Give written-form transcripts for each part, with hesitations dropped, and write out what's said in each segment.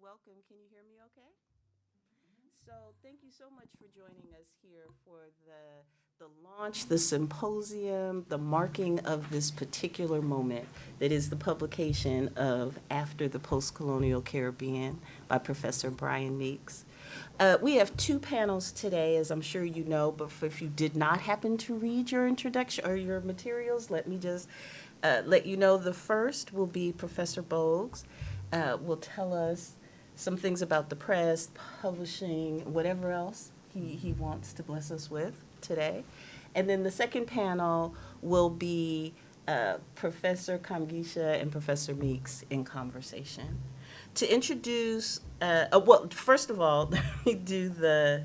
Welcome. Can you hear me okay? So thank you so much for joining us here for the launch, the symposium, the marking of this particular moment that is the publication of After the Postcolonial Caribbean by Professor Brian Meeks. We have two panels today, as I'm sure you know, but if you did not happen to read your introduction or your materials, let me just let you know. The first will be Professor Bogues, will tell us some things about the press, publishing, whatever else he wants to bless us with today. And then the second panel will be Professor Kamugisha and Professor Meeks in conversation. To introduce, well, first of all, let me do the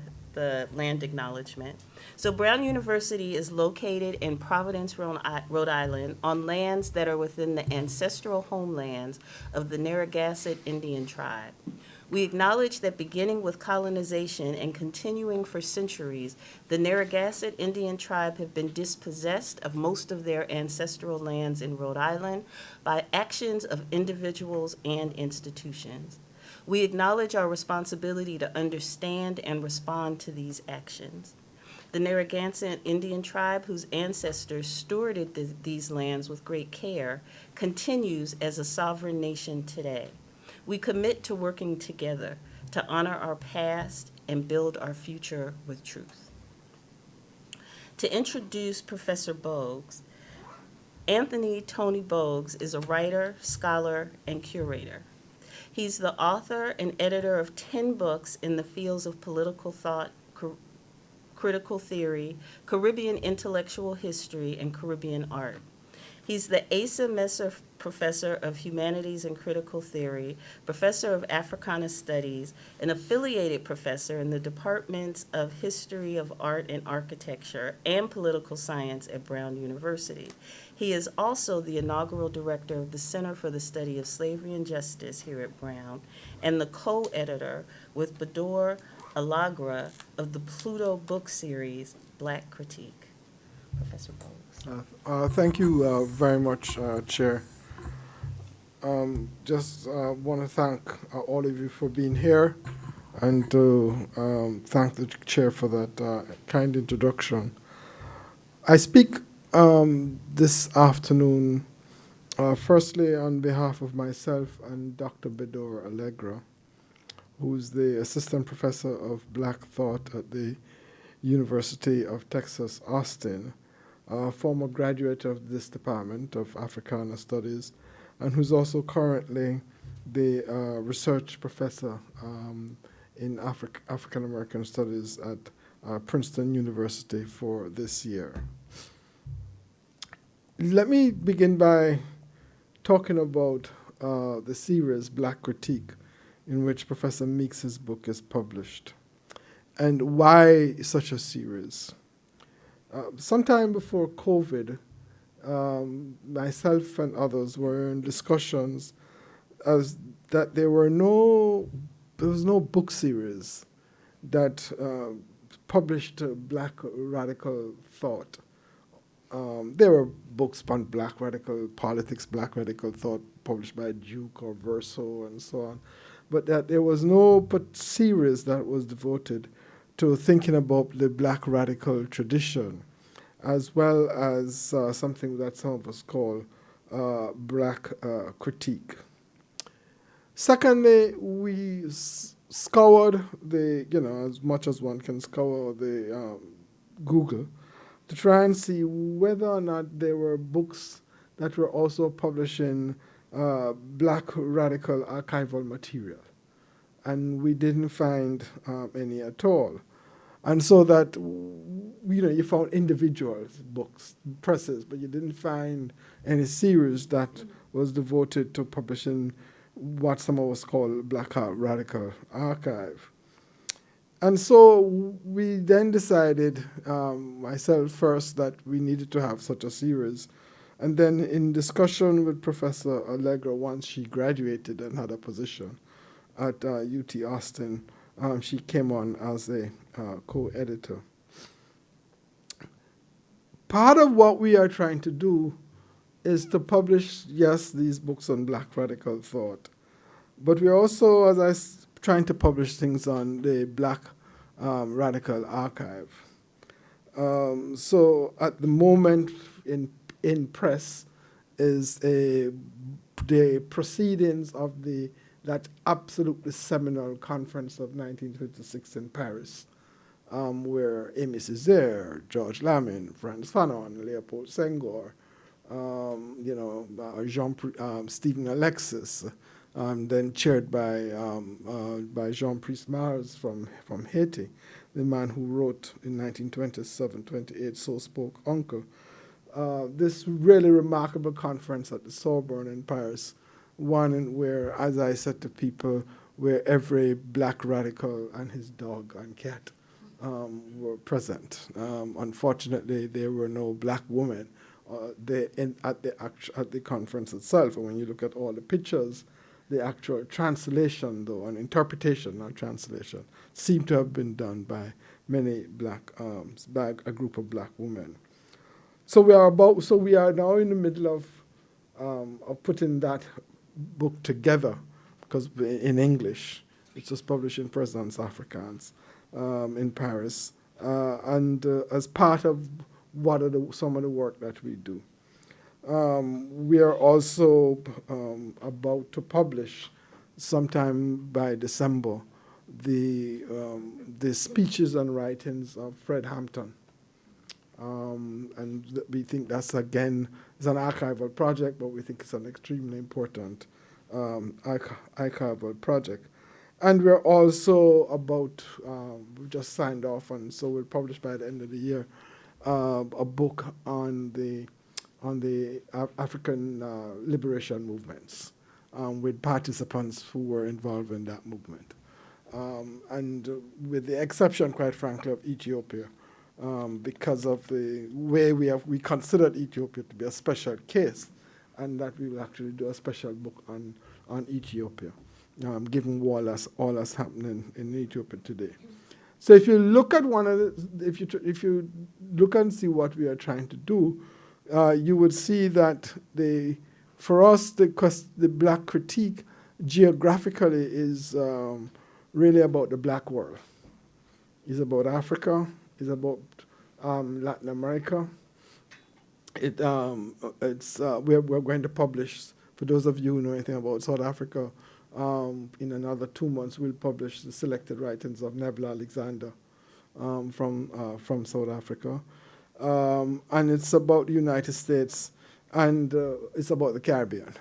land acknowledgement. So Brown University is located in Providence, Rhode Island, on lands that are within the ancestral homelands of the Narragansett Indian tribe. We acknowledge that beginning with colonization and continuing for centuries, the Narragansett Indian tribe have been dispossessed of most of their ancestral lands in Rhode Island by actions of individuals and institutions. We acknowledge our responsibility to understand and respond to these actions. The Narragansett Indian tribe, whose ancestors stewarded these lands with great care, continues as a sovereign nation today. We commit to working together to honor our past and build our future with truth. To introduce Professor Bogues, Anthony Tony Bogues is a writer, scholar, and curator. He's the author and editor of 10 books in the fields of political thought, critical theory, Caribbean intellectual history, and Caribbean art. He's the Asa Messer Professor of Humanities and Critical Theory, Professor of Africana Studies, an affiliated professor in the Departments of History of Art and Architecture and Political Science at Brown University. He is also the inaugural director of the Center for the Study of Slavery and Justice here at Brown, and the co-editor with Bador Alagra of the Pluto book series, Black Critique. Professor Bogues. Thank you very much, Chair. Just want to thank all of you for being here and to thank the Chair for that kind introduction. I speak this afternoon, firstly on behalf of myself and Dr. Bedor Allegra, who's the Assistant Professor of Black Thought at the University of Texas, Austin, a former graduate of this Department of Africana Studies, and who's also currently the research professor in African American Studies at Princeton University for this year. Let me begin by talking about the series Black Critique, in which Professor Meeks' book is published, and why such a series. Sometime before COVID, myself and others were in discussions as that there was no book series that published Black radical thought. There were books on Black radical politics, Black radical thought published by Duke or Verso and so on, but that there was no series that was devoted to thinking about the Black radical tradition, as well as something that some of us call Black critique. Secondly, we scoured as much as one can scour the Google to try and see whether or not there were books that were also publishing Black radical archival material. And we didn't find any at all. And so that, you found individuals, books, presses, but you didn't find any series that was devoted to publishing what some of us call Black Radical Archive. And so we then decided, myself first, that we needed to have such a series. And then in discussion with Professor Allegra, once she graduated and had a position at UT Austin, she came on as a co-editor. Part of what we are trying to do is to publish, yes, these books on Black radical thought, But we're also, trying to publish things on the Black Radical Archive. So at the moment in press is the proceedings of that absolutely seminal conference of 1956 in Paris, where Amy Césaire, George Lamin, Frantz Fanon, Leopold Senghor, Stephen Alexis, then chaired by Jean-Priest Mars from Haiti, the man who wrote in 1927-28 So Spoke Uncle. This really remarkable conference at the Sorbonne in Paris, one where, as I said to people, where every black radical and his dog and cat were present. Unfortunately, there were no black women at the conference itself. And when you look at all the pictures, the actual translation, though, and interpretation, not translation, seemed to have been done by many by a group of black women. So we are now in the middle of putting that book together, because in English, it was published in Presence Afrikaans in Paris, and as part of some of the work that we do. We are also about to publish, sometime by December, the speeches and writings of Fred Hampton. And we think that's, again, it's an archival project, but we think it's an extremely important archival project. And we're also about, we just signed off, and so we'll publish by the end of the year, a book on the African liberation movements, with participants who were involved in that movement. And with the exception, quite frankly, of Ethiopia, because of the way we considered Ethiopia to be a special case, and that we will actually do a special book on Ethiopia, given all that's happening in Ethiopia today. So if you look at if you look and see what we are trying to do, you would see that for us the black critique geographically is really about the black world. It's about Africa. It's about Latin America. We're going to publish, for those of you who know anything about South Africa, in another 2 months we'll publish the selected writings of Neville Alexander from South Africa. And it's about the United States, and it's about the Caribbean,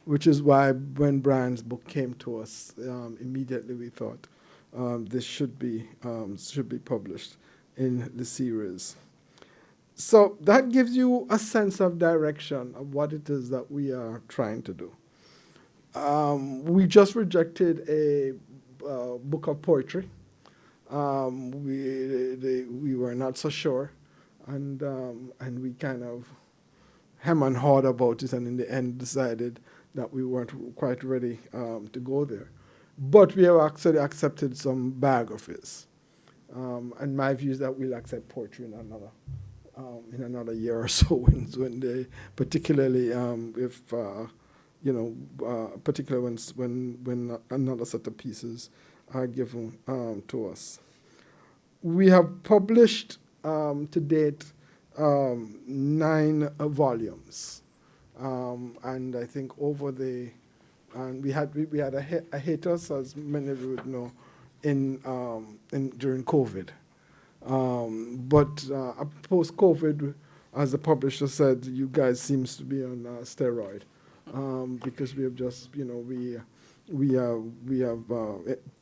which is why when Brian's book came to us, immediately we thought this should be published in the series. So that gives you a sense of direction of what it is that we are trying to do. We just rejected a book of poetry. We were not so sure, and we kind of hem and hawed about it, and in the end decided that we weren't quite ready to go there. But we have actually accepted some biographies. And my view is that we'll accept poetry in another year or so, when they, particularly particularly when another set of pieces are given to us. We have published to date 9 volumes, and I think we had a hiatus, as many of you would know, during COVID. But post-COVID, as the publisher said, you guys seems to be on steroid, because we have just, we have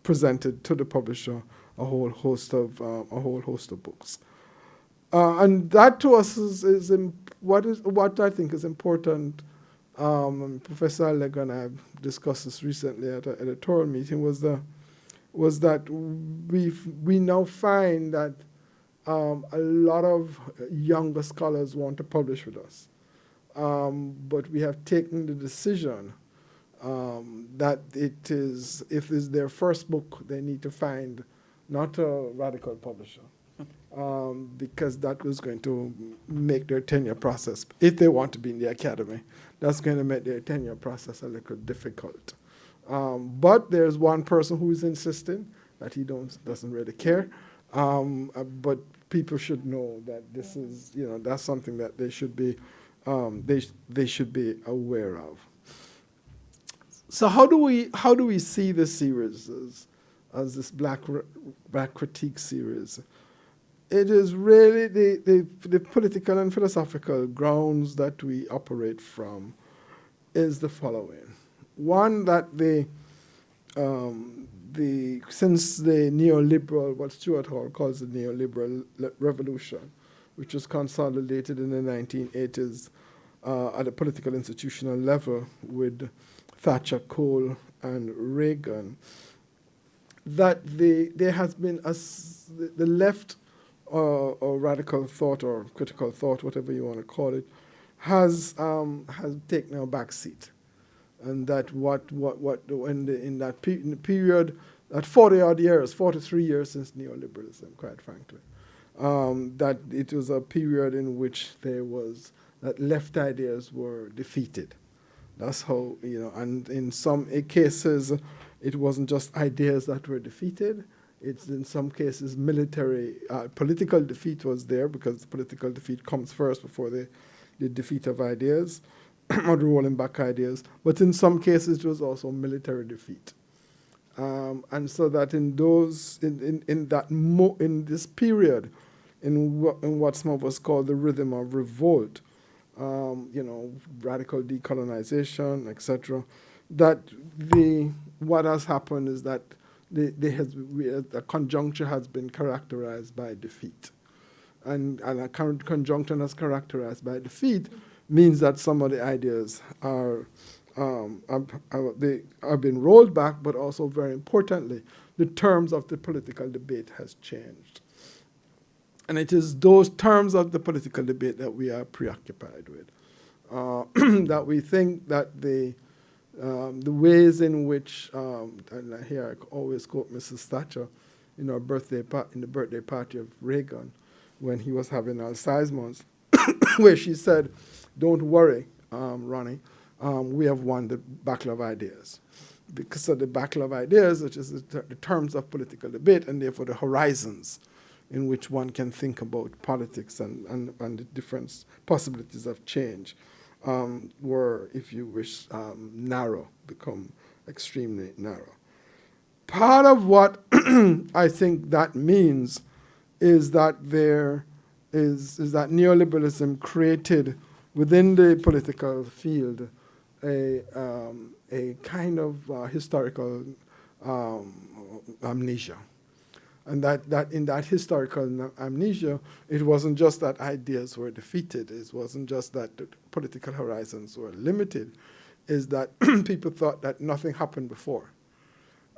presented to the publisher a whole host of books, and that to us is what I think is important. Professor Allega and I have discussed this recently at an editorial meeting. Was that we now find that a lot of younger scholars want to publish with us, but we have taken the decision that if it's their first book, they need to find not a radical publisher, because that was going to make their tenure process, if they want to be in the academy, that's going to make their tenure process a little difficult. But there's one person who is insisting that he doesn't really care. But people should know that this is, that's something that they should be, they should be aware of. So how do we see this series as this black critique series? It is really the political and philosophical grounds that we operate from is the following. One, that since the neoliberal, what Stuart Hall calls the neoliberal revolution, which was consolidated in the 1980s at a political institutional level with Thatcher, Cole, and Reagan, that there has been the left or radical thought or critical thought, whatever you want to call it, has taken a back seat. And that in the period, that 40-odd years, 43 years since neoliberalism, quite frankly, that it was a period in which that left ideas were defeated. That's how, and in some cases, it wasn't just ideas that were defeated. It's in some cases military, political defeat was there, because political defeat comes first before the defeat of ideas or the rolling back ideas. But in some cases, it was also military defeat. And so that in this period, in what some of us call the rhythm of revolt, radical decolonization, etc., that what has happened is that the conjuncture has been characterized by defeat. And a current conjunction that's characterized by defeat means that some of the ideas they are being rolled back, but also, very importantly, the terms of the political debate has changed. And it is those terms of the political debate that we are preoccupied with. That we think that the ways in which, and here I always quote Mrs. Thatcher in the birthday party of Reagan, when he was having Alzheimer's, where she said, "Don't worry, Ronnie, we have won the battle of ideas." Because of the battle of ideas, which is the terms of political debate, and therefore the horizons in which one can think about politics and the different possibilities of change, were, if you wish, narrow, become extremely narrow. Part of what I think that means is that that neoliberalism created within the political field a kind of historical amnesia. And that in that historical amnesia, it wasn't just that ideas were defeated, it wasn't just that the political horizons were limited, is that people thought that nothing happened before.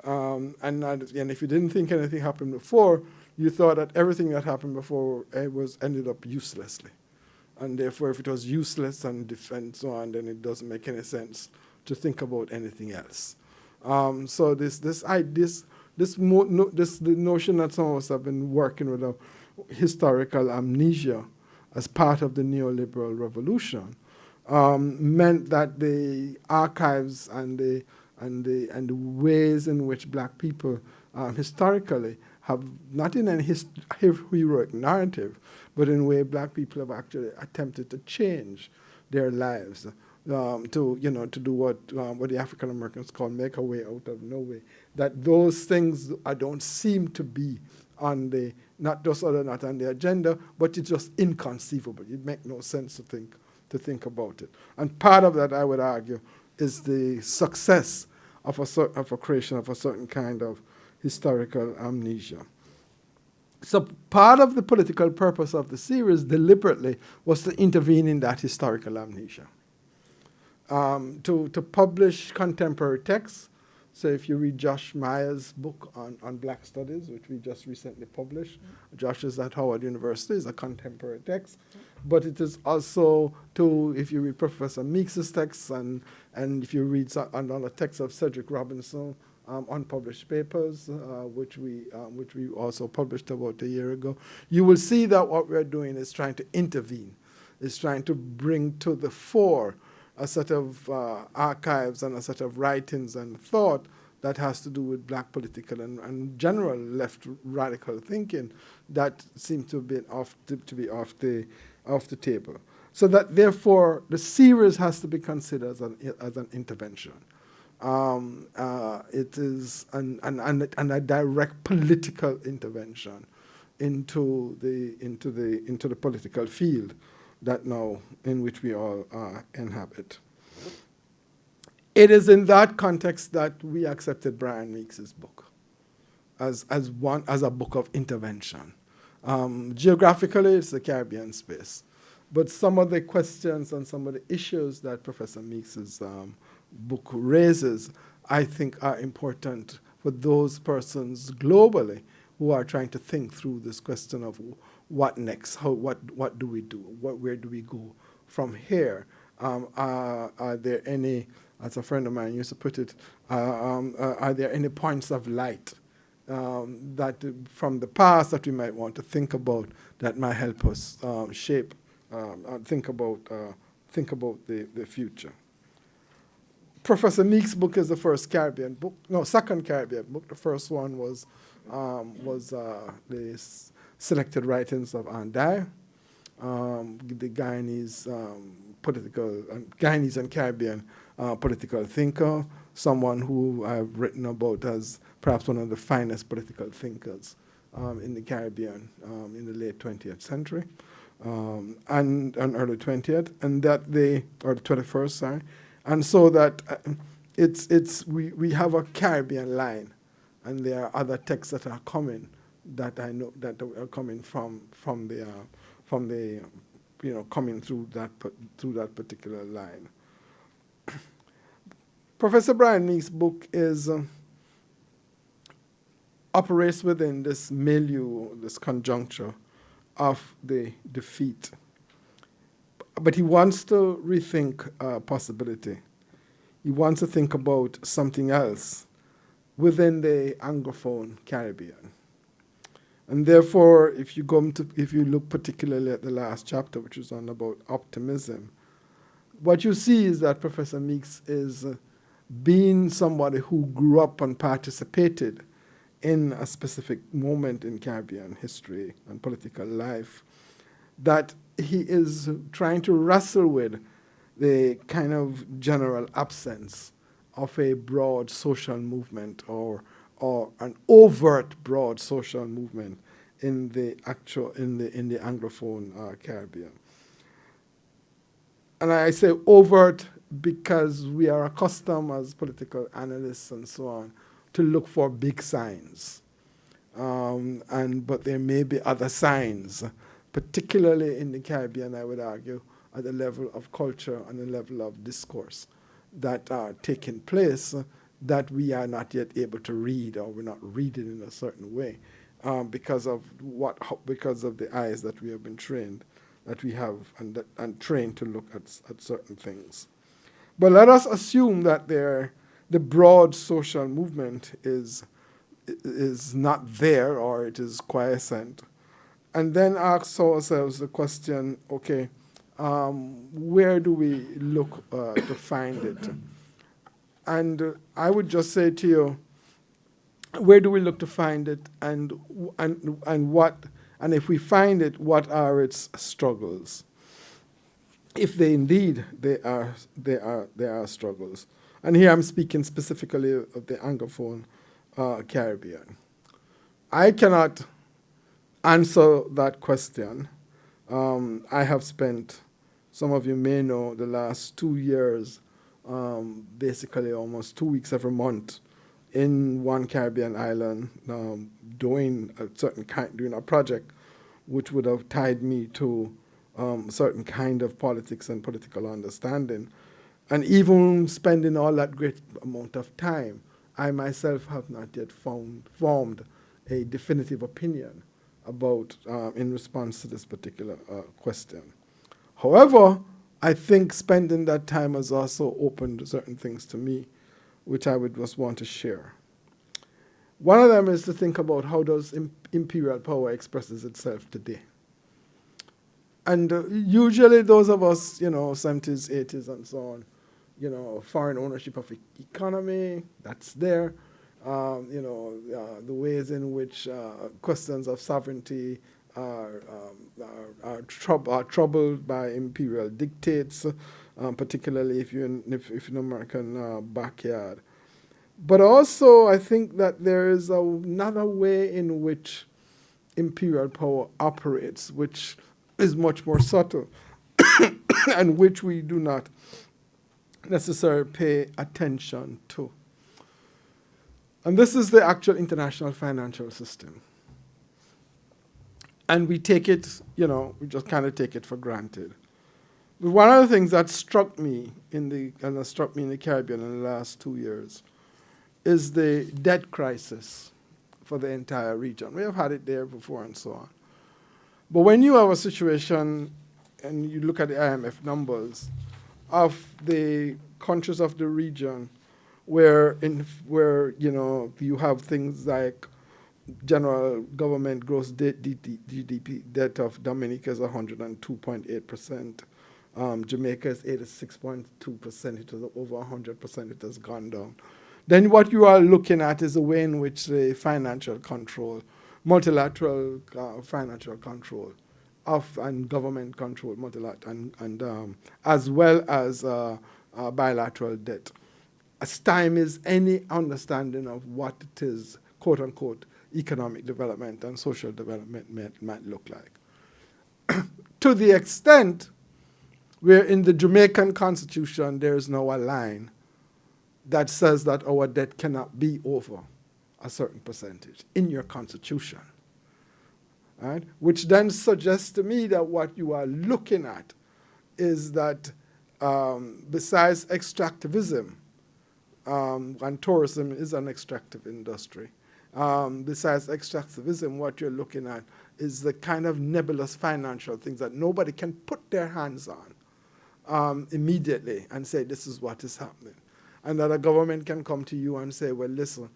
And if you didn't think anything happened before, you thought that everything that happened before ended up uselessly. And therefore, if it was useless and so on, then it doesn't make any sense to think about anything else. So the notion that some of us have been working with a historical amnesia as part of the neoliberal revolution meant that the archives and the ways in which black people historically have, not in any heroic narrative, but in a way black people have actually attempted to change their lives, to do what the African Americans call make a way out of no way. That those things don't seem to be on the, not just not on the agenda, but it's just inconceivable. It makes no sense to think about it. And part of that, I would argue, is the success of a creation of a certain kind of historical amnesia. So part of the political purpose of the series deliberately was to intervene in that historical amnesia. To publish contemporary texts. So if you read Josh Meyer's book on Black Studies, which we just recently published, Josh is at Howard University, is a contemporary text. But it is also if you read Professor Meeks' texts and if you read another text of Cedric Robinson, unpublished papers, which we also published about a year ago, you will see that what we're doing is trying to intervene, is trying to bring to the fore a set of archives and a set of writings and thought that has to do with black political and general left radical thinking that seems to have been to be off the table. So that therefore the series has to be considered as an intervention. It is a direct political intervention into the political field that now in which we all inhabit. It is in that context that we accepted Brian Meeks's book as a book of intervention. Geographically, it's the Caribbean space, but some of the questions and some of the issues that Professor Meeks's book raises, I think, are important for those persons globally who are trying to think through this question of what next, what do we do, where do we go from here? Are there any, as a friend of mine used to put it, are there any points of light that from the past that we might want to think about that might help us think about the future? Professor Meeks' book is the first Caribbean book, no, second Caribbean book. The first one was the selected writings of Andai, the Guyanese Guyanese and Caribbean political thinker, someone who I've written about as perhaps one of the finest political thinkers in the Caribbean in the late 20th century and early 20th, and that or the 21st, sorry. And so that we have a Caribbean line, and there are other texts that are coming that I know that are coming from the coming through that particular line. Professor Brian Meeks' book operates within this milieu, this conjuncture of the defeat. But he wants to rethink possibility. He wants to think about something else within the Anglophone Caribbean. And therefore, if you look particularly at the last chapter, which is on about optimism, what you see is that Professor Meeks is being somebody who grew up and participated in a specific moment in Caribbean history and political life, that he is trying to wrestle with the kind of general absence of a broad social movement or an overt broad social movement in the Anglophone Caribbean. And I say overt because we are accustomed as political analysts and so on to look for big signs. But there may be other signs, particularly in the Caribbean, I would argue, at the level of culture and the level of discourse that are taking place that we are not yet able to read, or we're not reading in a certain way because of the eyes that we have been trained, that we have and trained to look at certain things. But let us assume that the broad social movement is not there, or it is quiescent, and then ask ourselves the question, okay, where do we look to find it? And I would just say to you, where do we look to find it, and if we find it, what are its struggles? If they indeed they are struggles. And here I'm speaking specifically of the Anglophone Caribbean. I cannot answer that question. I have spent, some of you may know, the last 2 years, basically almost 2 weeks every month, in one Caribbean island, doing a project which would have tied me to certain kind of politics and political understanding. And even spending all that great amount of time, I myself have not yet formed a definitive opinion about in response to this particular question. However, I think spending that time has also opened certain things to me, which I would just want to share. One of them is to think about how does imperial power expresses itself today. And usually those of us, 70s, 80s, and so on, foreign ownership of economy, that's there. The ways in which questions of sovereignty are troubled by imperial dictates, particularly if you're in American backyard. But also, I think that there is another way in which imperial power operates, which is much more subtle, and which we do not necessarily pay attention to. And this is the actual international financial system. And we take it, we just kind of take it for granted. But one of the things that struck me in the Caribbean in the last 2 years is the debt crisis for the entire region. We have had it there before and so on. But when you have a situation, and you look at the IMF numbers, of the countries of the region where you have things like general government gross GDP debt of Dominica is 102.8%. Jamaica is 86.2%. It was over 100%. It has gone down. Then what you are looking at is the way in which the financial control, multilateral financial control and government control, and as well as bilateral debt, as time is any understanding of what it is, quote unquote, economic development and social development might look like. To the extent where in the Jamaican constitution there is now a line that says that our debt cannot be over a certain percentage in your constitution. Right? Which then suggests to me that what you are looking at is that besides extractivism, and tourism is an extractive industry, besides extractivism, what you're looking at is the kind of nebulous financial things that nobody can put their hands on immediately and say, this is what is happening. And that a government can come to you and say, well, listen,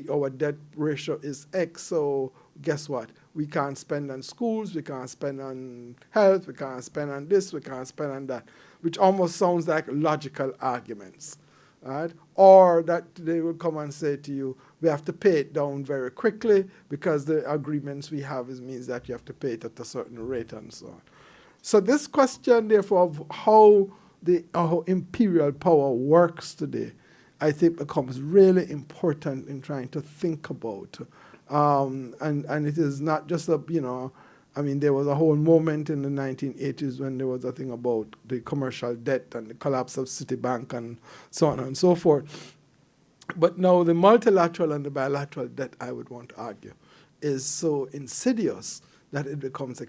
our debt ratio is X, so guess what? We can't spend on schools, we can't spend on health, we can't spend on this, we can't spend on that, which almost sounds like logical arguments. Right? Or that they will come and say to you, we have to pay it down very quickly because the agreements we have means that you have to pay it at a certain rate and so on. So this question, therefore, of how imperial power works today, I think becomes really important in trying to think about. And it is not just there was a whole moment in the 1980s when there was a thing about the commercial debt and the collapse of Citibank and so on and so forth. But now the multilateral and the bilateral debt, I would want to argue, is so insidious that it becomes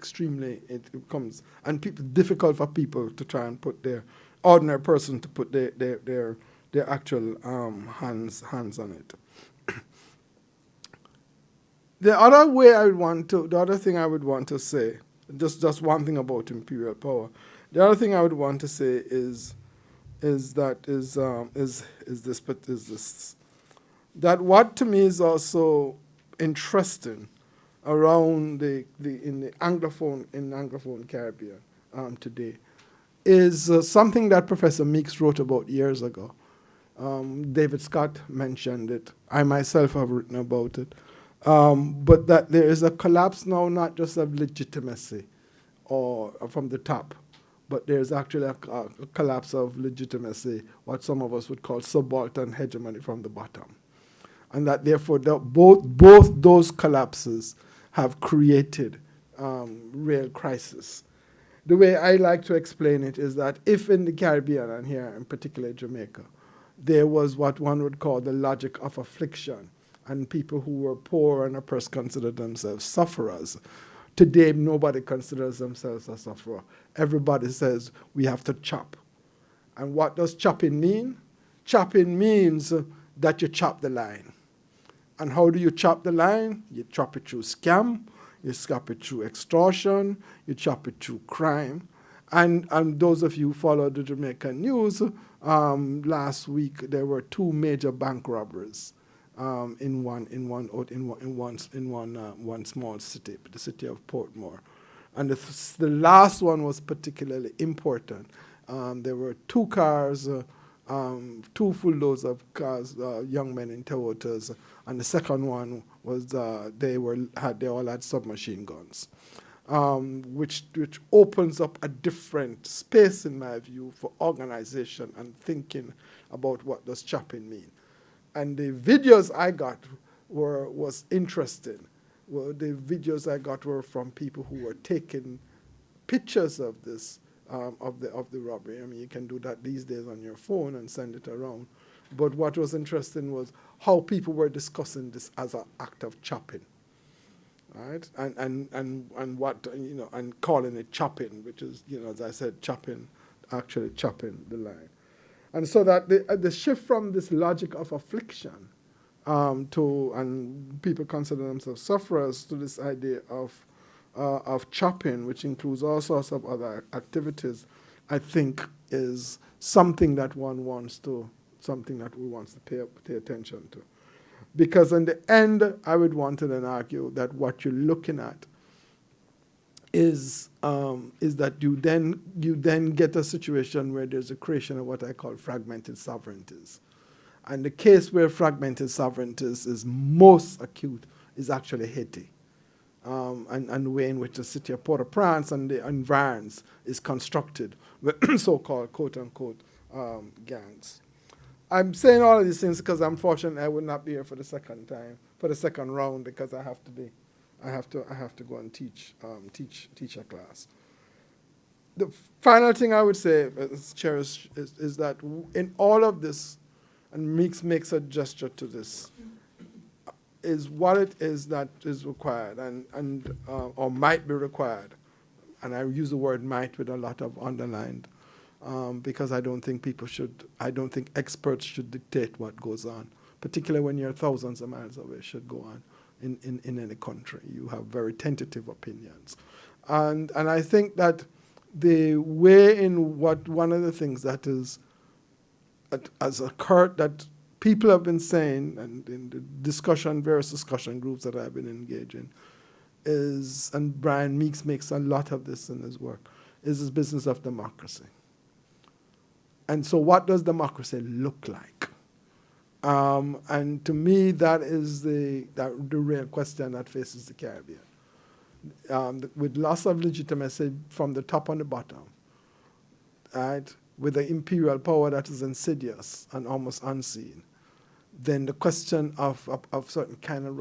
difficult for people to try and put their ordinary person to put their actual hands on it. The other thing I would want to say, just one thing about imperial power. The other thing I would want to say is that what to me is also interesting around in the Anglophone Caribbean today is something that Professor Meeks wrote about years ago. David Scott mentioned it. I myself have written about it. But that there is a collapse now, not just of legitimacy or from the top, but there's actually a collapse of legitimacy, what some of us would call subaltern hegemony from the bottom. And that therefore both those collapses have created real crisis. The way I like to explain it is that if in the Caribbean, and here in particular Jamaica, there was what one would call the logic of affliction, and people who were poor and oppressed considered themselves sufferers. Today, nobody considers themselves a sufferer. Everybody says we have to chop. And what does chopping mean? Chopping means that you chop the line. And how do you chop the line? You chop it through scam, you chop it through extortion, you chop it through crime. And those of you who follow the Jamaican news, last week there were 2 major bank robberies. In one small city, the city of Portmore, and the last one was particularly important. There were 2 cars 2 full loads of cars, young men in Toyotas, and the second one was they all had submachine guns, which opens up a different space in my view for organization and thinking about what does chopping mean. And the videos I got was interesting. Well, the videos I got were from people who were taking pictures of this, of the robbery. I mean, you can do that these days on your phone and send it around. But what was interesting was how people were discussing this as an act of chopping, right? And what, and calling it chopping, which is, as I said, actually chopping the line. And so that the shift from this logic of affliction and people consider themselves sufferers, to this idea of chopping, which includes all sorts of other activities, I think is something that we want to pay attention to. Because in the end, I would want to then argue that what you're looking at is that you then get a situation where there's a creation of what I call fragmented sovereignties. And the case where fragmented sovereignties is most acute is actually Haiti, and the way in which the city of Port-au-Prince and the environs is constructed with so-called quote-unquote gangs. I'm saying all of these things because I'm fortunate I would not be here for the second round, because I have to go and teach a class. The final thing I would say, Chair, is that in all of this, and Meeks makes a gesture to this, is what it is that is required or might be required. And I use the word might with a lot of underlined, because I don't think experts should dictate what goes on, particularly when you're thousands of miles away, should go on in any country. You have very tentative opinions. And I think that the way in one of the things that has occurred, that people have been saying, and in the various discussion groups that I've been engaging, is, and Brian Meeks makes a lot of this in his work, is this business of democracy. And so what does democracy look like? And to me, that is the real question that faces the Caribbean. With loss of legitimacy from the top and the bottom, right? With the imperial power that is insidious and almost unseen, then the question of certain kind of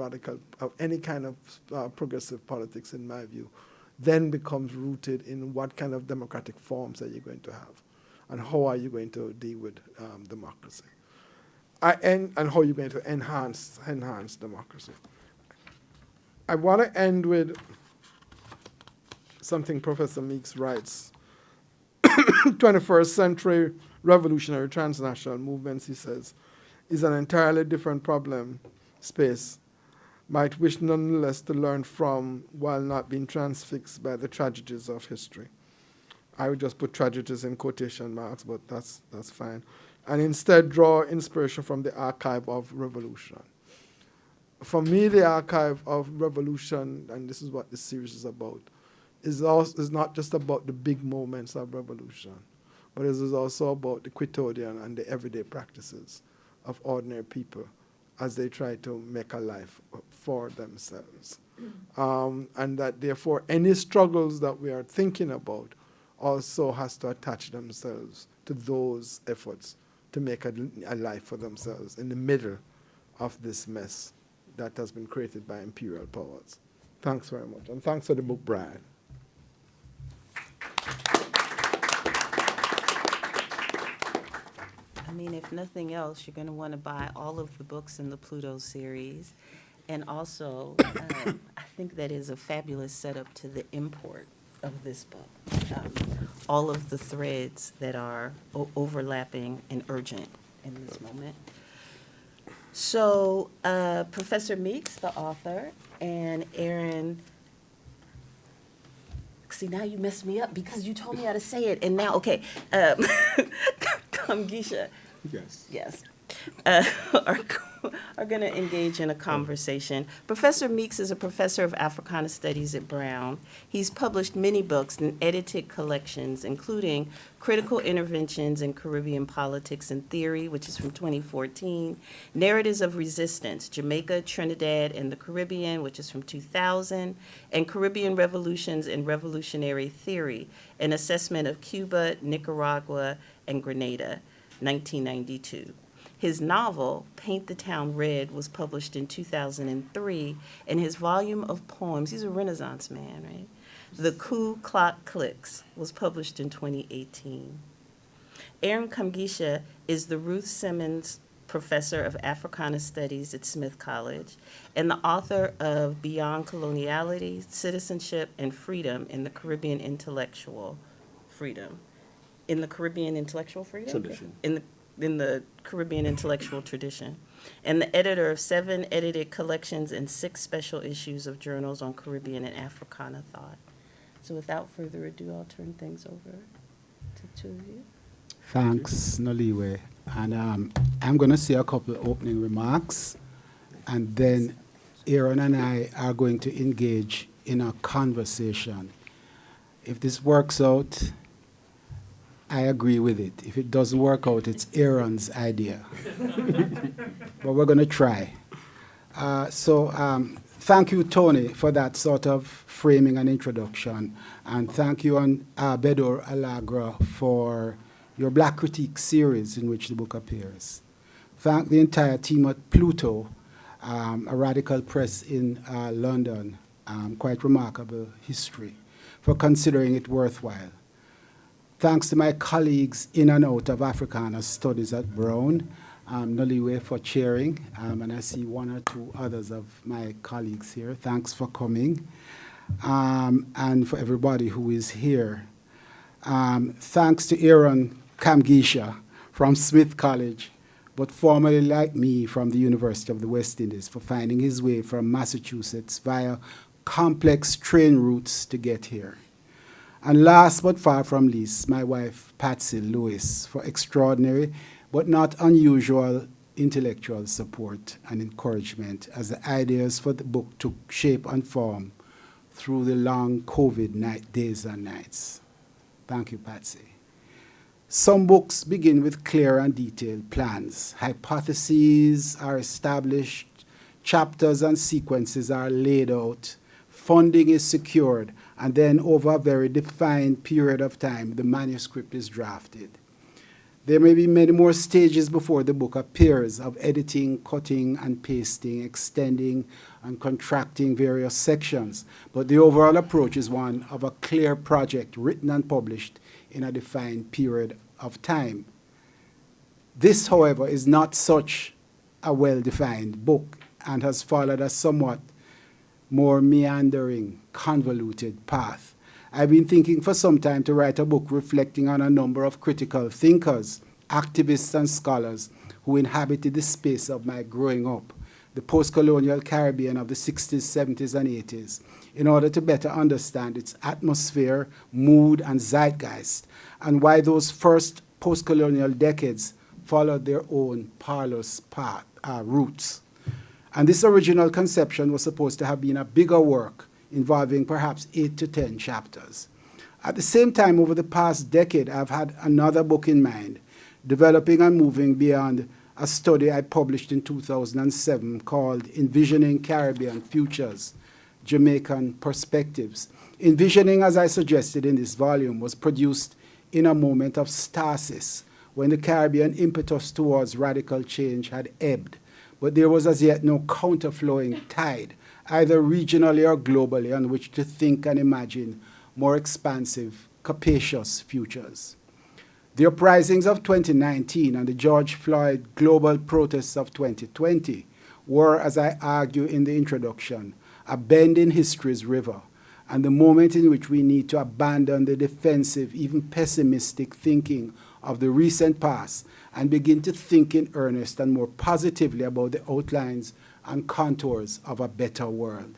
of any kind of progressive politics, in my view, then becomes rooted in what kind of democratic forms are you going to have, and how are you going to deal with democracy, and how are you going to enhance democracy. I want to end with something Professor Meeks writes. 21st century revolutionary transnational movements, he says, is an entirely different problem space, might wish nonetheless to learn from while not being transfixed by the tragedies of history. I would just put tragedies in quotation marks, but that's fine. And instead draw inspiration from the archive of revolution. For me, the archive of revolution, and this is what this series is about, is not just about the big moments of revolution, but it is also about the quotidian and the everyday practices of ordinary people as they try to make a life for themselves. And that therefore any struggles that we are thinking about also has to attach themselves to those efforts to make a life for themselves in the middle of this mess that has been created by imperial powers. Thanks very much, and thanks for the book, Brian. I mean, if nothing else, you're going to want to buy all of the books in the Pluto series. And also, I think that is a fabulous setup to the import of this book. All of the threads that are overlapping and urgent in this moment. So, Professor Meeks, the author, and Aaron, see, now you messed me up because you told me how to say it, and now, okay, Kamugisha. Yes. Yes. uh, are, are going to engage in a conversation. Professor Meeks is a professor of Africana Studies at Brown. He's published many books and edited collections, including Critical Interventions in Caribbean Politics and Theory, which is from 2014, Narratives of Resistance, Jamaica, Trinidad, and the Caribbean, which is from 2000, and Caribbean Revolutions and Revolutionary Theory, an assessment of Cuba, Nicaragua, and Grenada, 1992. His novel, Paint the Town Red, was published in 2003, and his volume of poems, he's a Renaissance man, right? The Coup Clock Clicks was published in 2018. Aaron Kamugisha is the Ruth Simmons Professor of Africana Studies at Smith College and the author of Beyond Coloniality, Citizenship, and Freedom in the Caribbean Intellectual Freedom. In the Caribbean Intellectual Freedom? Tradition. In the Caribbean intellectual tradition, and the editor of 7 edited collections and 6 special issues of journals on Caribbean and Africana thought. So without further ado, I'll turn things over to two of you. Thanks, Noliwe. And I'm going to say a couple of opening remarks, and then Aaron and I are going to engage in a conversation. If this works out, I agree with it. If it doesn't work out, it's Aaron's idea. But we're going to try. Thank you, Tony, for that sort of framing and introduction. And thank you, Bedor Alagra, for your Black Critique series in which the book appears. Thank the entire team at Pluto, a radical press in London, quite remarkable history, for considering it worthwhile. Thanks to my colleagues in and out of Africana Studies at Brown, Noliwe for chairing, and I see 1 or 2 others of my colleagues here. Thanks for coming, and for everybody who is here. Thanks to Aaron Kamugisha from Smith College, but formerly like me from the University of the West Indies, for finding his way from Massachusetts via complex train routes to get here. And last but far from least, my wife, Patsy Lewis, for extraordinary but not unusual intellectual support and encouragement as the ideas for the book took shape and form through the long COVID days and nights. Thank you, Patsy. Some books begin with clear and detailed plans. Hypotheses are established, chapters and sequences are laid out, funding is secured, and then over a very defined period of time, the manuscript is drafted. There may be many more stages before the book appears of editing, cutting and pasting, extending and contracting various sections, but the overall approach is one of a clear project written and published in a defined period of time. This, however, is not such a well-defined book and has followed a somewhat more meandering, convoluted path. I've been thinking for some time to write a book reflecting on a number of critical thinkers, activists and scholars who inhabited the space of my growing up, the post-colonial Caribbean of the 60s, 70s, and 80s, in order to better understand its atmosphere, mood, and zeitgeist, and why those first post-colonial decades followed their own parlous roots. And this original conception was supposed to have been a bigger work involving perhaps 8 to 10 chapters. At the same time, over the past decade, I've had another book in mind, developing and moving beyond a study I published in 2007 called Envisioning Caribbean Futures, Jamaican Perspectives. Envisioning, as I suggested in this volume, was produced in a moment of stasis, when the Caribbean impetus towards radical change had ebbed, but there was as yet no counterflowing tide, either regionally or globally, on which to think and imagine more expansive, capacious futures. The uprisings of 2019 and the George Floyd global protests of 2020 were, as I argue in the introduction, a bend in history's river, and the moment in which we need to abandon the defensive, even pessimistic thinking of the recent past and begin to think in earnest and more positively about the outlines and contours of a better world.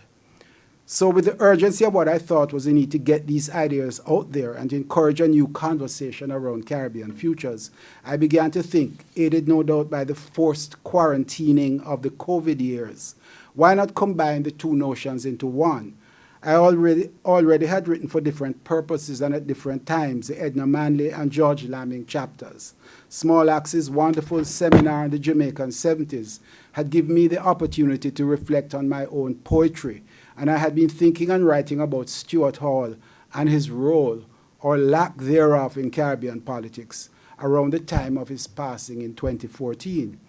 So with the urgency of what I thought was the need to get these ideas out there and to encourage a new conversation around Caribbean futures, I began to think, aided no doubt by the forced quarantining of the COVID years, why not combine the two notions into one? I already had written for different purposes and at different times the Edna Manley and George Lamming chapters. Small Axe's wonderful seminar in the Jamaican 70s had given me the opportunity to reflect on my own poetry, and I had been thinking and writing about Stuart Hall and his role or lack thereof in Caribbean politics around the time of his passing in 2014.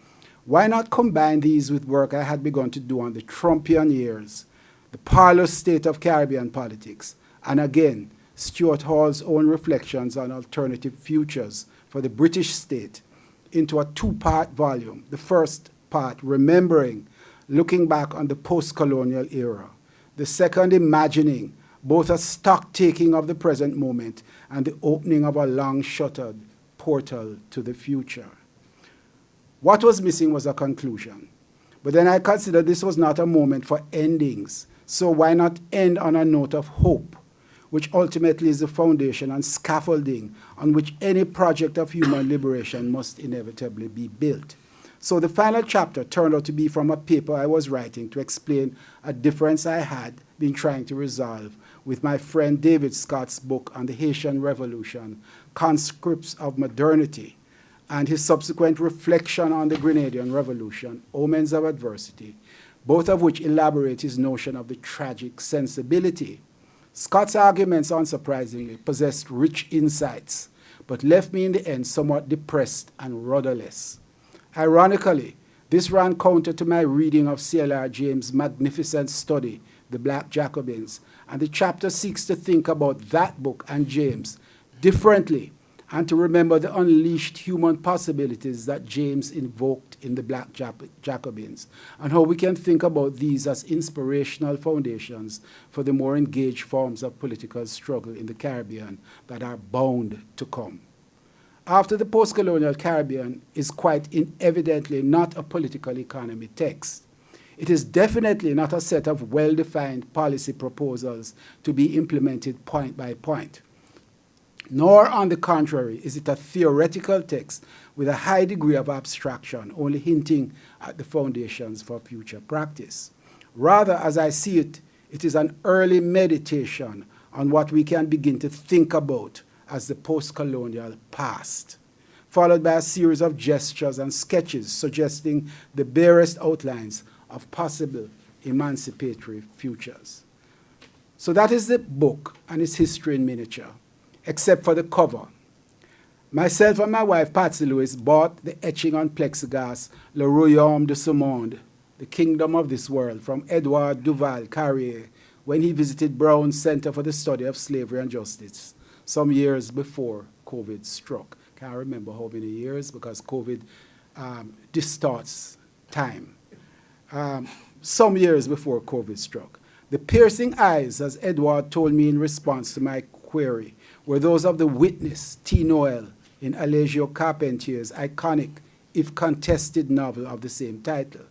Why not combine these with work I had begun to do on the Trumpian years, the parlous state of Caribbean politics, and again, Stuart Hall's own reflections on alternative futures for the British state into a two-part volume. The first part, remembering, looking back on the post-colonial era. The second, imagining, both a stock-taking of the present moment and the opening of a long-shuttered portal to the future. What was missing was a conclusion. But then I considered this was not a moment for endings, so why not end on a note of hope, which ultimately is the foundation and scaffolding on which any project of human liberation must inevitably be built. So the final chapter turned out to be from a paper I was writing to explain a difference I had been trying to resolve with my friend David Scott's book on the Haitian Revolution, Conscripts of Modernity, and his subsequent reflection on the Grenadian Revolution, Omens of Adversity, both of which elaborate his notion of the tragic sensibility. Scott's arguments, unsurprisingly, possessed rich insights, but left me in the end somewhat depressed and rudderless. Ironically, this ran counter to my reading of C.L.R. James' magnificent study, The Black Jacobins, and the chapter seeks to think about that book and James differently and to remember the unleashed human possibilities that James invoked in The Black Jacobins, and how we can think about these as inspirational foundations for the more engaged forms of political struggle in the Caribbean that are bound to come. After the Postcolonial Caribbean is quite evidently not a political economy text. It is definitely not a set of well-defined policy proposals to be implemented point by point. Nor, on the contrary, is it a theoretical text with a high degree of abstraction, only hinting at the foundations for future practice. Rather, as I see it, it is an early meditation on what we can begin to think about as the post-colonial past, followed by a series of gestures and sketches suggesting the barest outlines of possible emancipatory futures. So that is the book and its history in miniature, except for the cover. Myself and my wife, Patsy Lewis, bought the etching on plexiglass Le Royaume de ce Monde, the kingdom of this world, from Edouard Duval Carrier when he visited Brown's Center for the Study of Slavery and Justice some years before COVID struck. Can't remember how many years because COVID distorts time. Some years before COVID struck. The piercing eyes, as Edward told me in response to my query, were those of the witness, T. Noel, in Allegio Carpentier's iconic, if contested novel of the same title.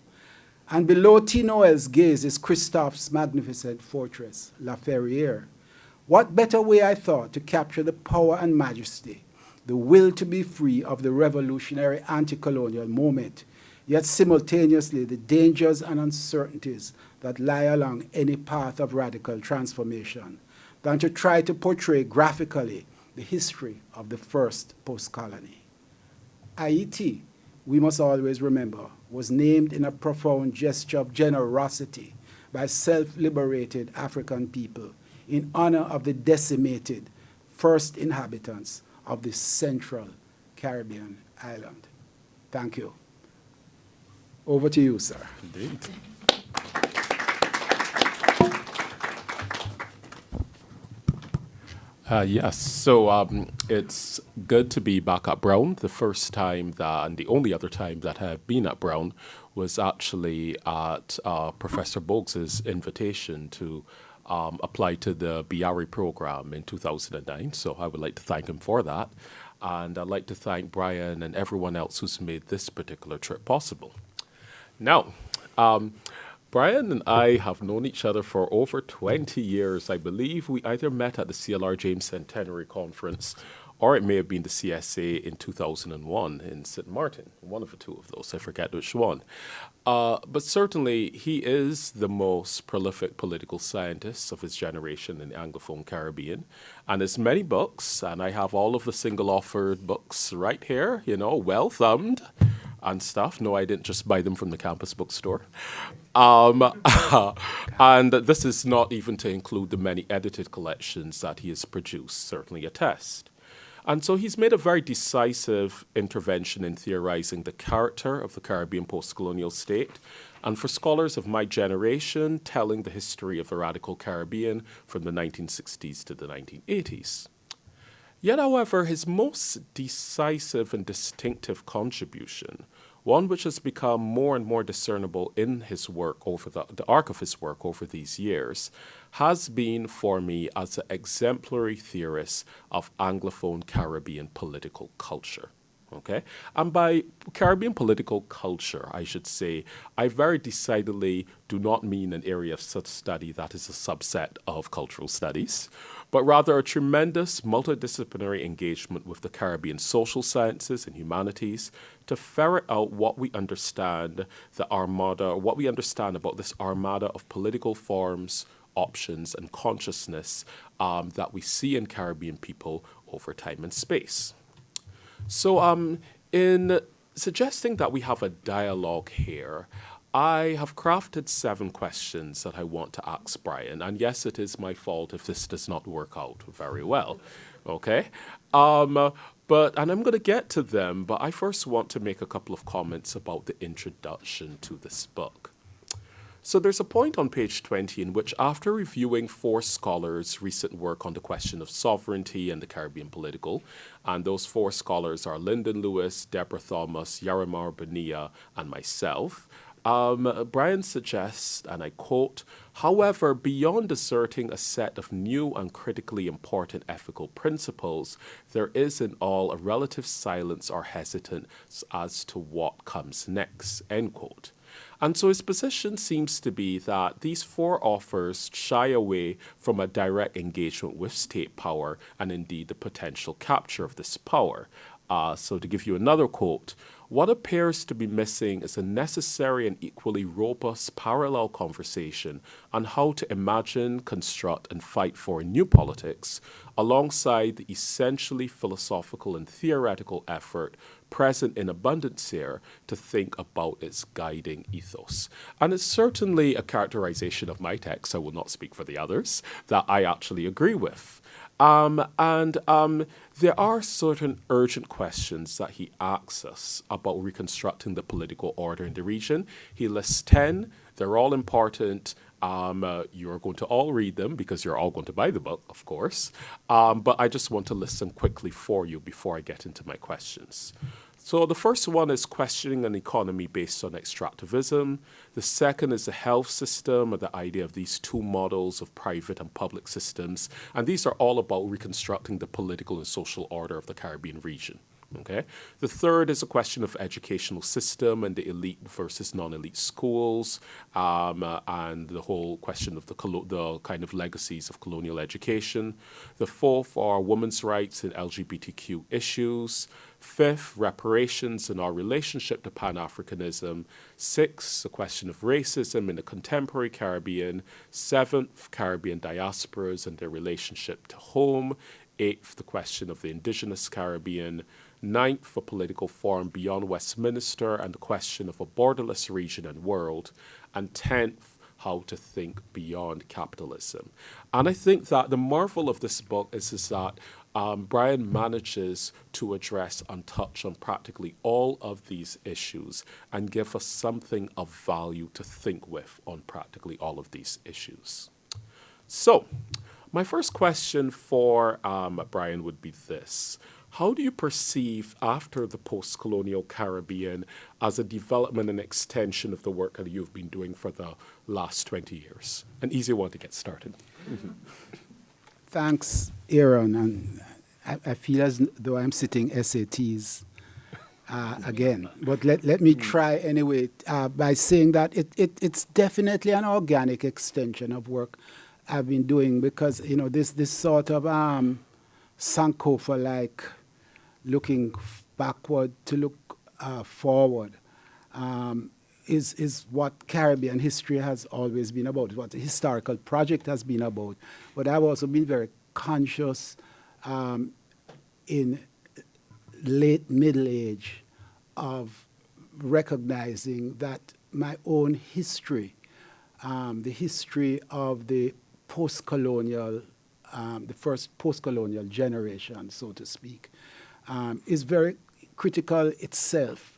And below T. Noel's gaze is Christophe's magnificent fortress, La Ferrière. What better way, I thought, to capture the power and majesty, the will to be free of the revolutionary anti-colonial moment, yet simultaneously the dangers and uncertainties that lie along any path of radical transformation, than to try to portray graphically the history of the first post-colony. Haiti, we must always remember, was named in a profound gesture of generosity by self-liberated African people in honor of the decimated first inhabitants of this central Caribbean island. Thank you. Over to you, sir. Indeed. Yes, so it's good to be back at Brown. The first time that, and the only other time that I have been at Brown was actually at Professor Bogues' invitation to apply to the BRE program in 2009. So I would like to thank him for that. And I'd like to thank Brian and everyone else who's made this particular trip possible. Now, Brian and I have known each other for over 20 years. I believe we either met at the CLR James Centenary Conference or it may have been the CSA in 2001 in St. Martin, one of the two of those, I forget which one. But certainly he is the most prolific political scientist of his generation in the Anglophone Caribbean. And there's many books, and I have all of the single-authored books right here, well-thumbed and stuff. No, I didn't just buy them from the campus bookstore. And this is not even to include the many edited collections that he has produced, certainly attest. And so he's made a very decisive intervention in theorizing the character of the Caribbean post-colonial state, and for scholars of my generation, telling the history of the radical Caribbean from the 1960s to the 1980s. Yet, however, his most decisive and distinctive contribution, one which has become more and more discernible in his work over the arc of his work over these years, has been for me as an exemplary theorist of Anglophone Caribbean political culture. Okay? And by Caribbean political culture, I should say, I very decidedly do not mean an area of such study that is a subset of cultural studies, but rather a tremendous multidisciplinary engagement with the Caribbean social sciences and humanities to ferret out what we understand what we understand about this armada of political forms, options, and consciousness that we see in Caribbean people over time and space. So in suggesting that we have a dialogue here, I have crafted 7 questions that I want to ask Brian. And yes, it is my fault if this does not work out very well, okay? And I'm going to get to them, but I first want to make a couple of comments about the introduction to this book. So there's a point on page 20 in which, after reviewing 4 scholars' recent work on the question of sovereignty and the Caribbean political, and those 4 scholars are Lyndon Lewis, Deborah Thomas, Yarimar Bonilla, and myself, Brian suggests, and I quote, "However, beyond asserting a set of new and critically important ethical principles, there is in all a relative silence or hesitance as to what comes next," end quote. And so his position seems to be that these 4 authors shy away from a direct engagement with state power and indeed the potential capture of this power. So to give you another quote, "What appears to be missing is a necessary and equally robust parallel conversation on how to imagine, construct, and fight for a new politics, alongside the essentially philosophical and theoretical effort present in abundance here to think about its guiding ethos." And it's certainly a characterization of my text, I will not speak for the others, that I actually agree with. There are certain urgent questions that he asks us about reconstructing the political order in the region. He lists 10. They're all important. You're going to all read them because you're all going to buy the book, of course. But I just want to list them quickly for you before I get into my questions. So the first one is questioning an economy based on extractivism. The second is the health system, or the idea of these 2 models of private and public systems. And these are all about reconstructing the political and social order of the Caribbean region. Okay. The third is a question of educational system and the elite versus non-elite schools, and the whole question of the kind of legacies of colonial education. The fourth are women's rights and LGBTQ issues. Fifth, reparations and our relationship to Pan-Africanism. Sixth, the question of racism in the contemporary Caribbean. Seventh, Caribbean diasporas and their relationship to home. Eighth, the question of the indigenous Caribbean. Ninth, a political forum beyond Westminster and the question of a borderless region and world. And 10th, how to think beyond capitalism. And I think that the marvel of this book is that Brian manages to address and touch on practically all of these issues and give us something of value to think with on practically all of these issues. So, my first question for Brian would be this. How do you perceive after the post-colonial Caribbean as a development and extension of the work that you've been doing for the last 20 years? An easy one to get started. Mm-hmm. Thanks, Aaron. And I feel as though I'm sitting SATs again. But let me try anyway by saying that it's definitely an organic extension of work I've been doing, because this sort of Sankofa-like looking backward to look forward is what Caribbean history has always been about, what the historical project has been about. But I've also been very conscious in late middle age of recognizing that my own history, the history of the post-colonial, the first post-colonial generation, so to speak, is very critical itself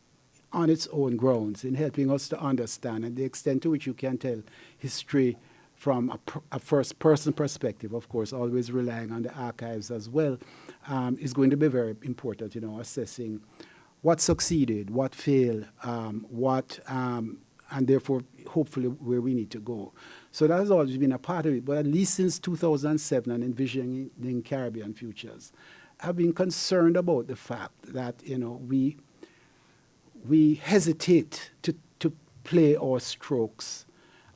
on its own grounds in helping us to understand, and the extent to which you can tell history from a first-person perspective, of course, always relying on the archives as well, is going to be very important, assessing what succeeded, what failed, and therefore, hopefully, where we need to go. So that has always been a part of it, but at least since 2007 and envisioning Caribbean futures, I've been concerned about the fact that, we hesitate to play our strokes,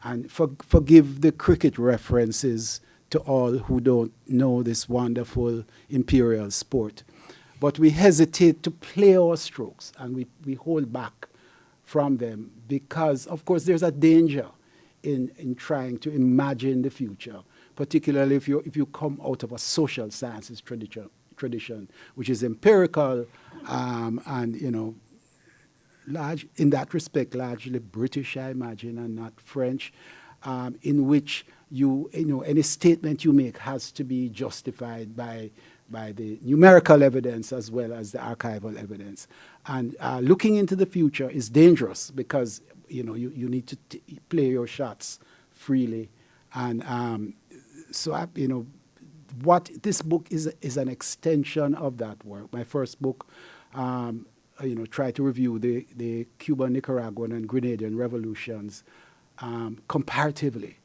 and forgive the cricket references to all who don't know this wonderful imperial sport. But we hesitate to play our strokes, and we hold back from them because, of course, there's a danger in trying to imagine the future, particularly if you come out of a social sciences tradition, which is empirical and, large in that respect, largely British, I imagine, and not French, in which any statement you make has to be justified by the numerical evidence as well as the archival evidence. And looking into the future is dangerous because you need to play your shots freely. And what this book is an extension of that work. My first book, tried to review the Cuban, Nicaraguan, and Grenadian revolutions comparatively,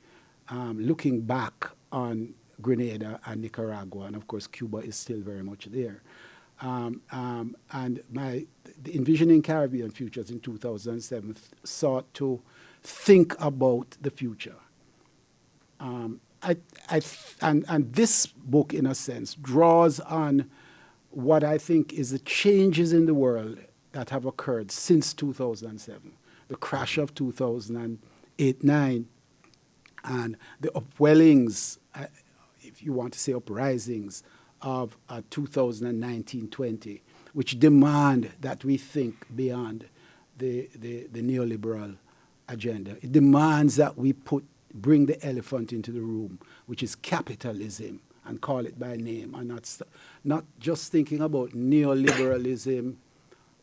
looking back on Grenada and Nicaragua, and of course Cuba is still very much there. And the Envisioning Caribbean Futures in 2007 sought to think about the future. And this book, in a sense, draws on what I think is the changes in the world that have occurred since 2007, the crash of 2008-9, and the upwellings, if you want to say uprisings, of 2019-20, which demand that we think beyond the neoliberal agenda. It demands that we bring the elephant into the room, which is capitalism, and call it by name, and not just thinking about neoliberalism,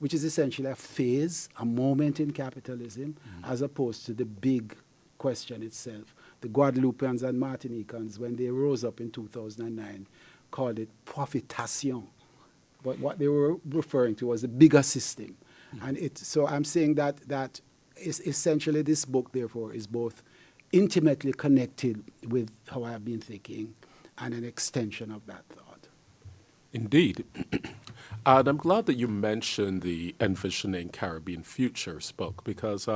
which is essentially a phase, a moment in capitalism, as opposed to the big question itself. The Guadeloupeans and Martinicans, when they rose up in 2009, called it profitation. But what they were referring to was a bigger system. And so I'm saying that is essentially this book, therefore, is both intimately connected with how I've been thinking and an extension of that thought. Indeed. And I'm glad that you mentioned the Envisioning Caribbean Futures book, because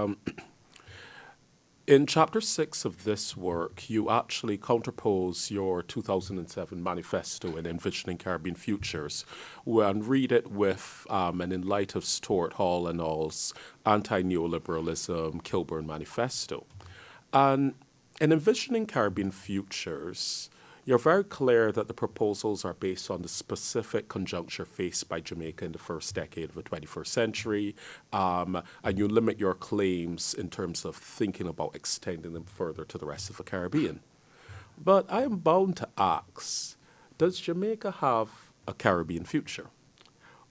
in chapter 6 of this work, you actually counterpose your 2007 manifesto in Envisioning Caribbean Futures and read it with and in light of Stuart Hall and all's anti-neoliberalism Kilburn manifesto. And in Envisioning Caribbean Futures, you're very clear that the proposals are based on the specific conjuncture faced by Jamaica in the first decade of the 21st century, and you limit your claims in terms of thinking about extending them further to the rest of the Caribbean. But I am bound to ask, does Jamaica have a Caribbean future?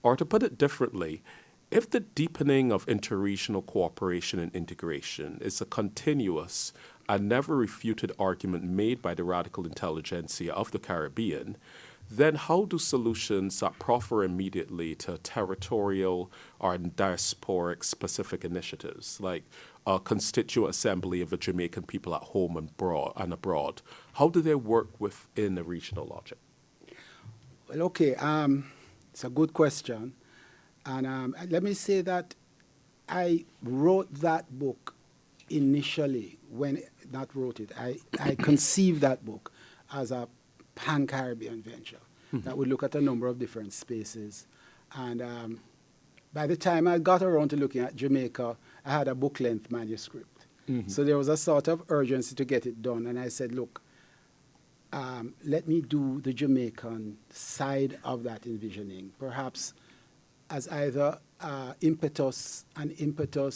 Or to put it differently, if the deepening of interregional cooperation and integration is a continuous and never refuted argument made by the radical intelligentsia of the Caribbean, then how do solutions that proffer immediately to territorial or diasporic specific initiatives, like a constituent assembly of the Jamaican people at home and abroad, how do they work within a regional logic? Well, okay, it's a good question. And let me say that I wrote that book initially I conceived that book as a pan-Caribbean venture that would look at a number of different spaces. And by the time I got around to looking at Jamaica, I had a book-length manuscript. So there was a sort of urgency to get it done. And I said, look, let me do the Jamaican side of that envisioning, perhaps as either impetus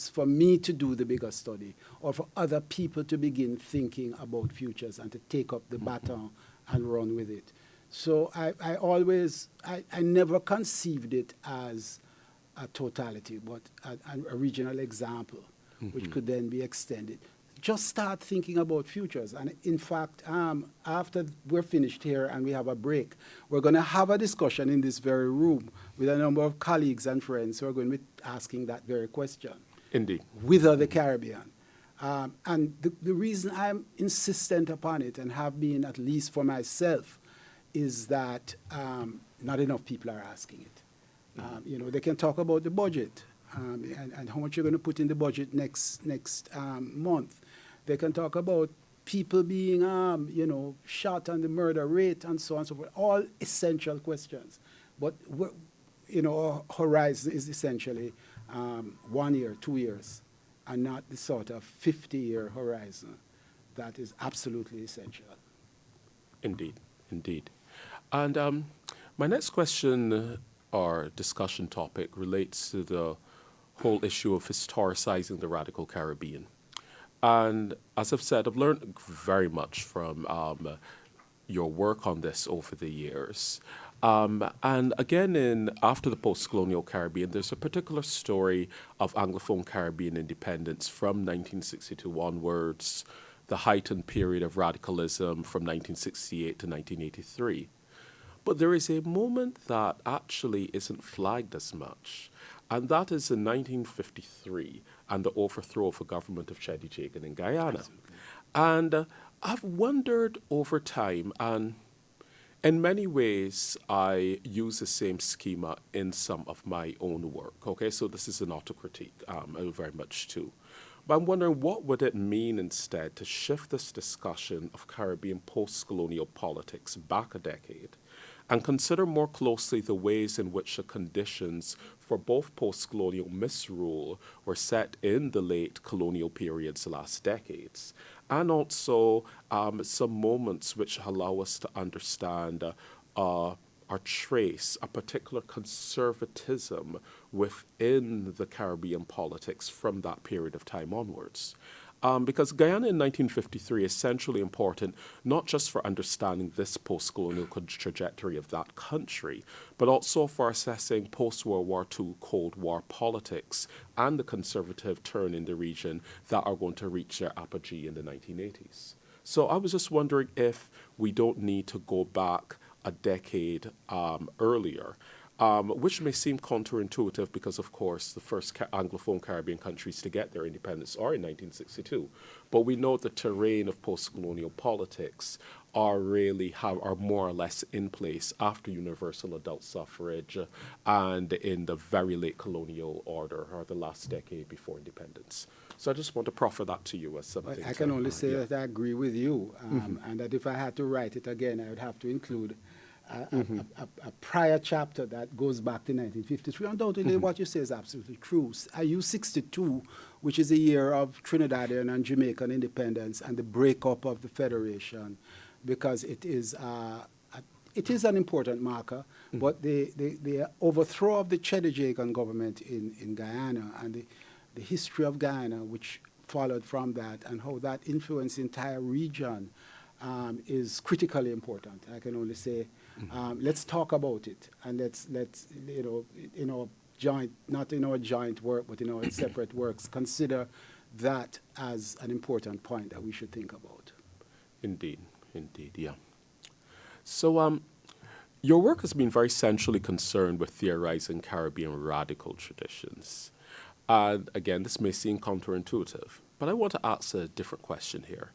for me to do the bigger study or for other people to begin thinking about futures and to take up the baton and run with it. So I never conceived it as a totality, but a regional example, which could then be extended. Just start thinking about futures. And in fact, after we're finished here and we have a break, we're going to have a discussion in this very room with a number of colleagues and friends who are going to be asking that very question. Indeed. Whither the Caribbean? And the reason I'm insistent upon it, and have been at least for myself, is that not enough people are asking it. They can talk about the budget and how much you're going to put in the budget next month. They can talk about people being, shot and the murder rate and so on and so forth. All essential questions. But, our horizon is essentially 1 year, 2 years, and not the sort of 50-year horizon that is absolutely essential. Indeed, indeed. And my next question or discussion topic relates to the whole issue of historicizing the radical Caribbean. And as I've said, I've learned very much from your work on this over the years. And again, after the Postcolonial Caribbean, there's a particular story of Anglophone Caribbean independence from 1962 onwards, the heightened period of radicalism from 1968 to 1983. But there is a moment that actually isn't flagged as much, and that is in 1953 and the overthrow of the government of Cheddi Jagan in Guyana. Absolutely. And I've wondered over time, and in many ways, I use the same schema in some of my own work. Okay, so this is an autocritique, very much too. But I'm wondering, what would it mean instead to shift this discussion of Caribbean post-colonial politics back a decade and consider more closely the ways in which the conditions for both post-colonial misrule were set in the late colonial periods, the last decades, and also some moments which allow us to understand or trace a particular conservatism within the Caribbean politics from that period of time onwards. Because Guyana in 1953 is essentially important, not just for understanding this post-colonial trajectory of that country, but also for assessing post-World War II Cold War politics and the conservative turn in the region that are going to reach their apogee in the 1980s. So I was just wondering if we don't need to go back a decade earlier, which may seem counterintuitive because, of course, the first Anglophone Caribbean countries to get their independence are in 1962. But we know the terrain of post-colonial politics are more or less in place after universal adult suffrage and in the very late colonial order, or the last decade before independence. So I just want to proffer that to you as something. Well, I can only say that I agree with you, and that if I had to write it again, I would have to include a prior chapter that goes back to 1953. Undoubtedly, what you say is absolutely true. I use 62, which is a year of Trinidadian and Jamaican independence and the breakup of the Federation, because it is an important marker. But the overthrow of the Cheddi Jagan government in Guyana and the history of Guyana, which followed from that, and how that influenced the entire region, is critically important. I can only say, let's talk about it, and let's in our joint, not in our joint work, but in our separate works, consider that as an important point that we should think about. Indeed, yeah. So your work has been very centrally concerned with theorizing Caribbean radical traditions. And again, this may seem counterintuitive, but I want to ask a different question here.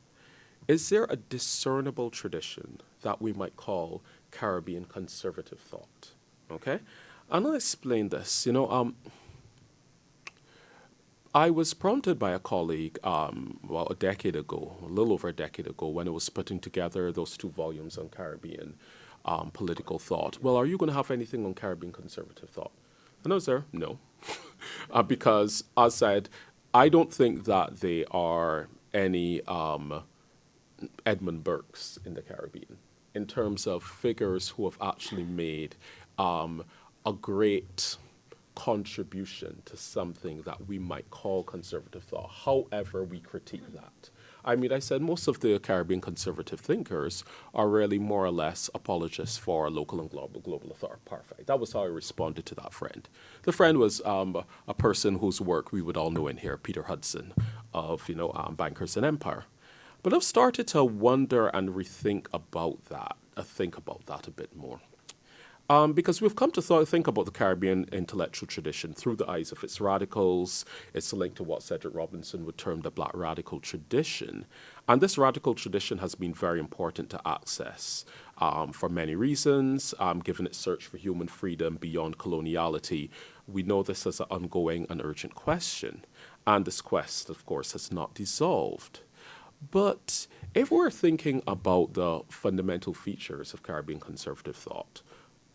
Is there a discernible tradition that we might call Caribbean conservative thought? Okay? And I'll explain this. I was prompted by a colleague, a decade ago, a little over a decade ago, when I was putting together those 2 volumes on Caribbean political thought. Well, are you going to have anything on Caribbean conservative thought? And I was there, no. Because I said, I don't think that they are any Edmund Burkes in the Caribbean in terms of figures who have actually made a great contribution to something that we might call conservative thought, however we critique that. I mean, I said most of the Caribbean conservative thinkers are really more or less apologists for local and global apartheid. That was how I responded to that friend. The friend was a person whose work we would all know in here, Peter Hudson of, Bankers and Empire. But I've started to wonder and rethink about that, think about that a bit more. Because we've come to think about the Caribbean intellectual tradition through the eyes of its radicals. It's linked to what Cedric Robinson would term the Black radical tradition. And this radical tradition has been very important to access for many reasons, given its search for human freedom beyond coloniality. We know this as an ongoing and urgent question. And this quest, of course, has not dissolved. But if we're thinking about the fundamental features of Caribbean conservative thought,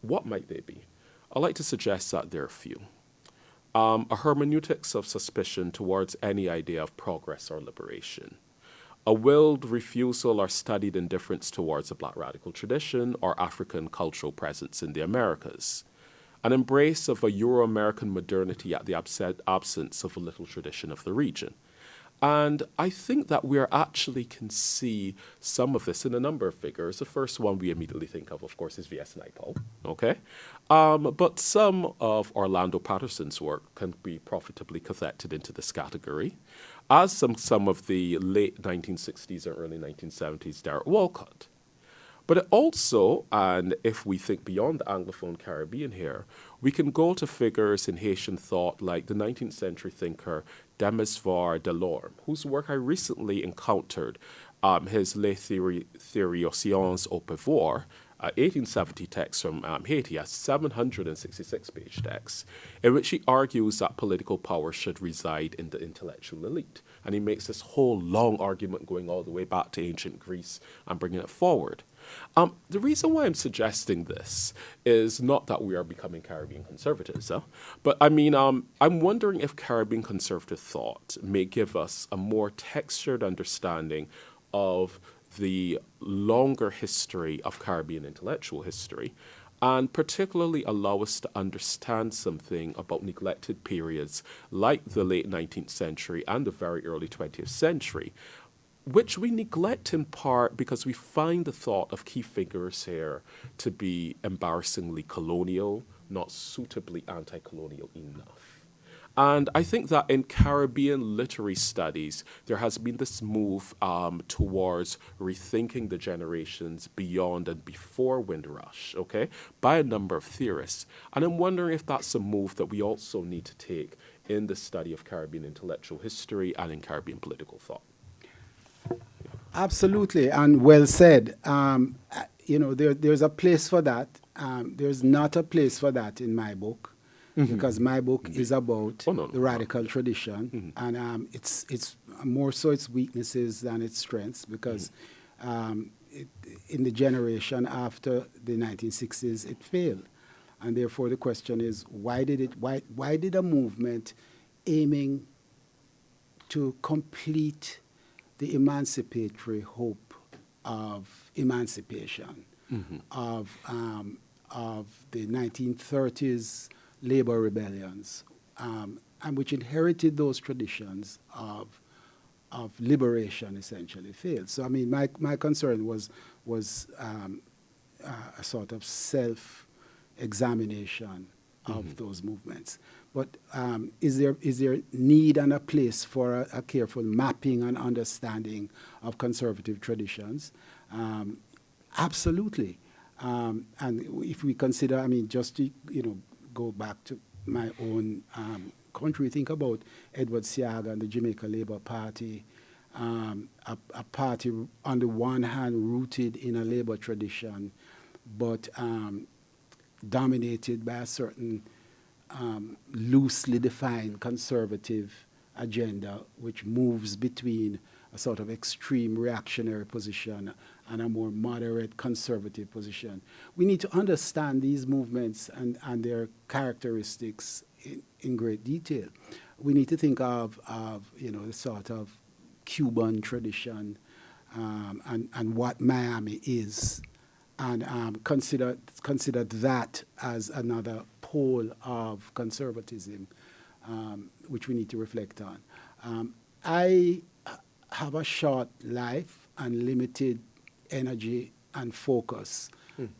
what might they be? I'd like to suggest that there are a few. A hermeneutics of suspicion towards any idea of progress or liberation. A willed refusal or studied indifference towards the Black radical tradition or African cultural presence in the Americas. An embrace of a Euro-American modernity at the absence of a little tradition of the region. And I think that we actually can see some of this in a number of figures. The first one we immediately think of course, is V.S. Naipaul, okay? But some of Orlando Patterson's work can be profitably cathected into this category, as some of the late 1960s and early 1970s Derek Walcott. But it also, and if we think beyond the Anglophone Caribbean here, we can go to figures in Haitian thought like the 19th century thinker Demesvar Delorme, whose work I recently encountered, his Les Théoriations au Pouvoir, 1870 text from Haiti, a 766-page text, in which he argues that political power should reside in the intellectual elite. And he makes this whole long argument going all the way back to ancient Greece and bringing it forward. The reason why I'm suggesting this is not that we are becoming Caribbean conservatives, but I mean, I'm wondering if Caribbean conservative thought may give us a more textured understanding of the longer history of Caribbean intellectual history, and particularly allow us to understand something about neglected periods like the late 19th century and the very early 20th century, which we neglect in part because we find the thought of key figures here to be embarrassingly colonial, not suitably anti-colonial enough. And I think that in Caribbean literary studies, there has been this move towards rethinking the generations beyond and before Windrush, okay, by a number of theorists. And I'm wondering if that's a move that we also need to take in the study of Caribbean intellectual history and in Caribbean political thought. Absolutely, and well said. There's a place for that. There's not a place for that in my book. Mm-hmm. Because my book is about the radical tradition, mm-hmm. and it's more so its weaknesses than its strengths, because in the generation after the 1960s, it failed. And therefore the question is, why did a movement aiming to complete the emancipatory hope of emancipation, mm-hmm. of the 1930s labor rebellions, and which inherited those traditions of liberation, essentially failed. So I mean, my concern was a sort of self-examination of mm-hmm. those movements. But is there need and a place for a careful mapping and understanding of conservative traditions? Absolutely. And if we consider, I mean, just to go back to my own country, think about Edward Seaga and the Jamaica Labour Party, a party on the one hand rooted in a labor tradition, but dominated by a certain loosely defined conservative agenda, which moves between a sort of extreme reactionary position and a more moderate conservative position. We need to understand these movements and their characteristics in great detail. We need to think of the sort of Cuban tradition and what Miami is, and consider that as another pole of conservatism, which we need to reflect on. I have a short life and limited energy and focus,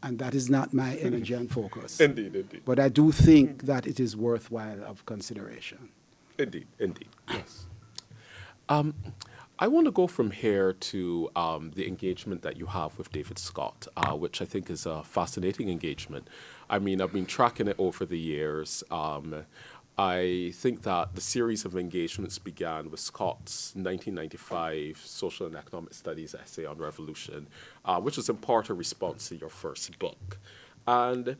and that is not my energy and focus. Indeed, indeed. But I do think that it is worthwhile of consideration. Indeed, indeed, yes. I want to go from here to the engagement that you have with David Scott, which I think is a fascinating engagement. I mean, I've been tracking it over the years. I think that the series of engagements began with Scott's 1995 Social and Economic Studies essay on revolution, which was in part a response to your first book. And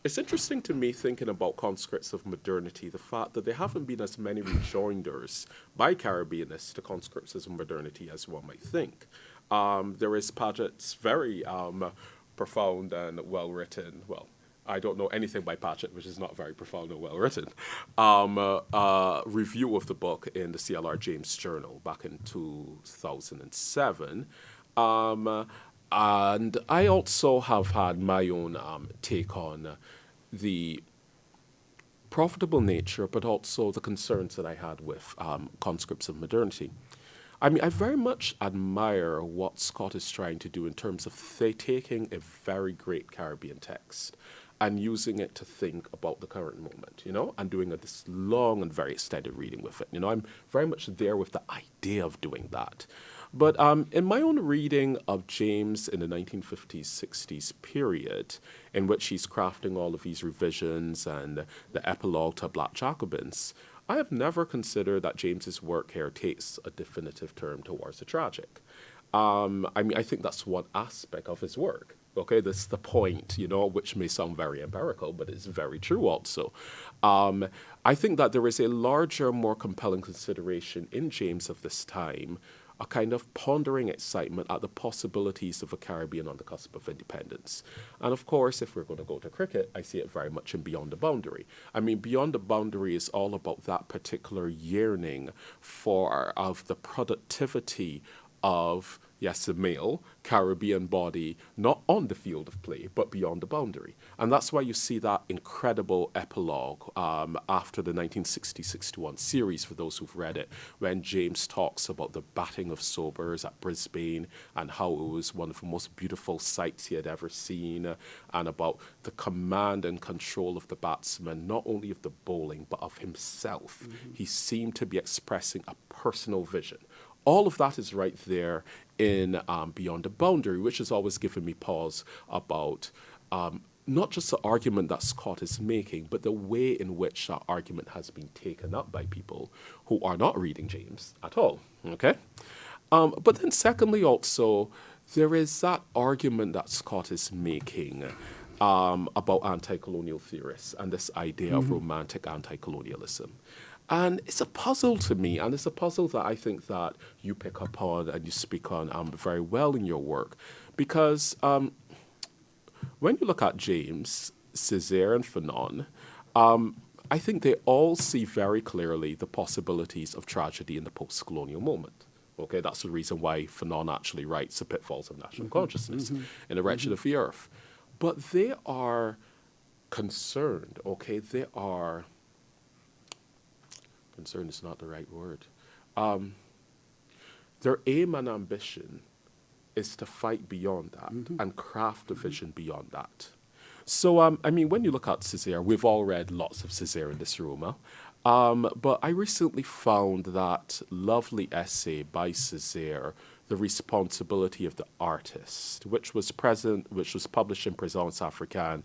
it's interesting to me, thinking about conscripts of modernity, the fact that there haven't been as many rejoinders by Caribbeanists to conscripts of modernity as one might think. There is Paget's very profound and well-written, well, I don't know anything by Paget, which is not very profound and well-written, review of the book in the CLR James Journal back in 2007. And I also have had my own take on the profitable nature, but also the concerns that I had with conscripts of modernity. I mean, I very much admire what Scott is trying to do in terms of taking a very great Caribbean text and using it to think about the current moment, and doing this long and very extended reading with it. I'm very much there with the idea of doing that. But in my own reading of James in the 1950s, 60s period, in which he's crafting all of these revisions and the epilogue to Black Jacobins, I have never considered that James's work here takes a definitive turn towards the tragic. I mean, I think that's one aspect of his work. Okay, this is the point, which may sound very empirical, but it's very true also. I think that there is a larger, more compelling consideration in James of this time, a kind of pondering excitement at the possibilities of a Caribbean on the cusp of independence. And of course, if we're going to go to cricket, I see it very much in Beyond the Boundary. I mean, Beyond the Boundary is all about that particular yearning of the productivity of, yes, the male Caribbean body, not on the field of play, but beyond the boundary. And that's why you see that incredible epilogue after the 1960-61 series, for those who've read it, when James talks about the batting of sobers at Brisbane and how it was one of the most beautiful sights he had ever seen, and about the command and control of the batsman, not only of the bowling, but of himself. Mm-hmm. He seemed to be expressing a personal vision. All of that is right there in Beyond the Boundary, which has always given me pause about not just the argument that Scott is making, but the way in which that argument has been taken up by people who are not reading James at all, okay? But then secondly also, there is that argument that Scott is making about anti-colonial theorists and this idea of romantic anti-colonialism. And it's a puzzle to me, and it's a puzzle that I think that you pick up on and you speak on very well in your work. Because when you look at James, Césaire, and Fanon, I think they all see very clearly the possibilities of tragedy in the post-colonial moment. Okay, that's the reason why Fanon actually writes The Pitfalls of National Consciousness in The Wretched of the Earth. But they are concerned, okay, concern is not the right word. Their aim and ambition is to fight beyond that and craft a vision beyond that. So, I mean, when you look at Césaire, we've all read lots of Césaire in this room, but I recently found that lovely essay by Césaire, The Responsibility of the Artist, which was published in Présence Africaine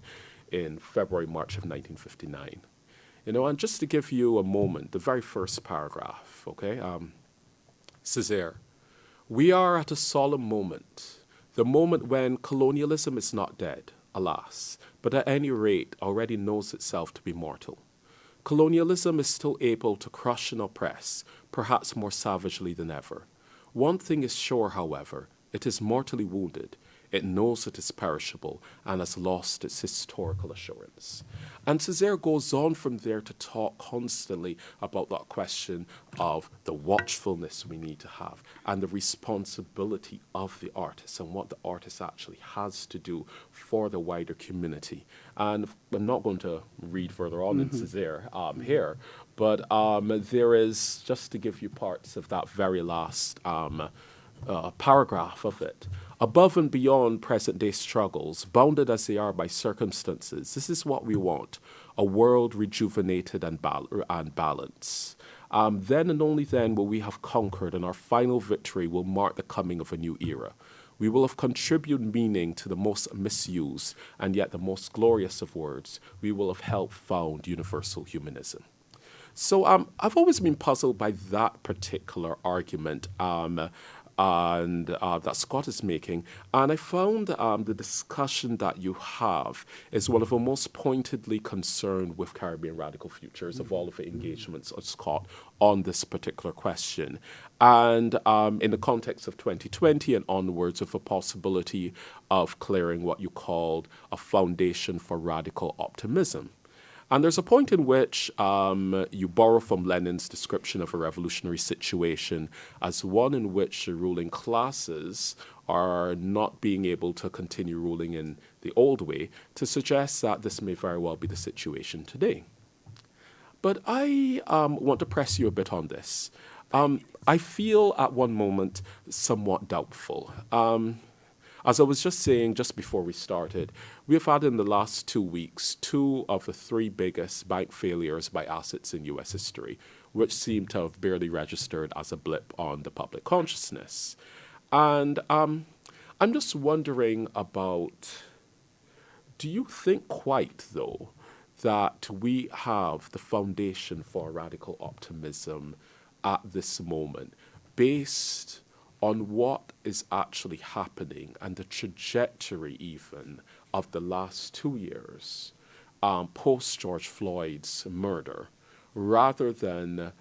in February, March of 1959. And just to give you a moment, the very first paragraph, okay? Césaire, we are at a solemn moment, the moment when colonialism is not dead, alas, but at any rate already knows itself to be mortal. Colonialism is still able to crush and oppress, perhaps more savagely than ever. One thing is sure, however, it is mortally wounded. It knows it is perishable and has lost its historical assurance. And Césaire goes on from there to talk constantly about that question of the watchfulness we need to have and the responsibility of the artist and what the artist actually has to do for the wider community. And I'm not going to read further on in Césaire here, but there is, just to give you parts of that very last paragraph of it. Above and beyond present-day struggles, bounded as they are by circumstances, this is what we want, a world rejuvenated and balanced. Then and only then will we have conquered, and our final victory will mark the coming of a new era. We will have contributed meaning to the most misused and yet the most glorious of words. We will have helped found universal humanism. So I've always been puzzled by that particular argument that Scott is making. And I found the discussion that you have is one of the most pointedly concerned with Caribbean radical futures of all of the engagements of Scott on this particular question. And in the context of 2020 and onwards, with the possibility of clearing what you called a foundation for radical optimism. And there's a point in which you borrow from Lenin's description of a revolutionary situation as one in which the ruling classes are not being able to continue ruling in the old way, to suggest that this may very well be the situation today. But I want to press you a bit on this. I feel at one moment somewhat doubtful. As I was just saying just before we started, we have had in the last 2 weeks 2 of the 3 biggest bank failures by assets in U.S. history, which seem to have barely registered as a blip on the public consciousness. And I'm just wondering about, do you think quite, though, that we have the foundation for radical optimism at this moment, based on what is actually happening and the trajectory even of the last 2 years post George Floyd's murder, rather than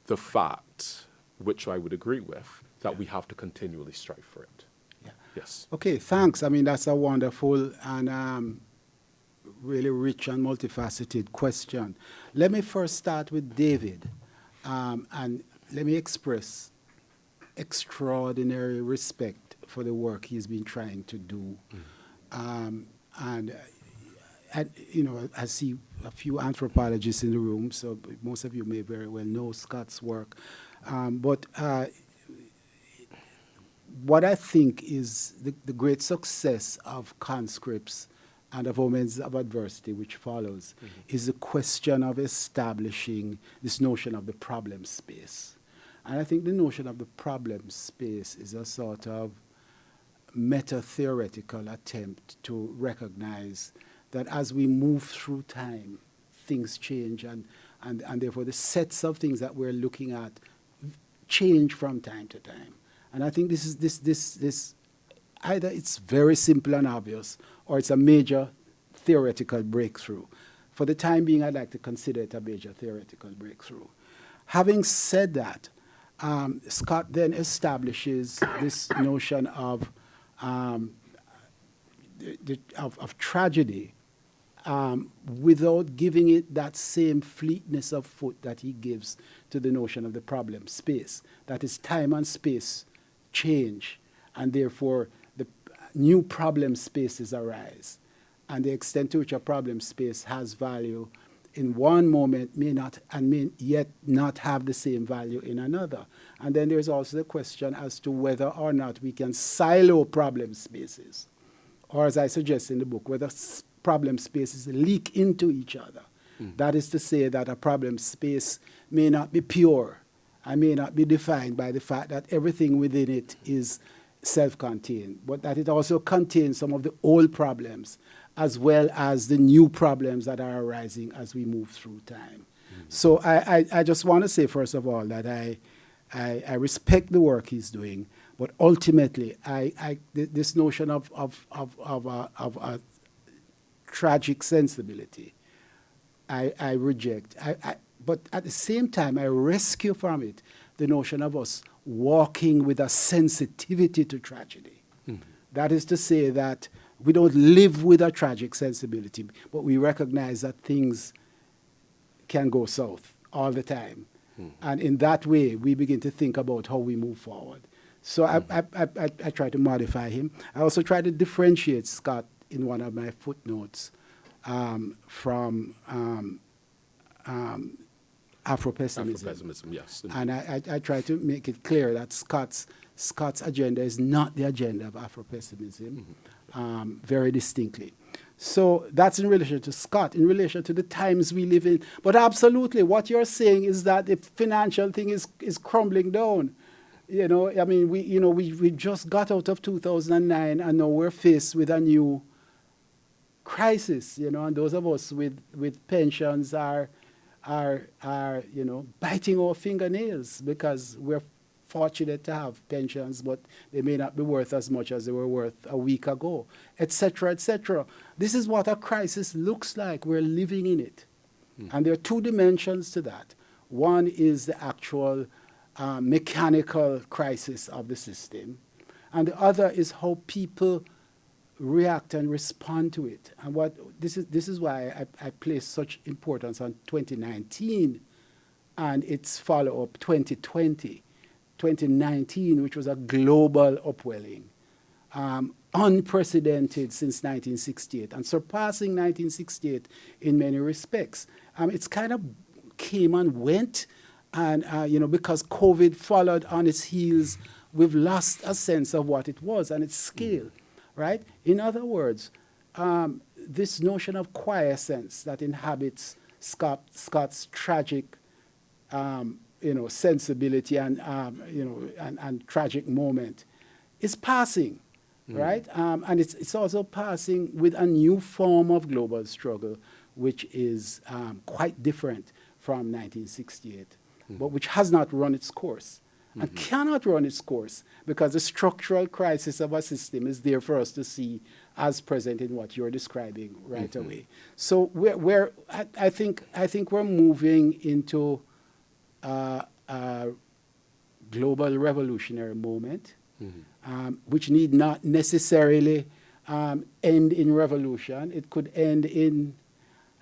the fact, which I would agree with, that we have to continually strive for it? Yeah. Yes. Okay, thanks. I mean, that's a wonderful and really rich and multifaceted question. Let me first start with David, and let me express extraordinary respect for the work he's been trying to do. And you know, I see a few anthropologists in the room, so most of you may very well know Scott's work. But what I think is the great success of conscripts and of Omens of Adversity, which follows, is the question of establishing this notion of the problem space. And I think the notion of the problem space is a sort of meta-theoretical attempt to recognize that as we move through time, things change, and therefore the sets of things that we're looking at change from time to time. And I think this is either it's very simple and obvious, or it's a major theoretical breakthrough. For the time being, I'd like to consider it a major theoretical breakthrough. Having said that, Scott then establishes this notion of tragedy without giving it that same fleetness of foot that he gives to the notion of the problem space. That is, time and space change, and therefore the new problem spaces arise. And the extent to which a problem space has value in one moment may not, and may yet not have the same value in another. And then there's also the question as to whether or not we can silo problem spaces, or as I suggest in the book, whether problem spaces leak into each other. That is to say that a problem space may not be pure and may not be defined by the fact that everything within it is self-contained, but that it also contains some of the old problems as well as the new problems that are arising as we move through time. So I just want to say, first of all, that I respect the work he's doing, but ultimately, this notion of tragic sensibility. I reject. But at the same time, I rescue from it the notion of us walking with a sensitivity to tragedy. That is to say that we don't live with a tragic sensibility, but we recognize that things can go south all the time. And in that way, we begin to think about how we move forward. So I try to modify him. I also try to differentiate Scott in one of my footnotes from Afro-pessimism. Afro-pessimism, yes. And I try to make it clear that Scott's agenda is not the agenda of Afro-pessimism, very distinctly. So that's in relation to Scott, in relation to the times we live in. But absolutely, what you're saying is that the financial thing is crumbling down. You know, I mean, we just got out of 2009, and now we're faced with a new crisis. You know, and those of us with pensions are biting our fingernails because we're fortunate to have pensions, but they may not be worth as much as they were worth a week ago, etc., etc. This is what a crisis looks like. We're living in it. And there are two dimensions to that. One is the actual mechanical crisis of the system, and the other is how people react and respond to it. And this is why I place such importance on 2019 and its follow-up 2020. 2019, which was a global upwelling, unprecedented since 1968 and surpassing 1968 in many respects. It's kind of came and went, and because COVID followed on its heels, we've lost a sense of what it was and its scale, right? In other words, this notion of quiescence that inhabits Scott's tragic sensibility and tragic moment is passing, right? And it's also passing with a new form of global struggle, which is quite different from 1968, but which has not run its course and cannot run its course because the structural crisis of our system is there for us to see as present in what you're describing right away. So I think we're moving into a global revolutionary moment, which need not necessarily end in revolution. It could end in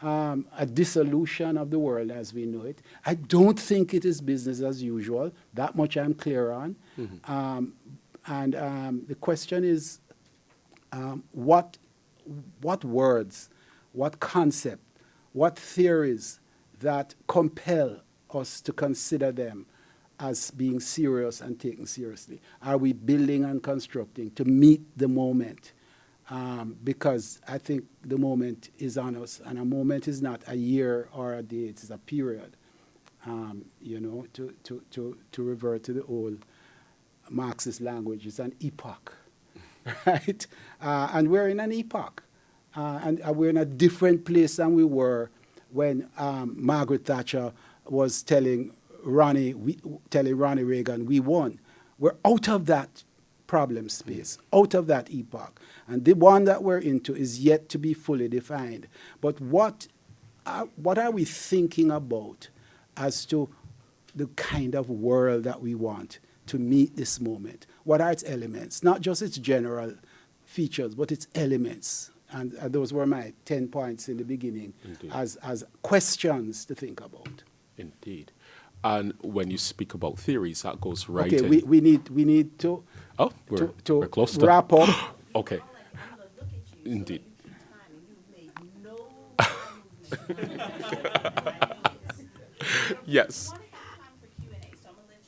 a dissolution of the world as we know it. I don't think it is business as usual. That much I'm clear on. And the question is, what words, what concept, what theories that compel us to consider them as being serious and taken seriously? Are we building and constructing to meet the moment? Because I think the moment is on us, and a moment is not a year or a day, it is a period. To revert to the old Marxist language, it's an epoch, right? And we're in an epoch, and we're in a different place than we were when Margaret Thatcher was telling Ronnie Reagan, we won. We're out of that problem space, out of that epoch. And the one that we're into is yet to be fully defined. But what are we thinking about as to the kind of world that we want to meet this moment? What are its elements? Not just its general features, but its elements. And those were my 10 points in the beginning as questions to think about. Indeed. And when you speak about theories, that goes right in. Okay, we need to, we're close to wrap up. Okay. Indeed. Yes.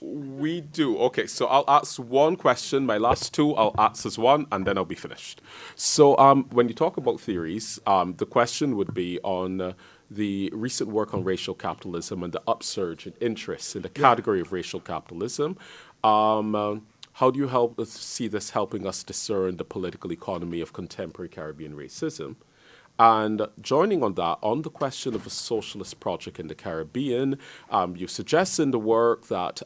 We do. Okay, so I'll ask one question. My last two, I'll ask as one, and then I'll be finished. So when you talk about theories, the question would be on the recent work on racial capitalism and the upsurge in interest in the category of racial capitalism. How do you see this helping us discern the political economy of contemporary Caribbean racism? And joining on that, on the question of a socialist project in the Caribbean, you suggest in the work that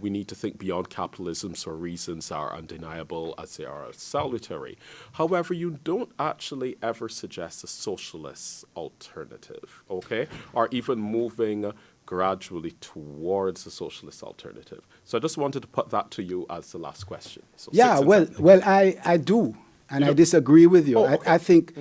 we need to think beyond capitalism for reasons are undeniable as they are salutary. However, you don't actually ever suggest a socialist alternative, okay? Or even moving gradually towards a socialist alternative. So I just wanted to put that to you as the last question. So Yeah, 6 and well, 7. well, I do, and I disagree with you. Oh, okay. I think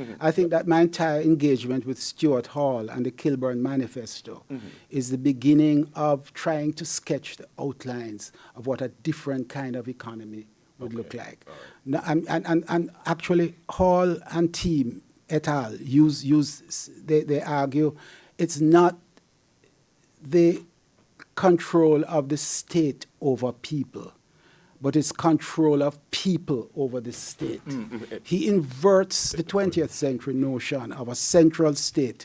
that my entire engagement with Stuart Hall and the Kilburn Manifesto is the beginning of trying to sketch the outlines of what a different kind of economy would look like. Now, and actually, Hall and team et al. They argue it's not the control of the state over people, but it's control of people over the state. He inverts the 20th century notion of a central state,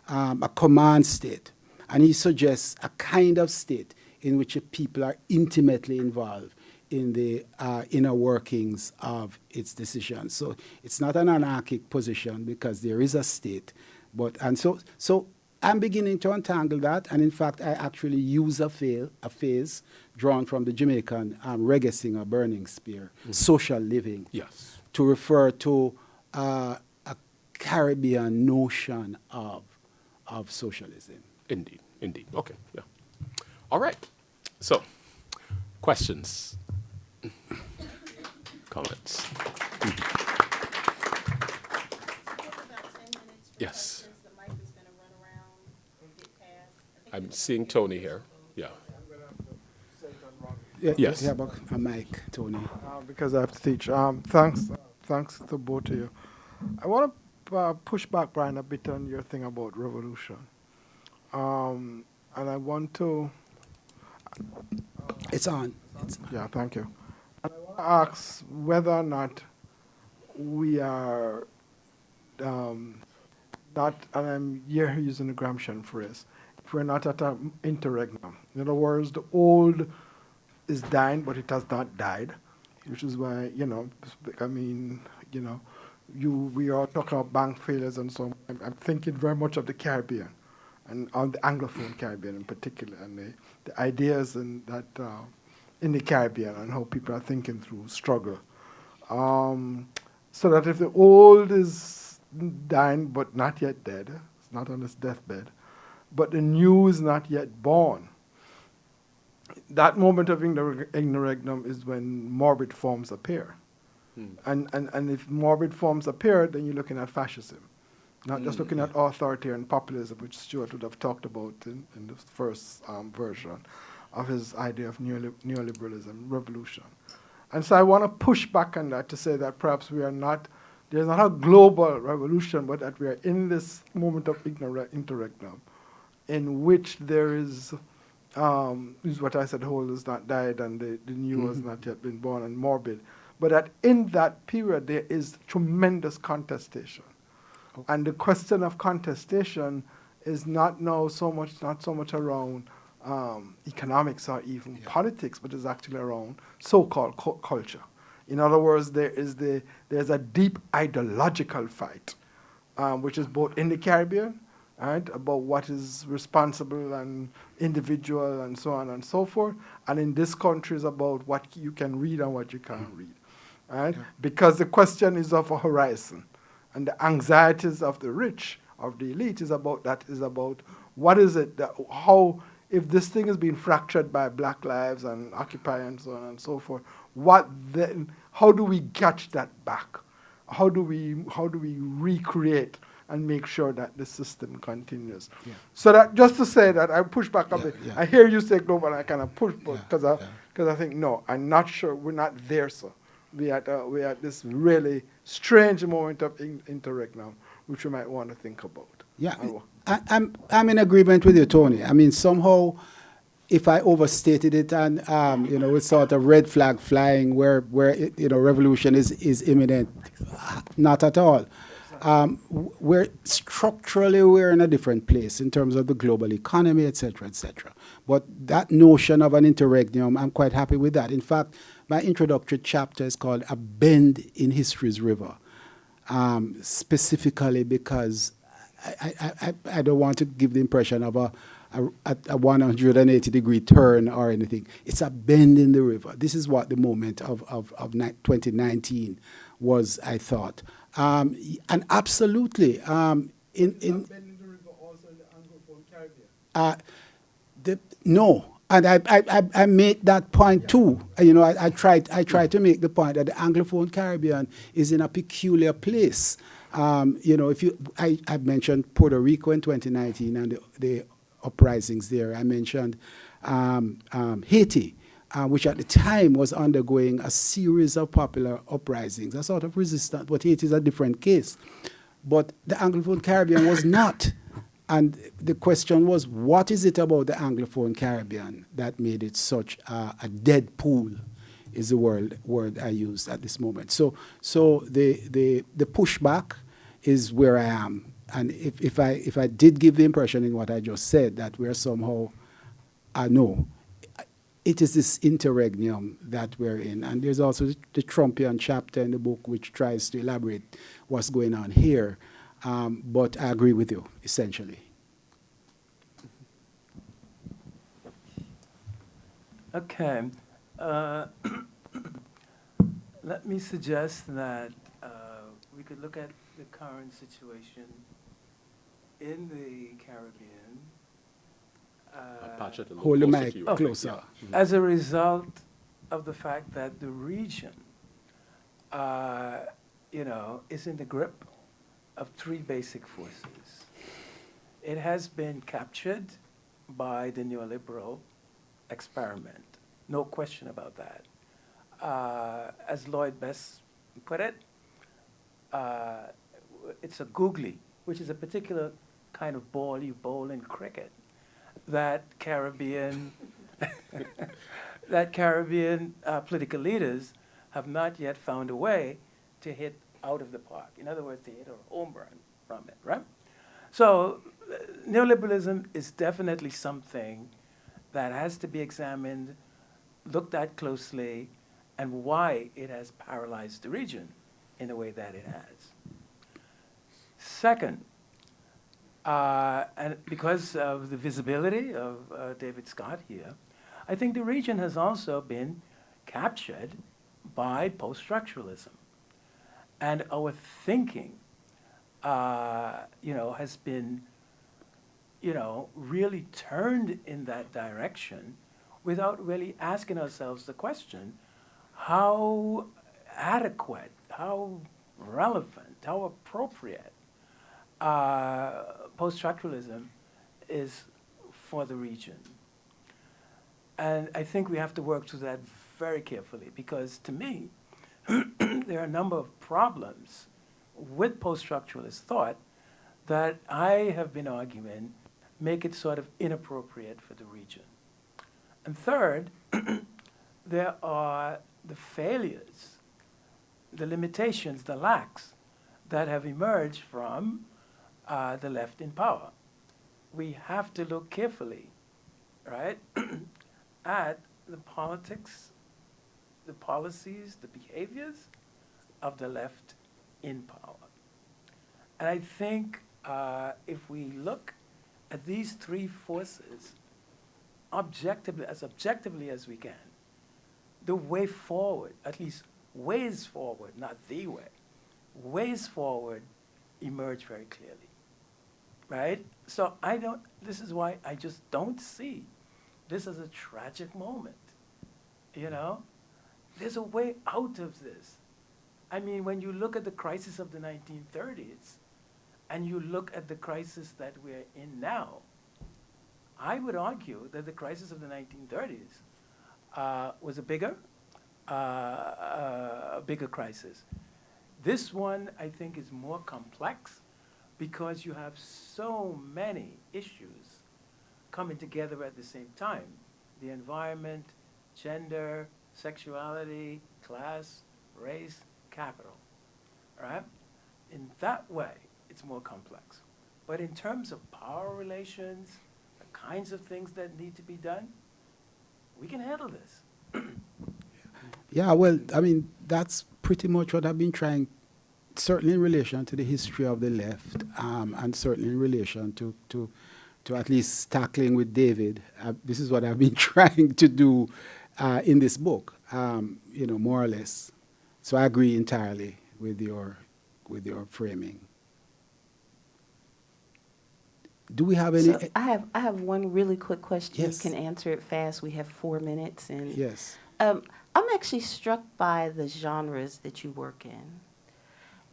a command state, and he suggests a kind of state in which the people are intimately involved in the inner workings of its decisions. So it's not an anarchic position because there is a state, so I'm beginning to untangle that, and in fact, I actually use a phase drawn from the Jamaican reggae singer Burning Spear, social living, Yes. to refer to a Caribbean notion of socialism. Indeed, indeed. Okay, yeah. All right. So, questions, comments. Yes. I'm seeing Tony here. Yeah. Yes. Yeah, but a mic, Tony. Because I have to teach. Thanks to both of you. I want to push back, Brian, a bit on your thing about revolution. And I want to... It's on. Yeah, thank you. And I want to ask whether or not we are not, and I'm here using the Gramscian phrase, if we're not at an interregnum. In other words, the old is dying, but it has not died, which is why, we are talking about bank failures and so on. I'm thinking very much of the Caribbean, and on the Anglophone Caribbean in particular, and the ideas in the Caribbean and how people are thinking through struggle. So that if the old is dying but not yet dead, it's not on its deathbed, but the new is not yet born, that moment of interregnum is when morbid forms appear. And if morbid forms appear, then you're looking at fascism, not just looking at authoritarian populism, which Stuart would have talked about in the first version of his idea of neoliberalism, revolution. And so I want to push back on that to say that perhaps there's not a global revolution, but that we are in this moment of interregnum in which there is what I said, the whole has not died and the new has not yet been born and morbid. But that in that period there is tremendous contestation. Okay. And the question of contestation is not so much around economics or even politics, but is actually around so-called culture. In other words, there's a deep ideological fight, which is both in the Caribbean, right, about what is responsible and individual and so on and so forth, and in this country is about what you can read and what you can't read, right? Yeah. Because the question is of a horizon, and the anxieties of the rich, of the elite, is about what is it that if this thing is being fractured by Black lives and Occupy and so on and so forth, what then? How do we catch that back? How do we recreate and make sure that the system continues? Yeah. So that just to say that I push back a bit. Yeah. I hear you say global, and I kind of push because I think no, I'm not sure we're not there, sir. We're at this really strange moment of interregnum, which we might want to think about. Yeah, I'm in agreement with you, Tony. I mean, somehow, if I overstated it and with sort of red flag flying where revolution is imminent, not at all. We're in a different place in terms of the global economy, et cetera, et cetera. But that notion of an interregnum, I'm quite happy with that. In fact, my introductory chapter is called A Bend in History's River. specifically because I don't want to give the impression of a 180-degree turn or anything. It's a bend in the river. This is what the moment of 2019 was, I thought. And absolutely, no, and I make that point too. You know, I try to make the point that the Anglophone Caribbean is in a peculiar place. You know, I mentioned Puerto Rico in 2019 and the uprisings there. I mentioned Haiti, which at the time was undergoing a series of popular uprisings, a sort of resistance, but Haiti is a different case. But the Anglophone Caribbean was not. And the question was, what is it about the Anglophone Caribbean that made it such a dead pool, is the word I use at this moment. So the pushback is where I am. And if I did give the impression in what I just said that we're somehow, no, it is this interregnum that we're in. And there's also the Trumpian chapter in the book which tries to elaborate what's going on here. But I agree with you, essentially. Okay. Let me suggest that we could look at the current situation in the Caribbean. Paget, a little Hold the closer mic to you. closer. As a result of the fact that the region, is in the grip of three basic forces. It has been captured by the neoliberal experiment. No question about that. As Lloyd Best put it, it's a googly, which is a particular kind of ball you bowl in cricket, that Caribbean political leaders have not yet found a way to hit out of the park. In other words, to hit a home run from it, right? So neoliberalism is definitely something that has to be examined, looked at closely, and why it has paralyzed the region in the way that it has. Second, and because of the visibility of David Scott here, I think the region has also been captured by post-structuralism. And our thinking, has been, really turned in that direction without really asking ourselves the question, how adequate, how relevant, how appropriate post-structuralism is for the region. And I think we have to work through that very carefully because, to me, there are a number of problems with post-structuralist thought that I have been arguing make it sort of inappropriate for the region. And third, there are the failures, the limitations, the lacks that have emerged from the left in power. We have to look carefully, right, at the politics, the policies, the behaviors of the left in power. And I think if we look at these three forces objectively as we can, the way forward, at least ways forward, not the way, ways forward emerge very clearly, right? So this is why I just don't see this as a tragic moment, There's a way out of this. I mean, when you look at the crisis of the 1930s and you look at the crisis that we're in now, I would argue that the crisis of the 1930s was a bigger crisis. This one, I think, is more complex because you have so many issues coming together at the same time. The environment, gender, sexuality, class, race, capital, right? In that way, it's more complex. But in terms of power relations, the kinds of things that need to be done, we can handle this. Yeah, well, I mean, that's pretty much what I've been trying certainly in relation to the history of the left, and certainly in relation to at least tackling with David. This is what I've been trying to do in this book, more or less. So I agree entirely with your framing. Do we have any? So I have one really quick question. Yes. You can answer it fast. We have 4 minutes. And Yes. I'm actually struck by the genres that you work in.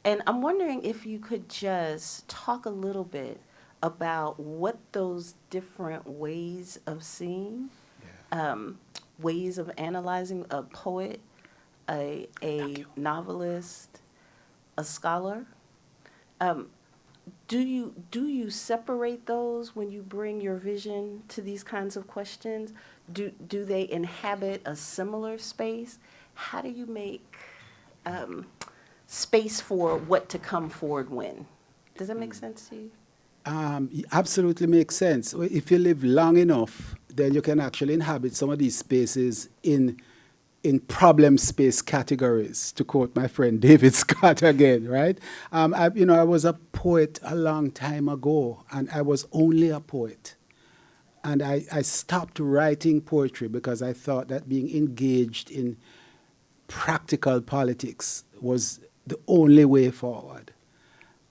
And I'm wondering if you could just talk a little bit about what those different ways of seeing, ways of analyzing a poet, a novelist, a scholar. Do you separate those when you bring your vision to these kinds of questions? Do they inhabit a similar space? How do you make space for what to come forward when? Does that make sense to you? Absolutely makes sense. If you live long enough, then you can actually inhabit some of these spaces in problem space categories, to quote my friend David Scott again, right? I was a poet a long time ago, and I was only a poet. And I stopped writing poetry because I thought that being engaged in practical politics was the only way forward.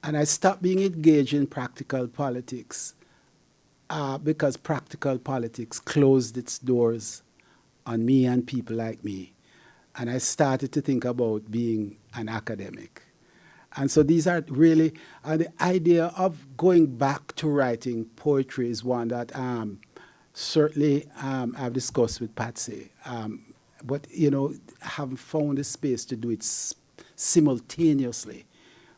And I stopped being engaged in practical politics because practical politics closed its doors on me and people like me. And I started to think about being an academic. And so these are really, the idea of going back to writing poetry is one that certainly I've discussed with Patsy. But, haven't found a space to do it simultaneously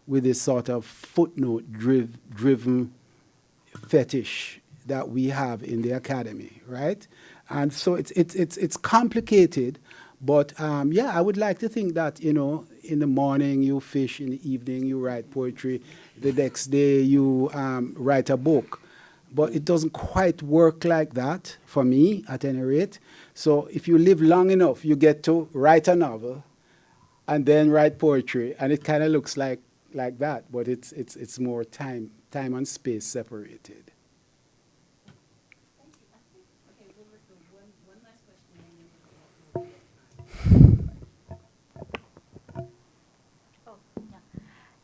with this sort of footnote-driven fetish that we have in the academy, right? And so it's complicated, but I would like to think that, in the morning you fish, in the evening you write poetry, the next day you write a book. But it doesn't quite work like that, for me, at any rate. So if you live long enough, you get to write a novel and then write poetry, and it kind of looks like that, but it's more time and space separated.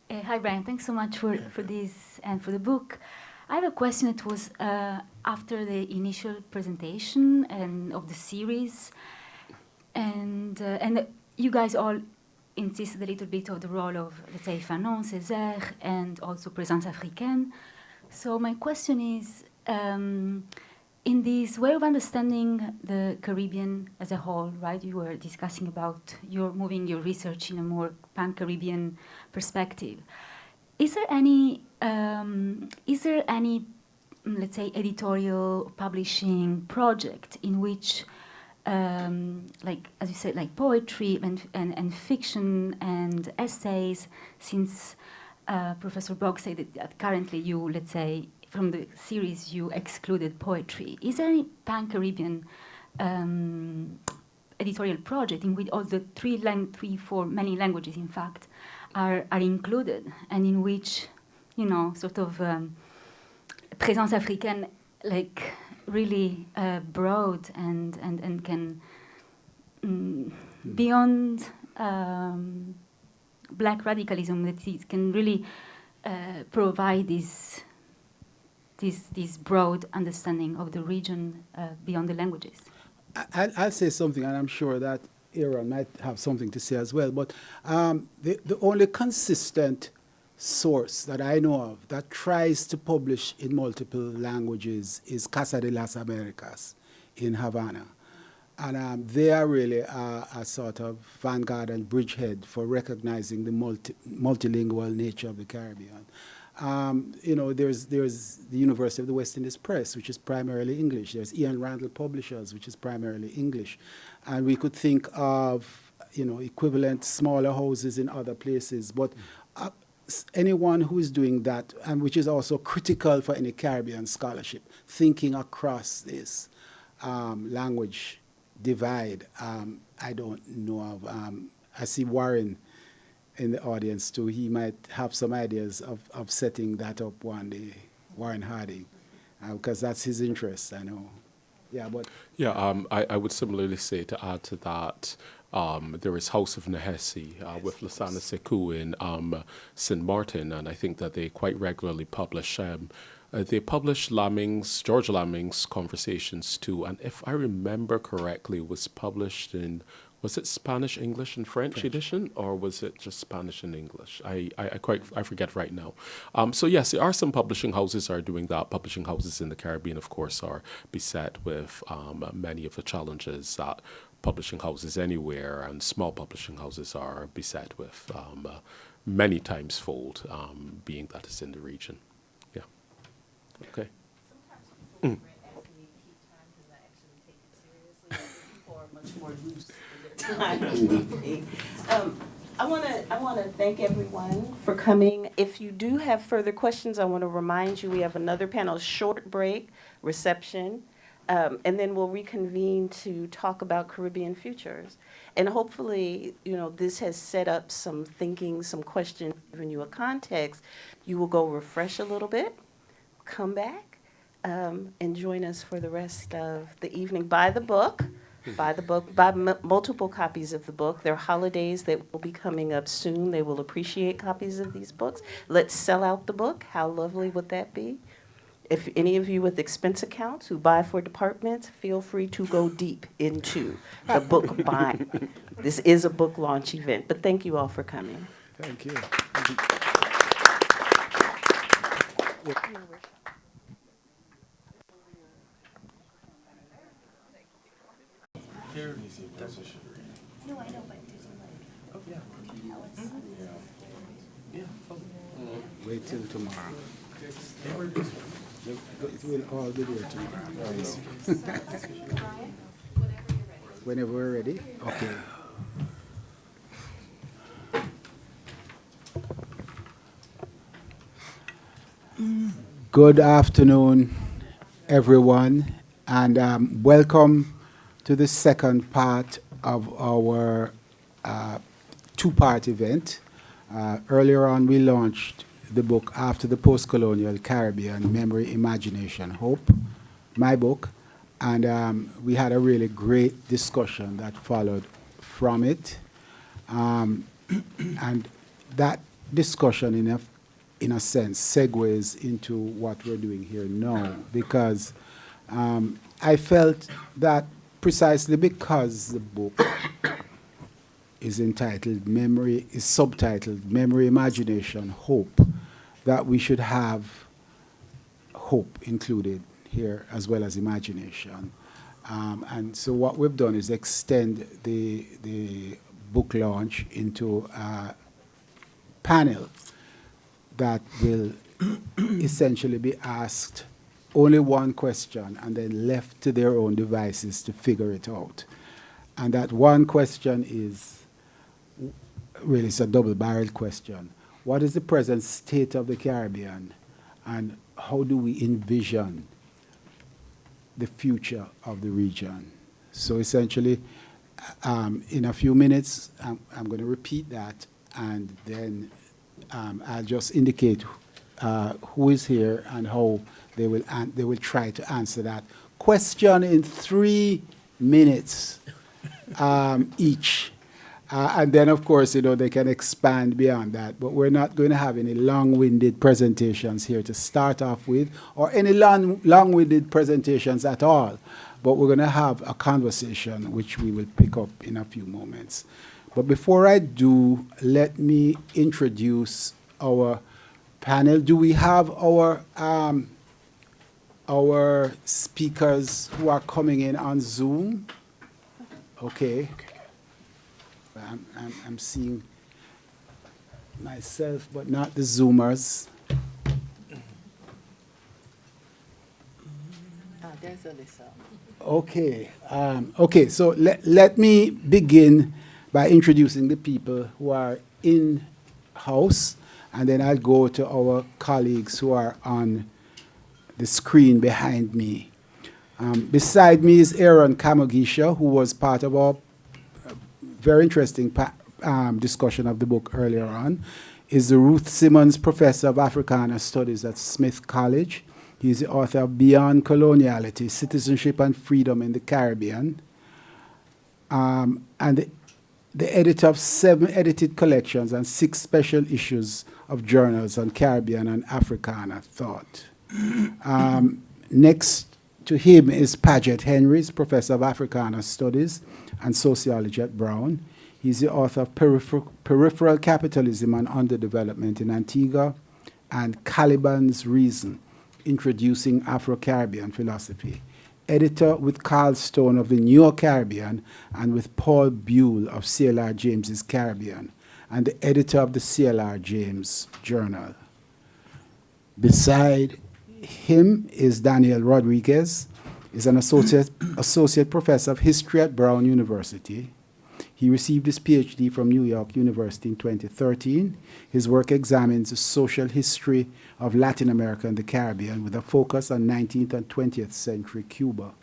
Hi, Brian. Thanks so much for this and for the book. I have a question. It was after the initial presentation and of the series, and you guys all insisted a little bit of the role of, let's say, Fanon, Césaire, and also Présence africaine. So my question is, in this way of understanding the Caribbean as a whole, right? You were discussing about you're moving your research in a more pan-Caribbean perspective. Is there any, let's say, editorial publishing project in which, like as you said, like poetry and fiction and essays? Since Professor Bogues said that currently you, let's say, from the series you excluded poetry. Is there any pan-Caribbean editorial project in which all the many languages, in fact, are included, and in which, sort of présence africaine, like really broad and can beyond black radicalism, that it can really provide this broad understanding of the region beyond the languages? I'll say something, and I'm sure that Aaron might have something to say as well, but the only consistent source that I know of that tries to publish in multiple languages is Casa de las Americas in Havana. And they are really a sort of vanguard and bridgehead for recognizing the multilingual nature of the Caribbean. There's the University of the West Indies Press, which is primarily English. There's Ian Randall Publishers, which is primarily English. And we could think of, equivalent smaller houses in other places. But anyone who is doing that, and which is also critical for any Caribbean scholarship, thinking across this language divide, I don't know of. I see Warren in the audience too. He might have some ideas of setting that up one day, Warren Harding, because that's his interest, I know. Yeah, but Yeah, I would similarly say, to add to that, there is House of Nehesi with Lasana Sekou in St. Martin, and I think that they quite regularly publish. They publish George Lamming's Conversations too, and if I remember correctly, was published in, was it Spanish, English, and French edition, or was it just Spanish and English? I forget right now. So yes, there are some publishing houses are doing that. Publishing houses in the Caribbean, of course, are beset with many of the challenges that publishing houses anywhere and small publishing houses are beset with, many times fold, being that it's in the region. Yeah. Okay. Sometimes people ask me to keep time because I actually take it seriously. People are much more loose with their time than me. I want to thank everyone for coming. If you do have further questions, I want to remind you we have another panel, short break, reception, and then we'll reconvene to talk about Caribbean futures. And hopefully, this has set up some thinking, some questions, given you a context. You will go refresh a little bit, come back, and join us for the rest of the evening. Buy the book, buy multiple copies of the book. There are holidays that will be coming up soon. They will appreciate copies of these books. Let's sell out the book. How lovely would that be? If any of you with expense accounts who buy for departments, feel free to go deep into the book buying. This is a book launch event, but thank you all for coming. thank you. No, I know, but did you Wait till tomorrow. We'll all be there tomorrow. Whenever we're ready. Okay. Good afternoon, everyone, and welcome to the second part of our two-part event. Earlier on, we launched the book After the Postcolonial Caribbean, Memory, Imagination, Hope, my book, and we had a really great discussion that followed from it. And that discussion, in a sense, segues into what we're doing here now, because I felt that precisely because the book is subtitled Memory, Imagination, Hope, that we should have hope included here as well as imagination. And so what we've done is extend the book launch into a panel that will essentially be asked only one question and then left to their own devices to figure it out. And that one question is, really, it's a double-barreled question. What is the present state of the Caribbean, and how do we envision the future of the region? So essentially, in a few minutes, I'm going to repeat that, and then I'll just indicate who is here and how they will try to answer that question in 3 minutes each. And then, of course, they can expand beyond that. But we're not going to have any long-winded presentations here to start off with, or any long-winded presentations at all. But we're going to have a conversation, which we will pick up in a few moments. But before I do, let me introduce our panel. Do we have our speakers who are coming in on Zoom? Okay. I'm seeing myself, but not the Zoomers. There's Alissa. Okay. Okay, so let me begin by introducing the people who are in-house, and then I'll go to our colleagues who are on the screen behind me. Beside me is Aaron Kamugisha, who was part of our very interesting discussion of the book earlier on, is the Ruth Simmons Professor of Africana Studies at Smith College. He's the author of Beyond Coloniality, Citizenship and Freedom in the Caribbean, and the editor of 7 edited collections and 6 special issues of journals on Caribbean and Africana thought. Next to him is Paget Henrys, Professor of Africana Studies and Sociology at Brown. He's the author of Peripheral Capitalism and Underdevelopment in Antigua and Caliban's Reason, Introducing Afro-Caribbean Philosophy. Editor with Carl Stone of the Neo Caribbean and with Paul Buell of C.L.R. James's Caribbean, and the editor of the C.L.R. James Journal. Beside him is Daniel Rodriguez. He's an associate professor of history at Brown University. He received his PhD from New York University in 2013. His work examines the social history of Latin America and the Caribbean with a focus on 19th and 20th century Cuba.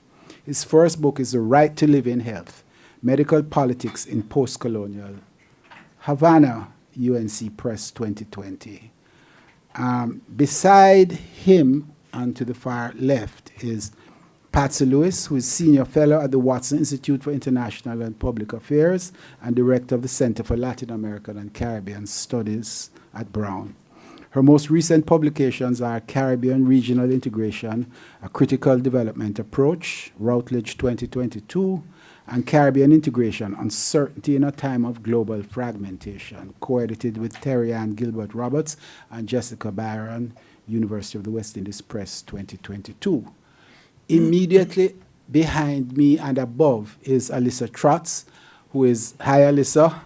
His first book is The Right to Live in Health, Medical Politics in Postcolonial Havana, UNC Press 2020. Beside him, and to the far left, is Patsy Lewis, who is Senior Fellow at the Watson Institute for International and Public Affairs and Director of the Center for Latin American and Caribbean Studies at Brown. Her most recent publications are Caribbean Regional Integration, A Critical Development Approach, Routledge 2022, and Caribbean Integration, Uncertainty in a Time of Global Fragmentation, co-edited with Terry Ann Gilbert Roberts and Jessica Byron, University of the West Indies Press 2022. Immediately behind me and above is Alissa Trotz, who is, hi Alissa,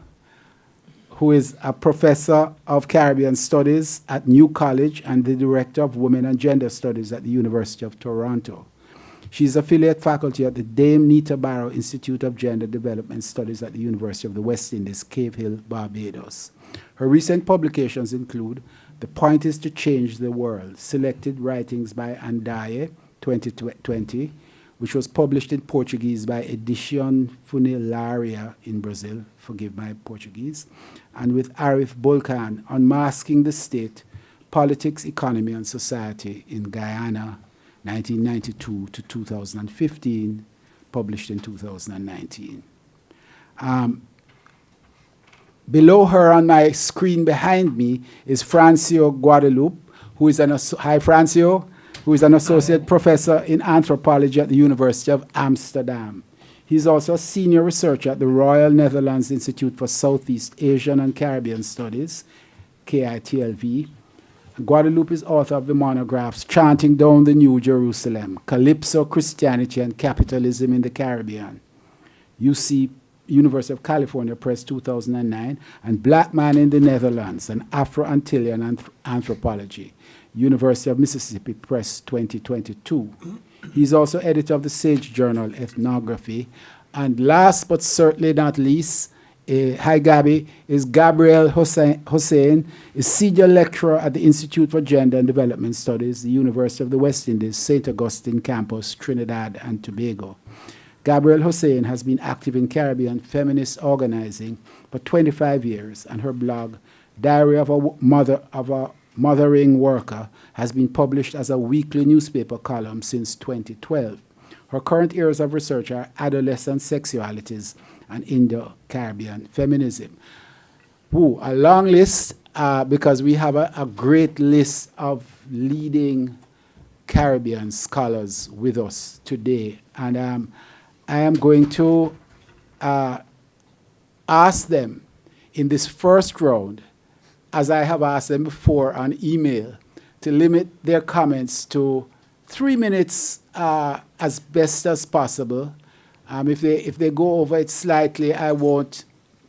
who is a professor of Caribbean Studies at New College and the director of Women and Gender Studies at the University of Toronto. She's affiliate faculty at the Dame Nita Barrow Institute of Gender Development Studies at the University of the West Indies, Cave Hill, Barbados. Her recent publications include The Point is to Change the World, Selected Writings by Andaye, 2020, which was published in Portuguese by Edition Funilaria in Brazil, forgive my Portuguese, and with Arif Bolkan, Unmasking the State, Politics, Economy and Society in Guyana, 1992 to 2015, published in 2019. Below her on my screen behind me is Francio Guadaloupe, who is hi Francio, who is an associate professor in anthropology at the University of Amsterdam. He's also a senior researcher at the Royal Netherlands Institute for Southeast Asian and Caribbean Studies, KITLV. Guadaloupe is author of the monographs Chanting Down the New Jerusalem, Calypso, Christianity and Capitalism in the Caribbean, UC University of California Press 2009, and Black Man in the Netherlands, an Afro-Antillian Anthropology, University of Mississippi Press 2022. He's also editor of the Sage Journal, Ethnography. And last but certainly not least, hi Gabby, is Gabrielle Hosein, is senior lecturer at the Institute for Gender and Development Studies, the University of the West Indies, St. Augustine Campus, Trinidad and Tobago. Gabrielle Hosein has been active in Caribbean feminist organizing for 25 years, and her blog, Diary of a Mothering Worker, has been published as a weekly newspaper column since 2012. Her current areas of research are adolescent sexualities and Indo-Caribbean feminism. Ooh, a long list, because we have a great list of leading Caribbean scholars with us today. And I am going to ask them in this first round, as I have asked them before on email, to limit their comments to 3 minutes as best as possible. If they go over it slightly, I won't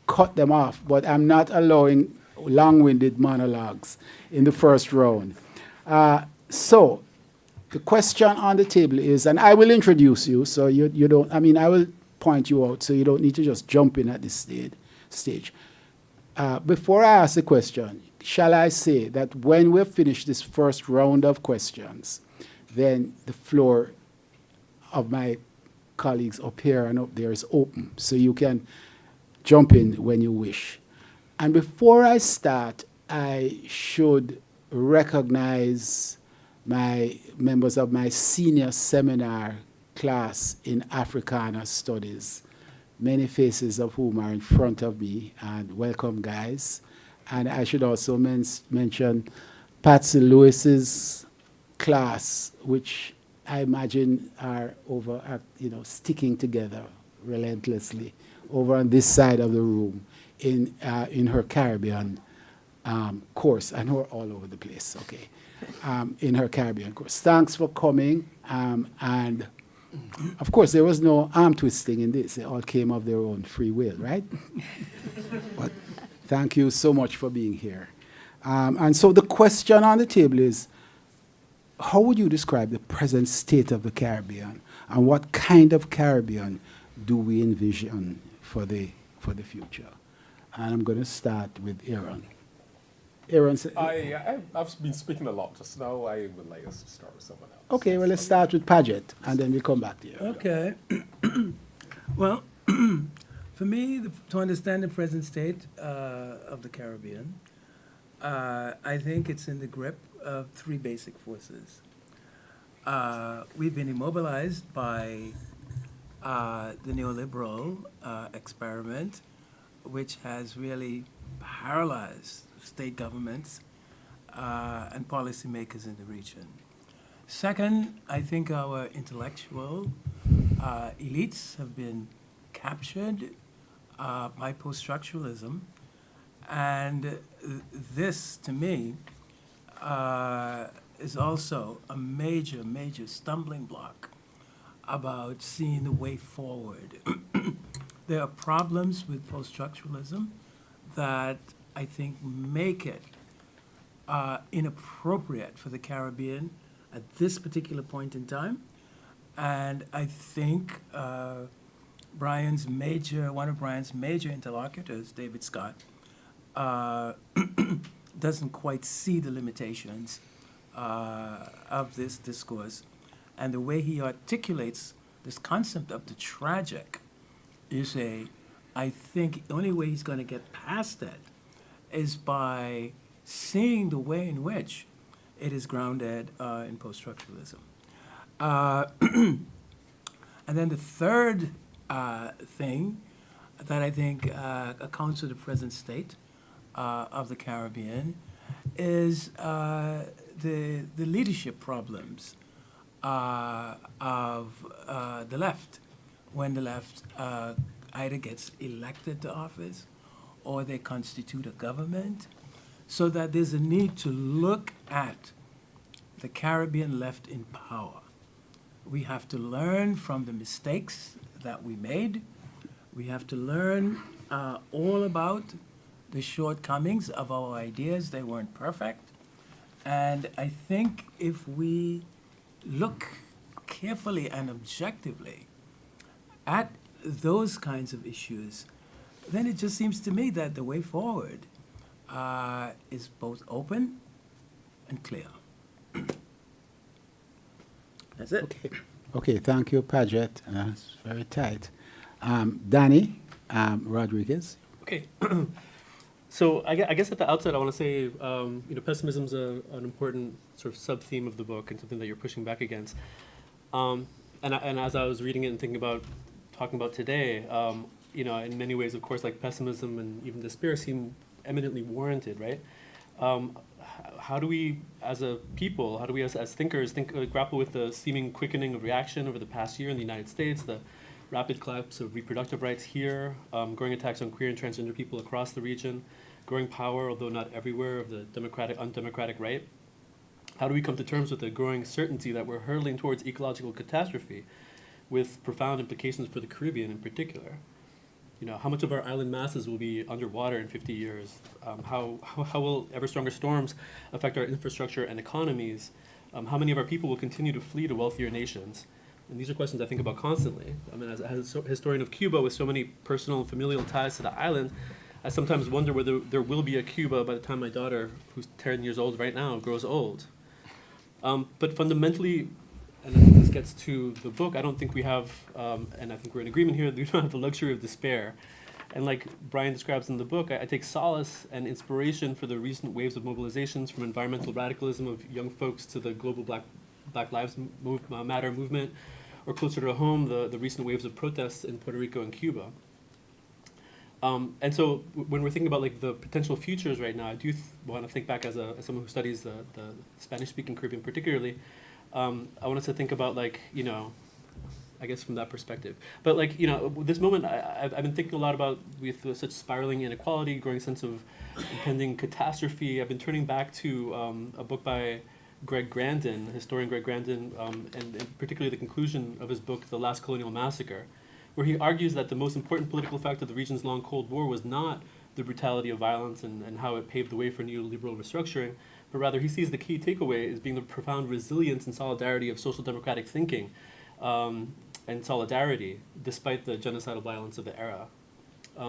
cut them off, but I'm not allowing long-winded monologues in the first round. So the question on the table is, and I will introduce you, so you don't, I mean, I will point you out, so you don't need to just jump in at this stage. Before I ask the question, shall I say that when we've finished this first round of questions, then the floor of my colleagues up here and up there is open, so you can jump in when you wish. And before I start, I should recognize my members of my senior seminar class in Africana Studies, many faces of whom are in front of me, and welcome, guys. And I should also mention Patsy Lewis's class, which I imagine are over at, sticking together relentlessly over on this side of the room in her Caribbean course. I know we're all over the place, okay, in her Caribbean course. Thanks for coming. And of course, there was no arm twisting in this. They all came of their own free will, right? But thank you so much for being here. And so the question on the table is, how would you describe the present state of the Caribbean, and what kind of Caribbean do we envision for the future? And I'm going to start with Aaron. Aaron, I've been speaking a lot just now. I would like us to start with someone else. okay, well, let's start with Paget, and then we'll come back to you. Okay. Well, for me, to understand the present state of the Caribbean, I think it's in the grip of three basic forces. We've been immobilized by the neoliberal experiment, which has really paralyzed state governments and policymakers in the region. Second, I think our intellectual elites have been captured by post-structuralism, and this, to me, is also a major, major stumbling block about seeing the way forward. There are problems with post-structuralism that I think make it inappropriate for the Caribbean at this particular point in time. And I think one of Brian's major interlocutors, David Scott, doesn't quite see the limitations of this discourse. And the way he articulates this concept of the tragic is I think the only way he's going to get past that is by seeing the way in which it is grounded in post-structuralism. And then the third thing that I think accounts for the present state of the Caribbean is the leadership problems of the left, when the left either gets elected to office or they constitute a government, so that there's a need to look at the Caribbean left in power. We have to learn from the mistakes that we made. We have to learn all about the shortcomings of our ideas. They weren't perfect. And I think if we look carefully and objectively at those kinds of issues, then it just seems to me that the way forward is both open and clear. That's it. Okay, thank you, Paget. It's very tight. Danny Rodriguez. Okay. So I guess at the outset, I want to say, pessimism is an important sort of sub-theme of the book and something that you're pushing back against. And as I was reading it and thinking about talking about today, in many ways, of course, like pessimism and even despair seem eminently warranted, right? How do we, as a people, how do we as thinkers grapple with the seeming quickening of reaction over the past year in the United States, the rapid collapse of reproductive rights here, growing attacks on queer and transgender people across the region, growing power, although not everywhere, of the undemocratic right? How do we come to terms with the growing certainty that we're hurtling towards ecological catastrophe with profound implications for the Caribbean in particular? How much of our island masses will be underwater in 50 years? How will ever stronger storms affect our infrastructure and economies? How many of our people will continue to flee to wealthier nations? And these are questions I think about constantly. I mean, as a historian of Cuba with so many personal and familial ties to the island, I sometimes wonder whether there will be a Cuba by the time my daughter, who's 10 years old right now, grows old. But fundamentally, and I think this gets to the book, I don't think we have, and I think we're in agreement here, we don't have the luxury of despair. And like Brian describes in the book, I take solace and inspiration for the recent waves of mobilizations from environmental radicalism of young folks to the global Black Lives Matter movement, or closer to home, the recent waves of protests in Puerto Rico and Cuba. And so when we're thinking about like the potential futures right now, I do want to think back as someone who studies the Spanish-speaking Caribbean particularly. I want us to think about like, you know, I guess from that perspective. But like, you know, this moment, I've been thinking a lot about with such spiraling inequality, growing sense of impending catastrophe. I've been turning back to a book by Greg Grandin, historian Greg Grandin, and particularly the conclusion of his book, The Last Colonial Massacre, where he argues that the most important political fact of the region's long Cold War was not the brutality of violence and how it paved the way for neoliberal restructuring, but rather he sees the key takeaway as being the profound resilience and solidarity of social democratic thinking, and solidarity, despite the genocidal violence of the era.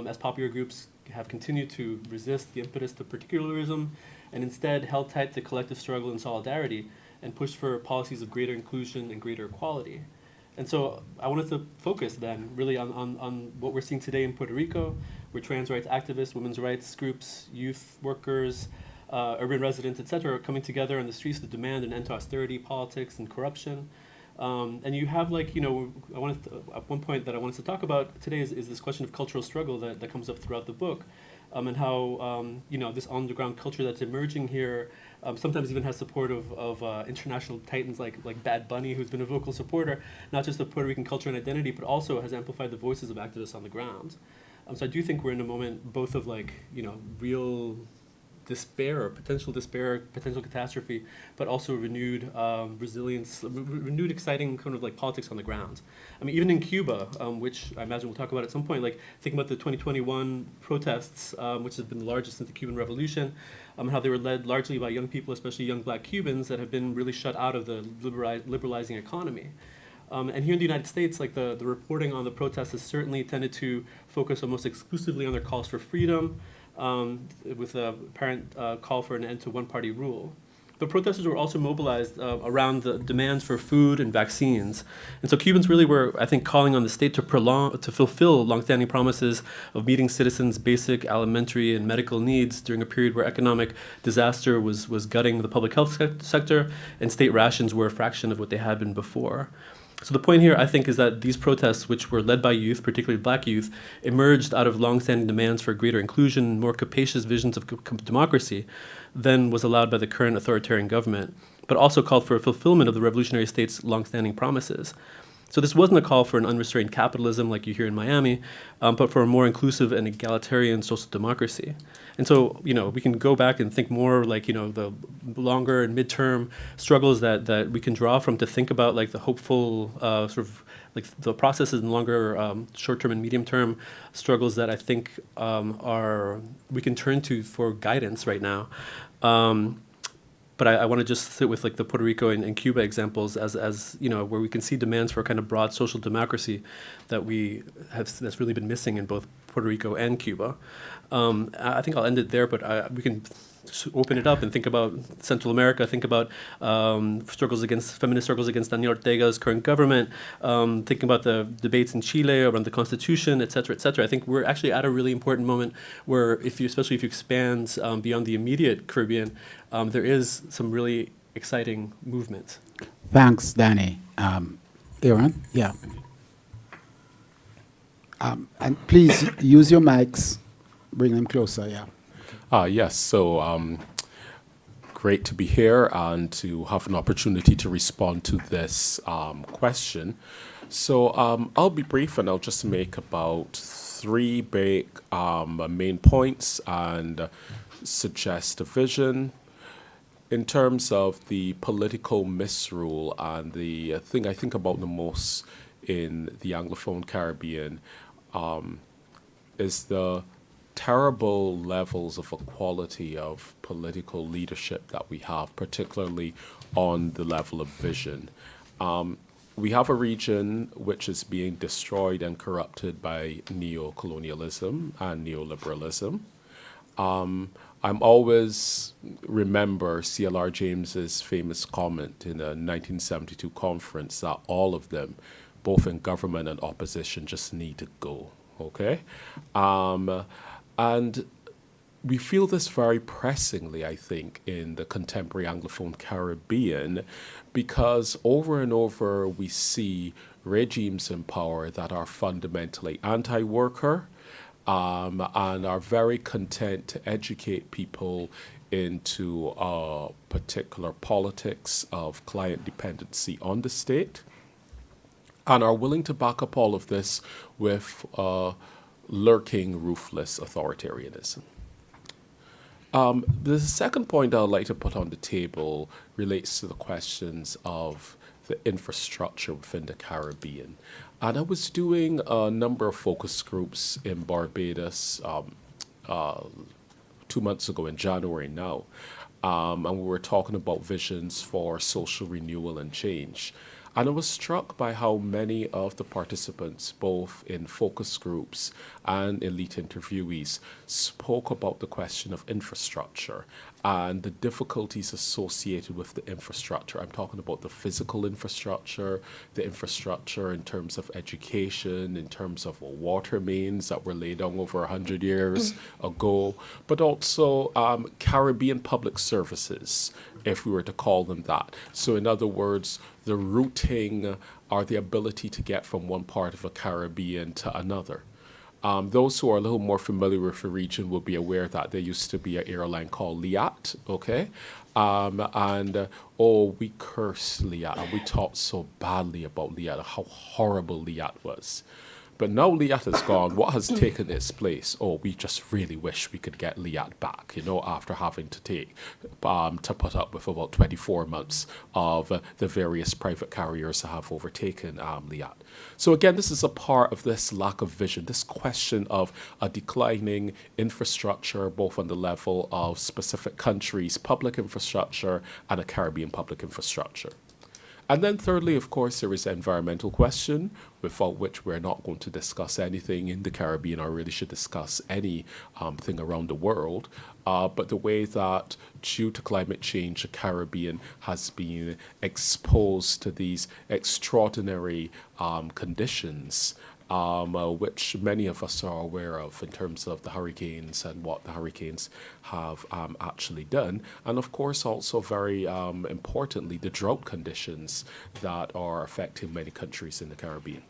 As popular groups have continued to resist the impetus to particularism and instead held tight to collective struggle and solidarity and pushed for policies of greater inclusion and greater equality. And so I wanted to focus then really on what we're seeing today in Puerto Rico, where trans rights activists, women's rights groups, youth workers, urban residents, et cetera, are coming together on the streets to demand an end to austerity, politics, and corruption. And you have like, you know, at one point that I wanted to talk about today is this question of cultural struggle that comes up throughout the book, and how, you know, this underground culture that's emerging here sometimes even has support of international titans like Bad Bunny, who's been a vocal supporter, not just of Puerto Rican culture and identity, but also has amplified the voices of activists on the ground. So I do think we're in a moment both of like, you know, real despair, potential catastrophe, but also renewed resilience, renewed exciting kind of like politics on the ground. I mean, even in Cuba, which I imagine we'll talk about at some point, like thinking about the 2021 protests, which have been the largest since the Cuban Revolution, how they were led largely by young people, especially young Black Cubans that have been really shut out of the liberalizing economy. And here in the United States, like the reporting on the protests has certainly tended to focus almost exclusively on their calls for freedom, with a apparent call for an end to one-party rule. But protesters were also mobilized around the demands for food and vaccines. And so Cubans really were, I think, calling on the state to fulfill longstanding promises of meeting citizens' basic elementary and medical needs during a period where economic disaster was gutting the public health sector, and state rations were a fraction of what they had been before. So the point here, I think, is that these protests, which were led by youth, particularly Black youth, emerged out of longstanding demands for greater inclusion, more capacious visions of democracy than was allowed by the current authoritarian government, but also called for a fulfillment of the revolutionary state's longstanding promises. So this wasn't a call for an unrestrained capitalism like you hear in Miami, but for a more inclusive and egalitarian social democracy. And so, you know, we can go back and think more like, you know, the longer and midterm struggles that we can draw from to think about like the hopeful sort of like the processes and longer short-term and medium-term struggles that I think we can turn to for guidance right now. But I want to just sit with like the Puerto Rico and Cuba examples as you know, where we can see demands for a kind of broad social democracy that's really been missing in both Puerto Rico and Cuba. I think I'll end it there, but we can open it up and think about Central America, think about feminist struggles against Daniel Ortega's current government, thinking about the debates in Chile around the Constitution, et cetera, et cetera. I think we're actually at a really important moment where, especially if you expand beyond the immediate Caribbean, there is some really exciting movement. Thanks, Danny. Aaron, yeah. And please use your mics. Bring them closer, yeah. Yes, so great to be here and to have an opportunity to respond to this question. So I'll be brief and I'll just make about 3 big main points and suggest a vision. In terms of the political misrule, and the thing I think about the most in the Anglophone Caribbean is the terrible levels of equality of political leadership that we have, particularly on the level of vision. We have a region which is being destroyed and corrupted by neo-colonialism and neoliberalism. I'm always remember C.L.R. James's famous comment in a 1972 conference that all of them, both in government and opposition, just need to go. okay? And we feel this very pressingly, I think, in the contemporary Anglophone Caribbean, because over and over we see regimes in power that are fundamentally anti-worker, and are very content to educate people into particular politics of client dependency on the state, and are willing to back up all of this with lurking, ruthless authoritarianism. The second point I'd like to put on the table relates to the questions of the infrastructure within the Caribbean. And I was doing a number of focus groups in Barbados 2 months ago in January now. And we were talking about visions for social renewal and change. And I was struck by how many of the participants, both in focus groups and elite interviewees, spoke about the question of infrastructure and the difficulties associated with the infrastructure. I'm talking about the physical infrastructure, the infrastructure in terms of education, in terms of water mains that were laid down over 100 years ago, but also Caribbean public services, if we were to call them that. So in other words, the routing or the ability to get from one part of the Caribbean to another. Those who are a little more familiar with the region will be aware that there used to be an airline called Liat, okay? We cursed Liat, and we talked so badly about Liat, how horrible Liat was. But now Liat is gone. What has taken its place? Oh, we just really wish we could get Liat back, after having to to put up with about 24 months of the various private carriers that have overtaken Liat. So again, this is a part of this lack of vision, this question of a declining infrastructure, both on the level of specific countries' public infrastructure and a Caribbean public infrastructure. And then thirdly, of course, there is the environmental question, without which we're not going to discuss anything in the Caribbean, or really should discuss any thing around the world. But the way that, due to climate change, the Caribbean has been exposed to these extraordinary conditions, which many of us are aware of in terms of the hurricanes and what the hurricanes have actually done. And of course, also very importantly, the drought conditions that are affecting many countries in the Caribbean.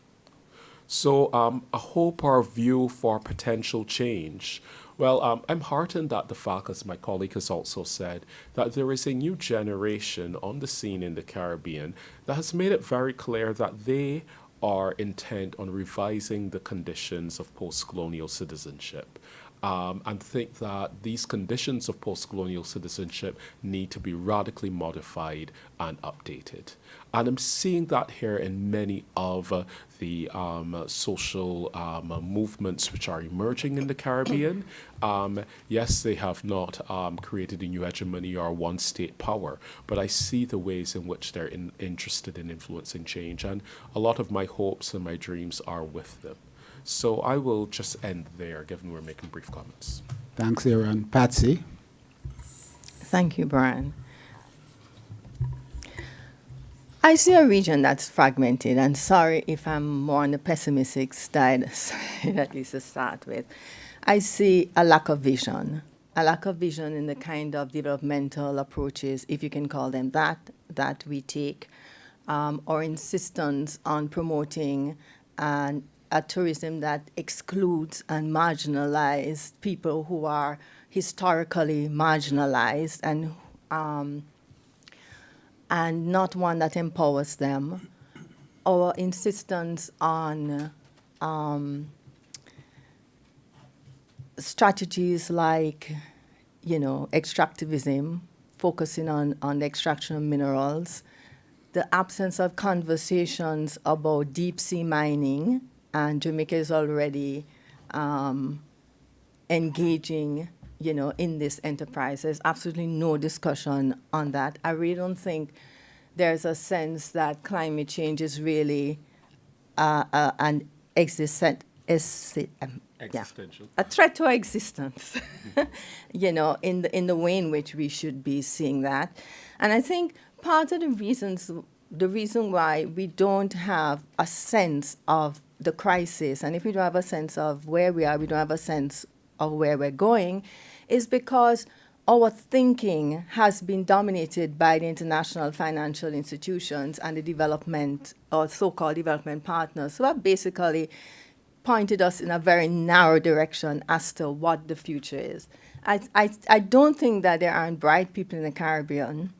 So I hope our view for potential change. Well, I'm heartened at the fact, as my colleague has also said, that there is a new generation on the scene in the Caribbean that has made it very clear that they are intent on revising the conditions of post-colonial citizenship, and think that these conditions of post-colonial citizenship need to be radically modified and updated. And I'm seeing that here in many of the social movements which are emerging in the Caribbean. Yes, they have not created a new hegemony or one state power, but I see the ways in which they're interested in influencing change, and a lot of my hopes and my dreams are with them. So I will just end there, given we're making brief comments. Thanks, Aaron. Patsy? Thank you, Brian. I see a region that's fragmented, and sorry if I'm more on the pessimistic side, at least to start with. I see a lack of vision in the kind of developmental approaches, if you can call them that we take, or insistence on promoting a tourism that excludes and marginalizes people who are historically marginalized, and not one that empowers them. Our insistence on strategies like, extractivism, focusing on the extraction of minerals, the absence of conversations about deep sea mining, and Jamaica is already engaging, in this enterprise. There's absolutely no discussion on that. I really don't think there's a sense that climate change is really an existential, a threat to our existence, in the way in which we should be seeing that. And I think part of the reason why we don't have a sense of the crisis, and if we don't have a sense of where we are, we don't have a sense of where we're going, is because our thinking has been dominated by the international financial institutions and the development or so-called development partners who have basically pointed us in a very narrow direction as to what the future is. I don't think that there aren't bright people in the Caribbean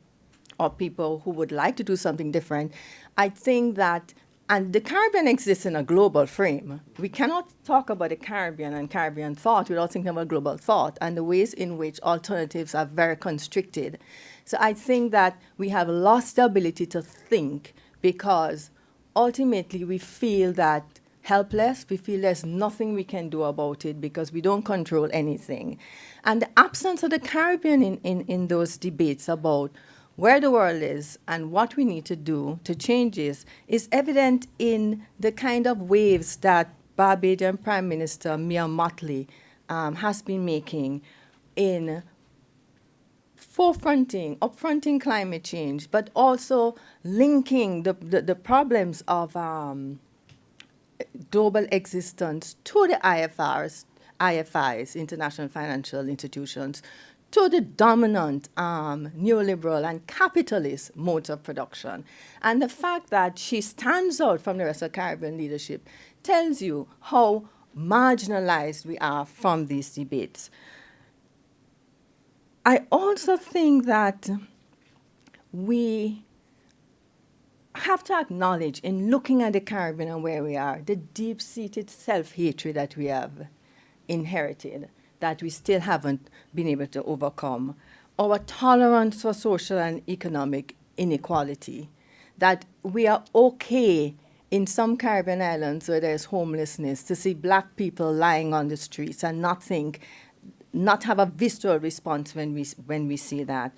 or people who would like to do something different. I think that, and the Caribbean exists in a global frame. We cannot talk about the Caribbean and Caribbean thought without thinking about global thought and the ways in which alternatives are very constricted. So I think that we have lost the ability to think because ultimately we feel that helpless, we feel there's nothing we can do about it because we don't control anything. And the absence of the Caribbean in those debates about where the world is and what we need to do to change this is evident in the kind of waves that Barbadian Prime Minister Mia Mottley has been making in upfronting climate change, but also linking the problems of global existence to the IFIs, international financial institutions, to the dominant neoliberal and capitalist modes of production. And the fact that she stands out from the rest of Caribbean leadership tells you how marginalized we are from these debates. I also think that we have to acknowledge, in looking at the Caribbean and where we are, the deep-seated self-hatred that we have inherited, that we still haven't been able to overcome, our tolerance for social and economic inequality, that we are okay in some Caribbean islands where there's homelessness to see black people lying on the streets and not have a visceral response when we see that.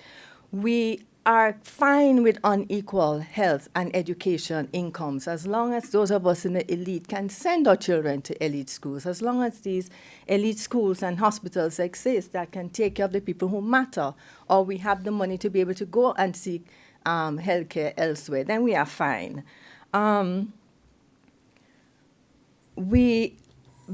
We are fine with unequal health and education incomes as long as those of us in the elite can send our children to elite schools, as long as these elite schools and hospitals exist that can take care of the people who matter, or we have the money to be able to go and seek healthcare elsewhere, then we are fine. We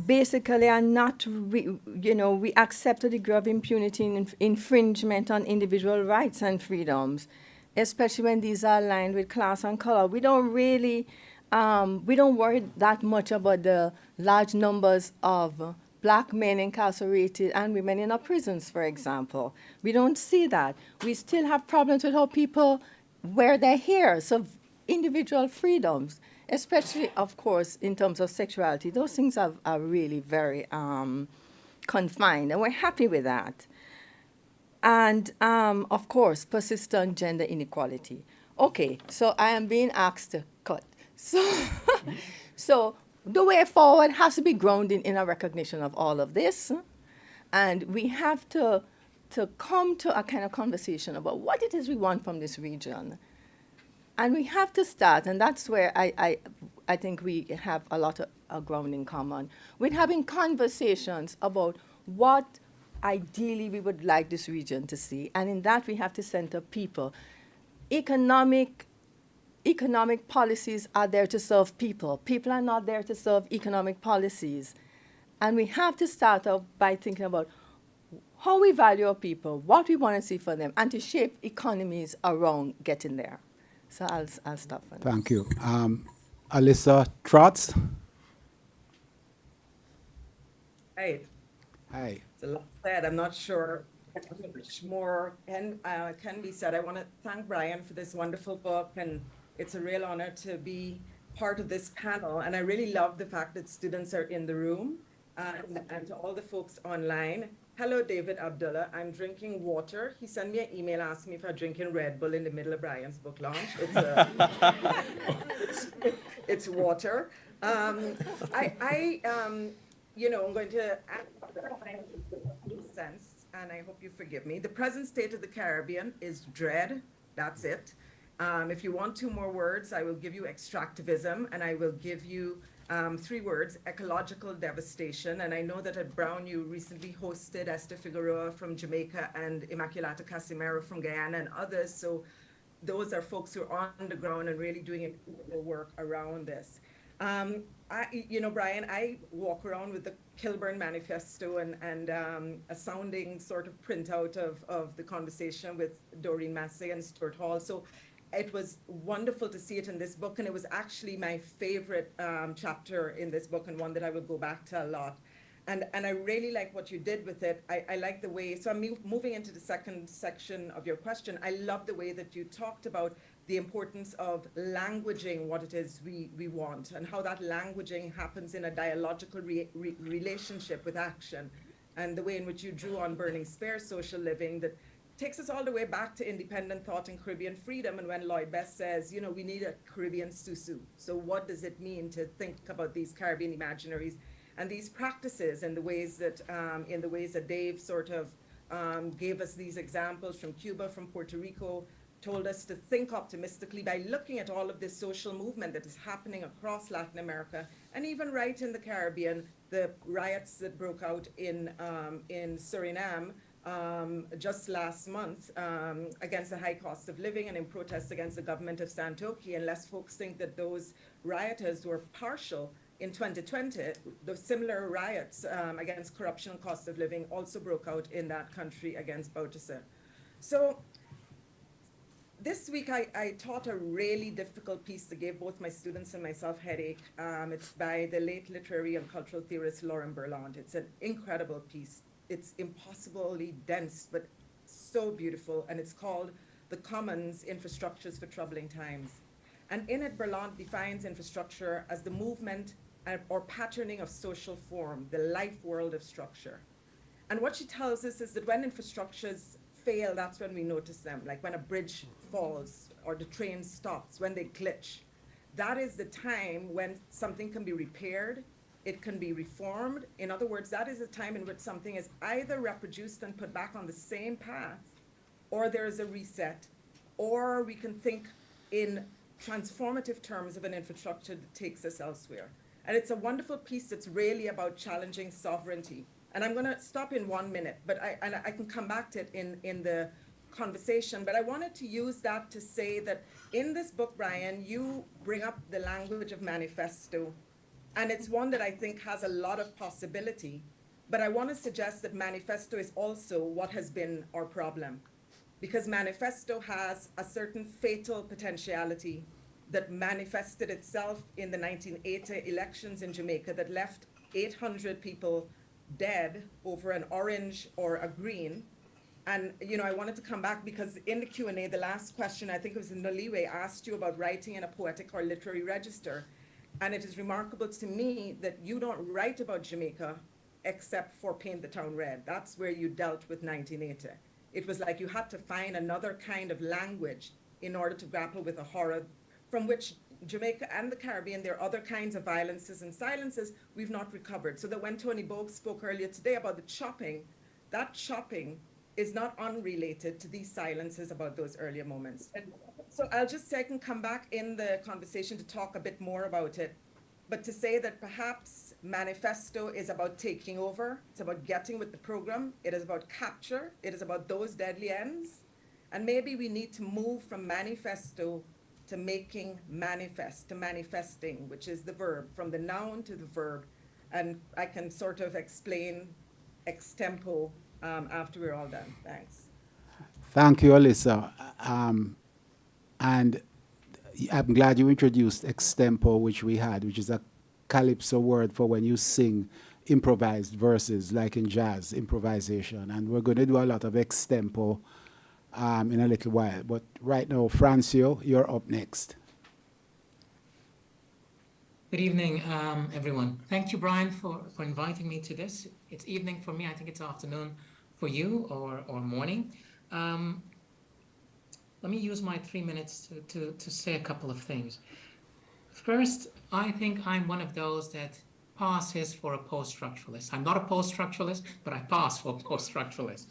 basically are not, we accept a degree of impunity and infringement on individual rights and freedoms, especially when these are aligned with class and color. We don't really, we don't worry that much about the large numbers of black men incarcerated and women in our prisons, for example. We don't see that. We still have problems with how people wear their hair, so individual freedoms, especially, of course, in terms of sexuality. Those things are really very confined, and we're happy with that. And, of course, persistent gender inequality. Okay, so I am being asked to cut. So the way forward has to be grounded in a recognition of all of this, and we have to come to a kind of conversation about what it is we want from this region. And we have to start, and that's where I think we have a lot of ground in common, with having conversations about what ideally we would like this region to see. And in that, we have to center people. Economic policies are there to serve people. People are not there to serve economic policies. And we have to start off by thinking about how we value our people, what we want to see for them, and to shape economies around getting there. So I'll stop. Thank you. Alissa, Trotz. Right. Hi. It's a lot said. I'm not sure how much more can be said. I want to thank Brian for this wonderful book, and it's a real honor to be part of this panel. And I really love the fact that students are in the room, and to all the folks online. Hello, David Abdullah. I'm drinking water. He sent me an email asking me if I'm drinking Red Bull in the middle of Brian's book launch. It's water. I'm going to add sense, and I hope you forgive me. The present state of the Caribbean is dread. That's it. If you want two more words, I will give you extractivism, and I will give you 3 words: ecological devastation. And I know that at Brown you recently hosted Esther Figueroa from Jamaica and Immaculata Casimero from Guyana and others. So those are folks who are on the ground and really doing incredible work around this. Brian, I walk around with the Kilburn Manifesto and a sounding sort of printout of the conversation with Doreen Massey and Stuart Hall. So it was wonderful to see it in this book, and it was actually my favorite chapter in this book, and one that I will go back to a lot. And I really like what you did with it. I like the way, so I'm moving into the second section of your question. I love the way that you talked about the importance of languaging what it is we want, and how that languaging happens in a dialogical relationship with action, and the way in which you drew on Burning Spear's social living that takes us all the way back to independent thought and Caribbean freedom. And when Lloyd Best says, we need a Caribbean susu. So what does it mean to think about these Caribbean imaginaries and these practices, and the ways that Dave sort of gave us these examples from Cuba, from Puerto Rico, told us to think optimistically by looking at all of this social movement that is happening across Latin America, and even right in the Caribbean, the riots that broke out in Suriname just last month against the high cost of living and in protest against the government of Santoki. And lest folks think that those rioters were partial, in 2020, the similar riots against corruption and cost of living also broke out in that country against Bogues. So this week I taught a really difficult piece that gave both my students and myself headache. It's by the late literary and cultural theorist Lauren Berlant. It's an incredible piece. It's impossibly dense, but so beautiful. And it's called The Commons, Infrastructures for Troubling Times. And in it, Berlant defines infrastructure as the movement or patterning of social form, the life world of structure. And what she tells us is that when infrastructures fail, that's when we notice them, like when a bridge falls or the train stops, when they glitch. That is the time when something can be repaired, it can be reformed. In other words, that is a time in which something is either reproduced and put back on the same path, or there is a reset, or we can think in transformative terms of an infrastructure that takes us elsewhere. And it's a wonderful piece that's really about challenging sovereignty. And I'm going to stop in 1 minute, but I can come back to it in the conversation. But I wanted to use that to say that in this book, Brian, you bring up the language of manifesto. And it's one that I think has a lot of possibility. But I want to suggest that manifesto is also what has been our problem. Because manifesto has a certain fatal potentiality that manifested itself in the 1980 elections in Jamaica that left 800 people dead over an orange or a green. And, I wanted to come back because in the Q&A, the last question, I think it was Noliwe, asked you about writing in a poetic or literary register. And it is remarkable to me that you don't write about Jamaica except for Paint the Town Red. That's where you dealt with 1980. It was like you had to find another kind of language in order to grapple with a horror from which Jamaica and the Caribbean, there are other kinds of violences and silences we've not recovered. So that when Tony Bogues spoke earlier today about the chopping, that chopping is not unrelated to these silences about those earlier moments. And so I'll just say I can come back in the conversation to talk a bit more about it, but to say that perhaps manifesto is about taking over, it's about getting with the program, it is about capture, it is about those deadly ends, and maybe we need to move from manifesto to making manifest, to manifesting, which is the verb, from the noun to the verb. And I can sort of explain extempo after we're all done. Thanks. Thank you, Alissa. And I'm glad you introduced extempo, which we had, which is a calypso word for when you sing improvised verses, like in jazz, improvisation. And we're going to do a lot of extempo in a little while. But right now, Francio, you're up next. Good evening, everyone. Thank you, Brian, for inviting me to this. It's evening for me. I think it's afternoon for you, or morning. Let me use my 3 minutes to say a couple of things. First, I think I'm one of those that passes for a post-structuralist. I'm not a post-structuralist, but I pass for a post-structuralist.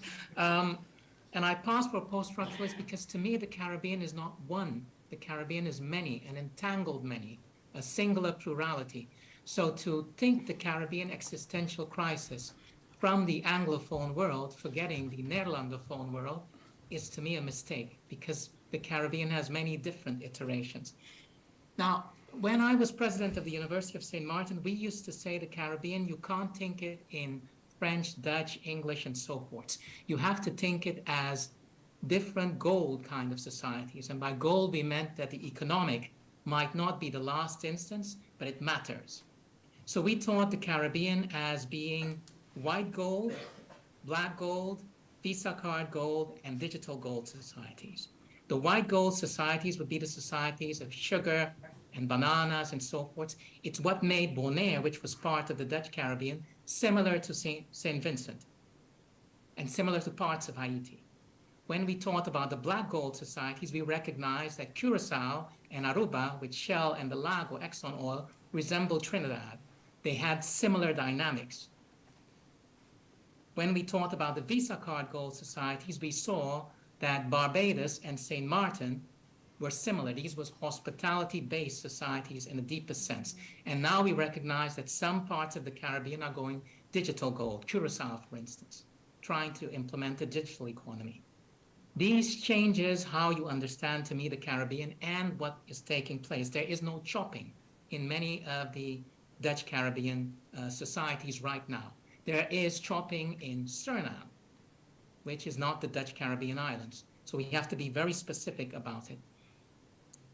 And I pass for a post-structuralist because to me, the Caribbean is not one. The Caribbean is many, an entangled many, a singular plurality. So to think the Caribbean existential crisis from the Anglophone world, forgetting the Nederlandophone world, is to me a mistake because the Caribbean has many different iterations. Now, when I was president of the University of St. Martin, we used to say the Caribbean, you can't think it in French, Dutch, English, and so forth. You have to think it as different gold kind of societies. And by gold, we meant that the economic might not be the last instance, but it matters. So we taught the Caribbean as being white gold, black gold, Visa card gold, and digital gold societies. The white gold societies would be the societies of sugar and bananas and so forth. It's what made Bonaire, which was part of the Dutch Caribbean, similar to St. Vincent and similar to parts of Haiti. When we taught about the black gold societies, we recognized that Curacao and Aruba, with Shell and the Lago Exxon oil, resembled Trinidad. They had similar dynamics. When we taught about the Visa card gold societies, we saw that Barbados and St. Martin were similar. These were hospitality-based societies in the deepest sense. And now we recognize that some parts of the Caribbean are going digital gold, Curacao, for instance, trying to implement a digital economy. These changes how you understand, to me, the Caribbean and what is taking place. There is no chopping in many of the Dutch Caribbean societies right now. There is chopping in Suriname, which is not the Dutch Caribbean islands. So we have to be very specific about it.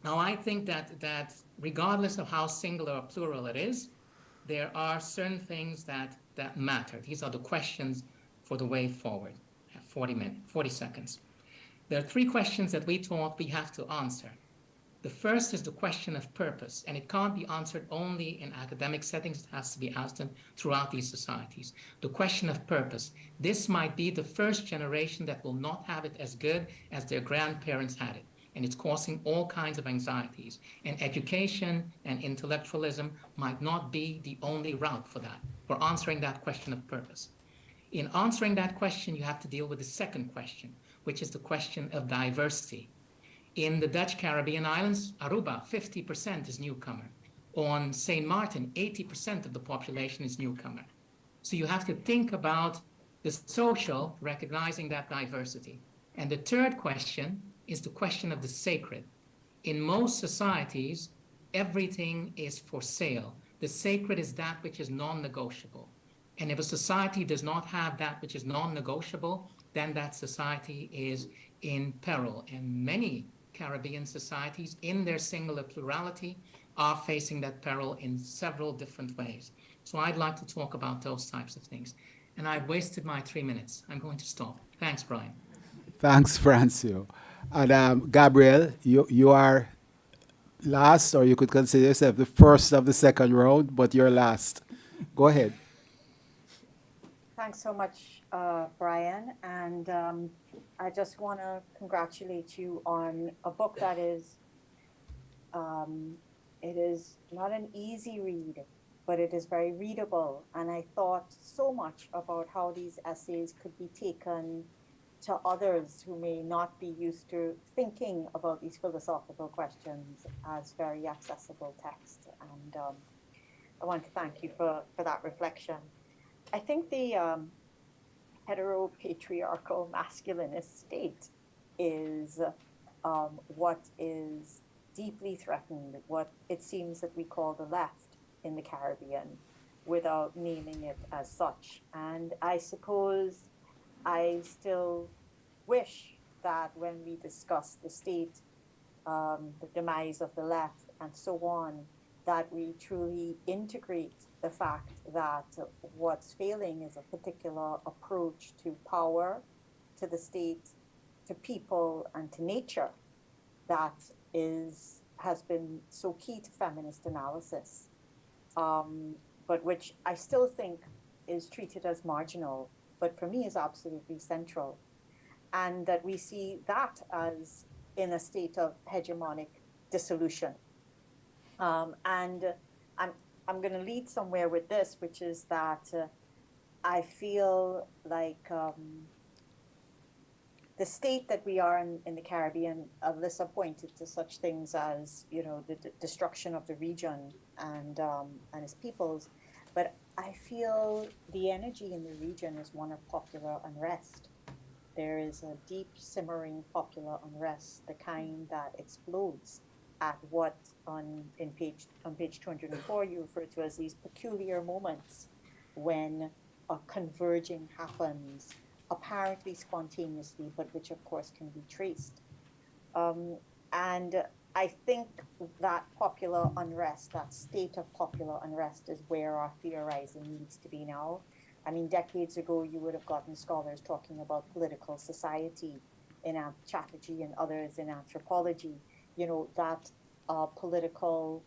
Now, I think that regardless of how singular or plural it is, there are certain things that matter. These are the questions for the way forward. 40 seconds. There are 3 questions that we thought we have to answer. The first is the question of purpose, and it can't be answered only in academic settings. It has to be asked throughout these societies. The question of purpose. This might be the first generation that will not have it as good as their grandparents had it, and it's causing all kinds of anxieties. And education and intellectualism might not be the only route for that, for answering that question of purpose. In answering that question, you have to deal with the second question, which is the question of diversity. In the Dutch Caribbean islands, Aruba, 50% is newcomer. On St. Martin, 80% of the population is newcomer. So you have to think about the social, recognizing that diversity. And the third question is the question of the sacred. In most societies, everything is for sale. The sacred is that which is non-negotiable. And if a society does not have that which is non-negotiable, then that society is in peril. And many Caribbean societies, in their singular plurality, are facing that peril in several different ways. So I'd like to talk about those types of things. And I've wasted my 3 minutes. I'm going to stop. Thanks, Brian. Thanks, Francio. And Gabrielle, you are last, or you could consider yourself the first of the second round, but you're last. Go ahead. Thanks so much, Brian. And I just want to congratulate you on a book that is, it is not an easy read, but it is very readable. And I thought so much about how these essays could be taken to others who may not be used to thinking about these philosophical questions as very accessible text. And I want to thank you for that reflection. I think the heteropatriarchal masculinist state is what is deeply threatened, what it seems that we call the left in the Caribbean, without naming it as such. And I suppose I still wish that when we discuss the state, the demise of the left, and so on, that we truly integrate the fact that what's failing is a particular approach to power, to the state, to people, and to nature that has been so key to feminist analysis, but which I still think is treated as marginal, but for me is absolutely central. And that we see that as in a state of hegemonic dissolution. And I'm going to lead somewhere with this, which is that I feel like the state that we are in the Caribbean, Alissa pointed to such things as, the destruction of the region and its peoples. But I feel the energy in the region is one of popular unrest. There is a deep simmering popular unrest, the kind that explodes at what on page 204 you refer to as these peculiar moments when a converging happens, apparently spontaneously, but which of course can be traced. And I think that popular unrest, that state of popular unrest, is where our theorizing needs to be now. I mean, decades ago, you would have gotten scholars talking about political society in Chatterjee and others in anthropology, you know, that political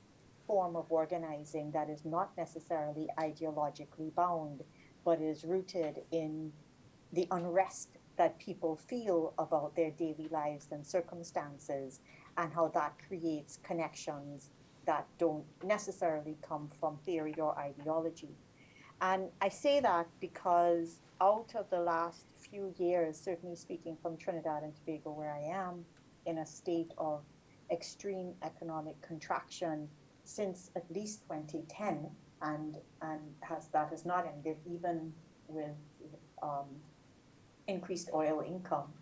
form of organizing that is not necessarily ideologically bound, but is rooted in the unrest that people feel about their daily lives and circumstances, and how that creates connections that don't necessarily come from theory or ideology. And I say that because out of the last few years, certainly speaking from Trinidad and Tobago, where I am in a state of extreme economic contraction since at least 2010, and that has not ended even with increased oil income.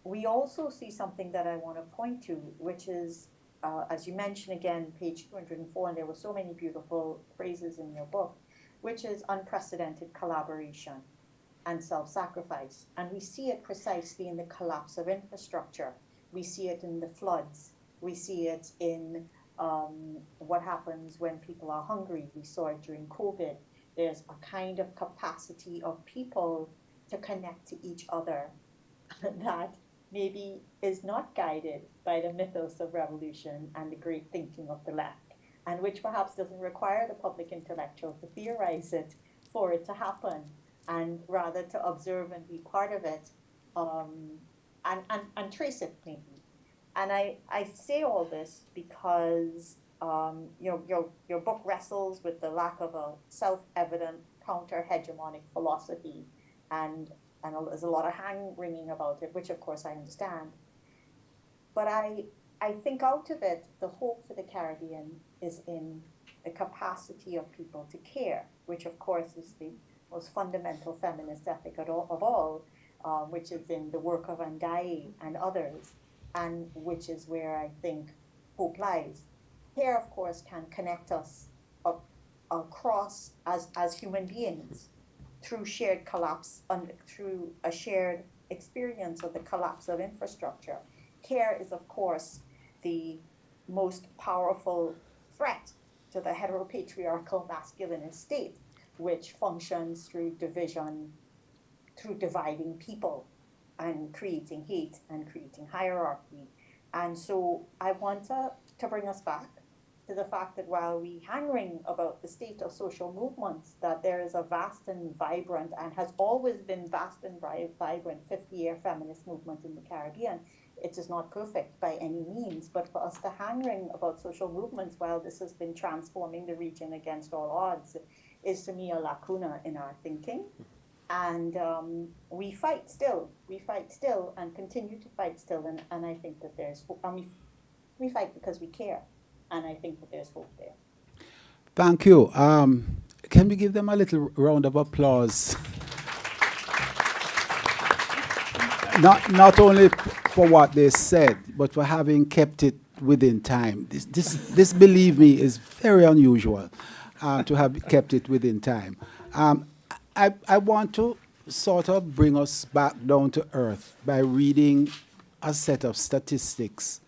We also see something that I want to point to, which is, as you mentioned again, page 204, and there were so many beautiful phrases in your book, which is unprecedented collaboration and self-sacrifice. And we see it precisely in the collapse of infrastructure. We see it in the floods. We see it in what happens when people are hungry. We saw it during COVID. There's a kind of capacity of people to connect to each other that maybe is not guided by the mythos of revolution and the great thinking of the left, and which perhaps doesn't require the public intellectual to theorize it for it to happen, and rather to observe and be part of it, and trace it maybe. And I say all this because your book wrestles with the lack of a self-evident counter-hegemonic philosophy, and there's a lot of hand-wringing about it, which of course I understand. But I think out of it, the hope for the Caribbean is in the capacity of people to care, which of course is the most fundamental feminist ethic of all, which is in the work of Ndai and others, and which is where I think hope lies. Care, of course, can connect us across as human beings through shared collapse, through a shared experience of the collapse of infrastructure. Care is, of course, the most powerful threat to the heteropatriarchal masculinist state, which functions through division, through dividing people and creating hate and creating hierarchy. And so I want to bring us back to the fact that while we hand-wring about the state of social movements, that there is a vast and vibrant, and has always been vast and vibrant 50-year feminist movement in the Caribbean. It is not perfect by any means, but for us to hand-wring about social movements while this has been transforming the region against all odds is to me a lacuna in our thinking. And we fight still and continue to fight still, and I think that there's hope. And we fight because we care. And I think that there's hope there. Thank you. Can we give them a little round of applause? Not only for what they said, but for having kept it within time. This believe me, is very unusual to have kept it within time. I want to sort of bring us back down to earth by reading a set of statistics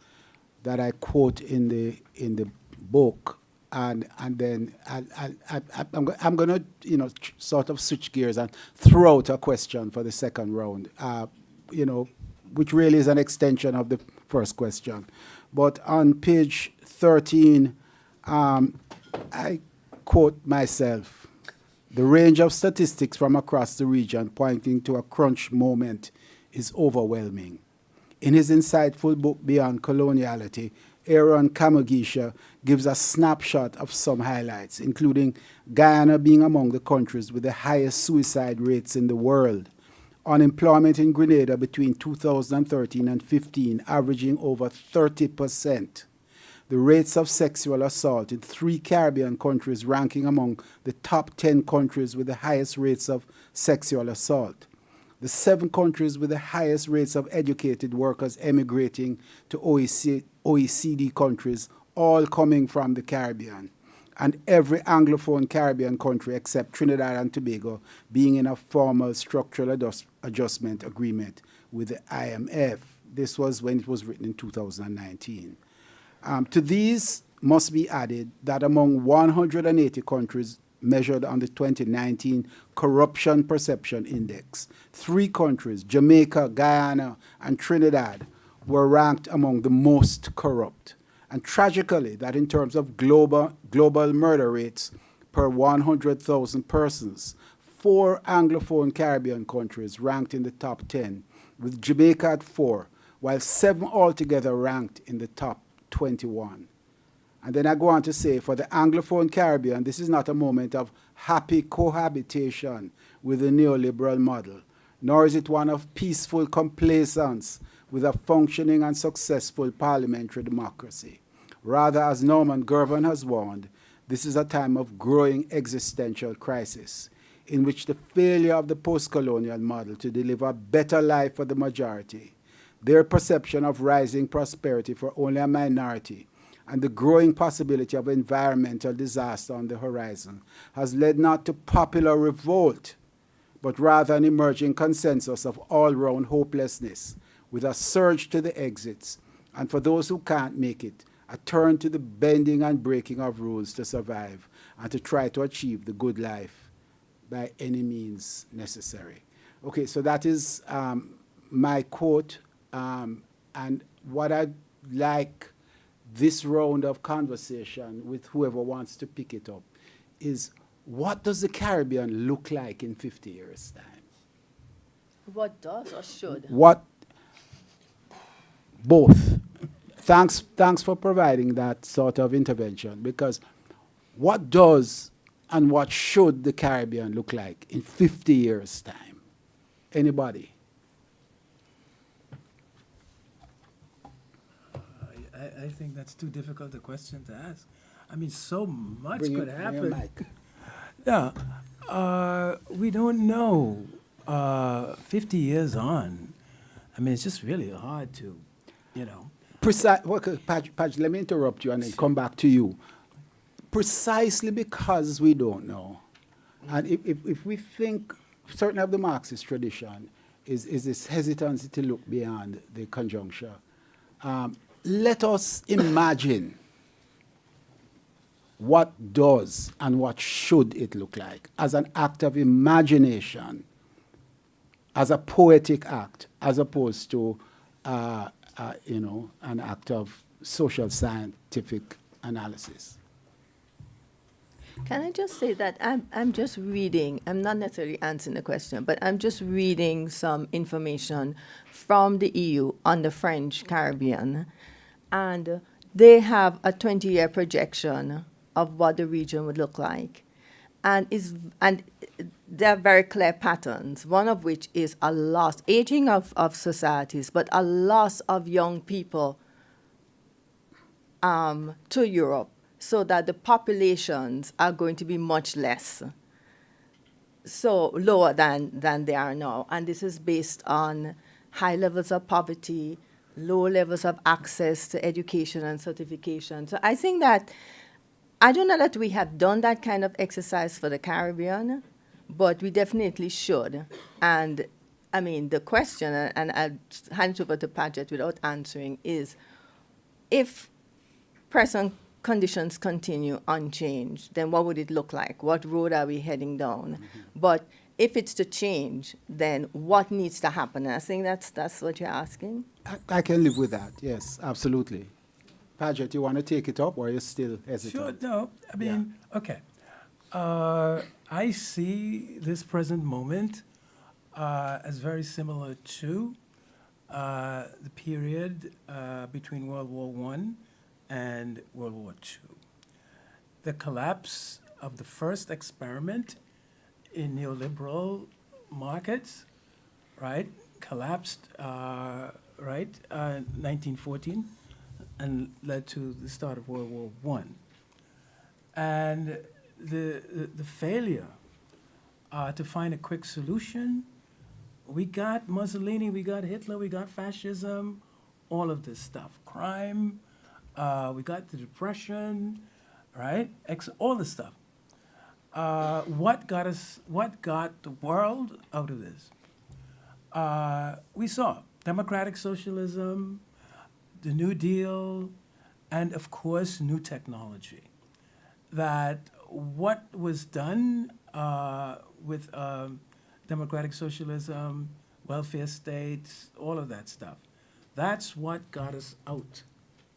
that I quote in the book, and then I'm going to sort of switch gears and throw out a question for the second round, which really is an extension of the first question. But on page 13, I quote myself: "The range of statistics from across the region pointing to a crunch moment is overwhelming." In his insightful book, Beyond Coloniality, Aaron Kamugisha gives a snapshot of some highlights, including Guyana being among the countries with the highest suicide rates in the world, unemployment in Grenada between 2013 and 15 averaging over 30%, the rates of sexual assault in 3 Caribbean countries ranking among the top 10 countries with the highest rates of sexual assault, the 7 countries with the highest rates of educated workers emigrating to OECD countries, all coming from the Caribbean, and every Anglophone Caribbean country except Trinidad and Tobago being in a formal structural adjustment agreement with the IMF. This was when it was written in 2019. To these must be added that among 180 countries measured on the 2019 Corruption Perception Index, 3 countries, Jamaica, Guyana, and Trinidad, were ranked among the most corrupt. And tragically, that in terms of global murder rates per 100,000 persons, 4 Anglophone Caribbean countries ranked in the top 10, with Jamaica at 4, while 7 altogether ranked in the top 21. And then I go on to say, for the Anglophone Caribbean, this is not a moment of happy cohabitation with the neoliberal model, nor is it one of peaceful complacence with a functioning and successful parliamentary democracy. Rather, as Norman Gervin has warned, this is a time of growing existential crisis, in which the failure of the post-colonial model to deliver a better life for the majority, their perception of rising prosperity for only a minority, and the growing possibility of environmental disaster on the horizon has led not to popular revolt, but rather an emerging consensus of all-round hopelessness, with a surge to the exits, and for those who can't make it, a turn to the bending and breaking of rules to survive and to try to achieve the good life by any means necessary. Okay, so that is my quote, and what I'd like this round of conversation with whoever wants to pick it up is, what does the Caribbean look like in 50 years' time? What does or should? What? Both. Thanks for providing that sort of intervention, because what does and what should the Caribbean look like in 50 years' time? Anybody? I think that's too difficult a question to ask. I mean, so much Bring could your happen. mic. Yeah, we don't know. 50 years on, I mean, it's just really hard to, you know. Paget, let me interrupt you and then come back to you. Precisely because we don't know, and if we think, certainly of the Marxist tradition, is this hesitancy to look beyond the conjuncture. Let us imagine what does and what should it look like as an act of imagination, as a poetic act, as opposed to an act of social scientific analysis. Can I just say that I'm just reading, I'm not necessarily answering the question, but I'm just reading some information from the EU on the French Caribbean, and they have a 20-year projection of what the region would look like. And there are very clear patterns, one of which is a loss, aging of societies, but a loss of young people to Europe, so that the populations are going to be much less, so lower than they are now. And this is based on high levels of poverty, low levels of access to education and certification. So I think that, I don't know that we have done that kind of exercise for the Caribbean, but we definitely should. And I mean, the question, and I'll hand it over to Paget without answering, is if present conditions continue unchanged, then what would it look like? What road are we heading down? Mm-hmm. But if it's to change, then what needs to happen? And I think that's what you're asking. I can live with that, yes, absolutely. Paget, you want to take it up, or are you still hesitant? Sure, no, I mean, okay. I see this present moment as very similar to the period between World War I and World War II. The collapse of the first experiment in neoliberal markets, right, collapsed, 1914, and led to the start of World War I. And the failure to find a quick solution we got Mussolini, we got Hitler, we got fascism, all of this stuff. Crime, we got the Depression, right? All this stuff. What got the world out of this? We saw democratic socialism, the New Deal, and of course, new technology. That what was done with democratic socialism, welfare states, all of that stuff, that's what got us out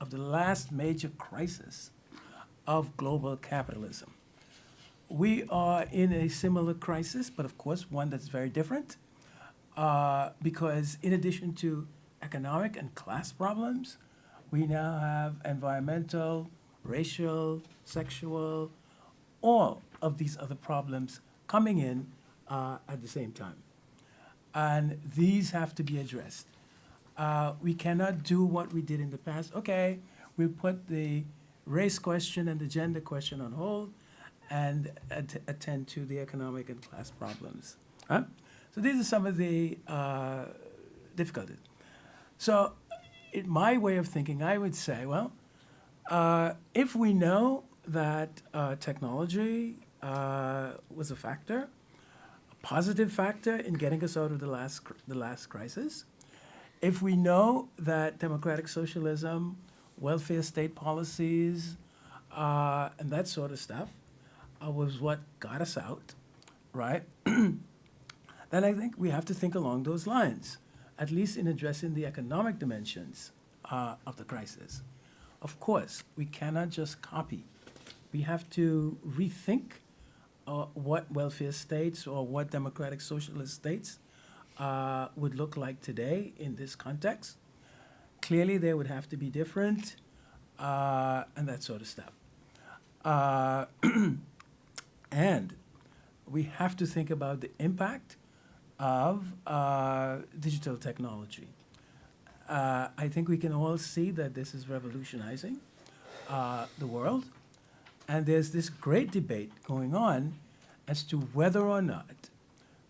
of the last major crisis of global capitalism. We are in a similar crisis, but of course, one that's very different, because in addition to economic and class problems, we now have environmental, racial, sexual, all of these other problems coming in at the same time. And these have to be addressed. We cannot do what we did in the past. Okay, we'll put the race question and the gender question on hold and attend to the economic and class problems. Huh? So these are some of the difficulties. So in my way of thinking, I would say, well, if we know that technology was a factor, a positive factor in getting us out of the last crisis, if we know that democratic socialism, welfare state policies, and that sort of stuff was what got us out, right? Then I think we have to think along those lines, at least in addressing the economic dimensions of the crisis. Of course, we cannot just copy. We have to rethink what welfare states or what democratic socialist states would look like today in this context. Clearly, they would have to be different and that sort of stuff. And we have to think about the impact of digital technology. I think we can all see that this is revolutionizing the world. And there's this great debate going on as to whether or not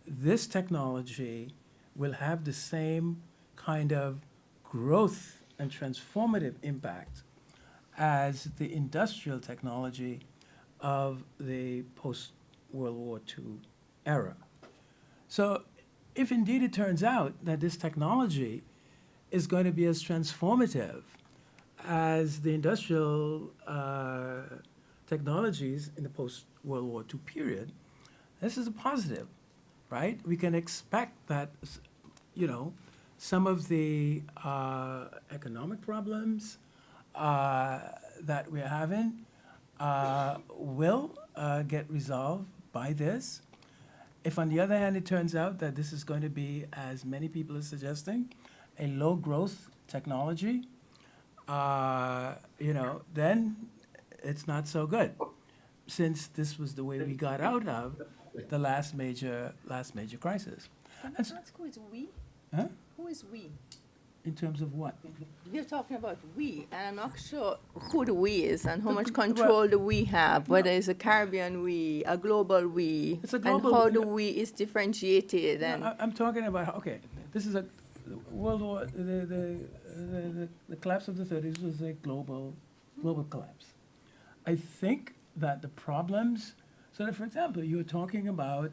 this technology will have the same kind of growth and transformative impact as the industrial technology of the post-World War II era. So if indeed it turns out that this technology is going to be as transformative as the industrial technologies in the post-World War II period, this is a positive, right? We can expect that, you know, some of the economic problems that we're having will get resolved by this. If, on the other hand, it turns out that this is going to be, as many people are suggesting, a low-growth technology, you know, then it's not so good, since this was the way we got out of the last major crisis. Can I And so- ask who is we? Huh? Who is we? In terms of what? You're talking about we, and I'm not sure who the we is and how much control do we have, whether it's a Caribbean we, a global we, It's a and global how we. the we is differentiated. No, And I'm talking about, okay, this is a World War, the collapse of the 30s was a global collapse. I think that the problems, so that, for example, you were talking about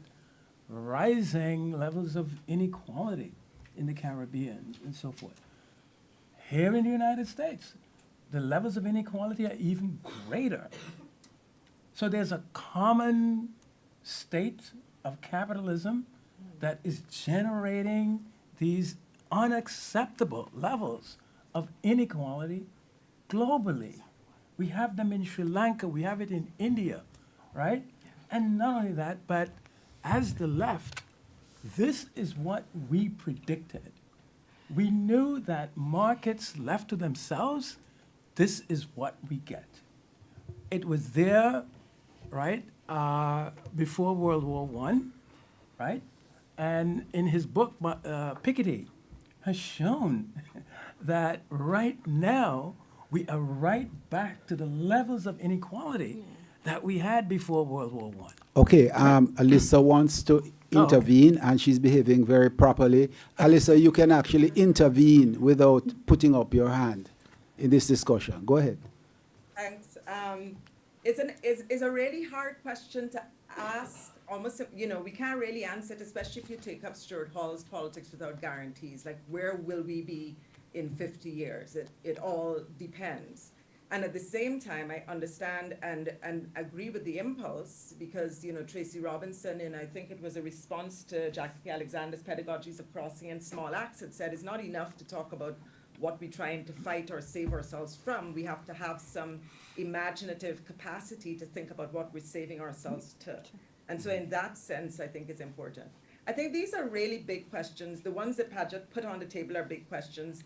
rising levels of inequality in the Caribbean and so forth. Here in the United States, the levels of inequality are even greater. So there's a common state of capitalism that is generating these unacceptable levels of inequality globally. We have them in Sri Lanka, we have it in India, right? And not only that, but as the left, this is what we predicted. We knew that markets left to themselves, this is what we get. It was there, right, before World War I, right? And in his book, Piketty has shown that right now, we are right back to the levels of inequality that we had before World War I. Okay, Alissa wants to intervene, and she's behaving very properly. Alissa, you can actually intervene without putting up your hand in this discussion. Go ahead. Thanks. It's a really hard question to ask. Almost, we can't really answer it, especially if you take up Stuart Hall's politics without guarantees. Like, where will we be in 50 years? It all depends. And at the same time, I understand and agree with the impulse because, Tracy Robinson, and I think it was a response to Jackie Alexander's Pedagogies of Crossing and Small Acts, had said it's not enough to talk about what we're trying to fight or save ourselves from. We have to have some imaginative capacity to think about what we're saving ourselves to. And so in that sense, I think it's important. I think these are really big questions. The ones that Paget put on the table are big questions.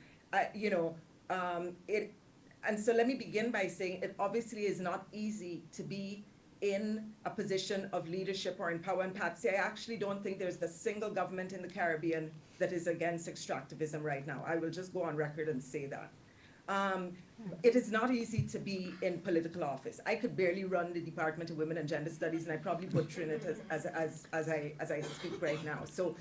And so let me begin by saying it obviously is not easy to be in a position of leadership or in power. And Patsy, I actually don't think there's a single government in the Caribbean that is against extractivism right now. I will just go on record and say that. It is not easy to be in political office. I could barely run the Department of Women and Gender Studies, and I probably butcher it as I speak right now. So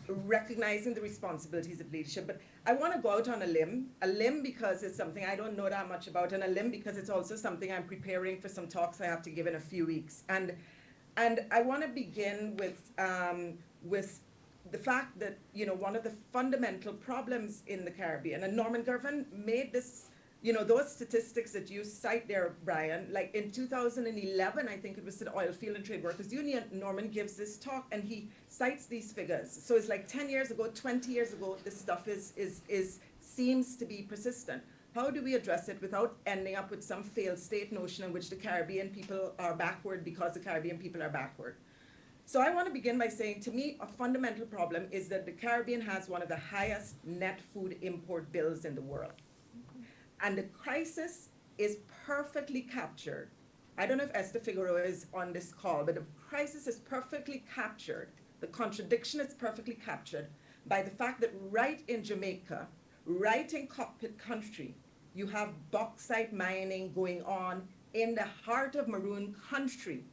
recognizing the responsibilities of leadership, but I want to go out on a limb because it's something I don't know that much about, and a limb because it's also something I'm preparing for some talks I have to give in a few weeks. And I want to begin with the fact that, one of the fundamental problems in the Caribbean, and Norman Gervin made this, those statistics that you cite there, Brian, like in 2011, I think it was to the Oil Field and Trade Workers Union, Norman gives this talk and he cites these figures. So it's like 10 years ago, 20 years ago, this stuff seems to be persistent. How do we address it without ending up with some failed state notion in which the Caribbean people are backward because the Caribbean people are backward? So I want to begin by saying, to me, a fundamental problem is that the Caribbean has one of the highest net food import bills in the world. And the crisis is perfectly captured. I don't know if Esther Figueroa is on this call, but the crisis is perfectly captured. The contradiction is perfectly captured by the fact that right in Jamaica, right in cockpit country, you have bauxite mining going on in the heart of Maroon country,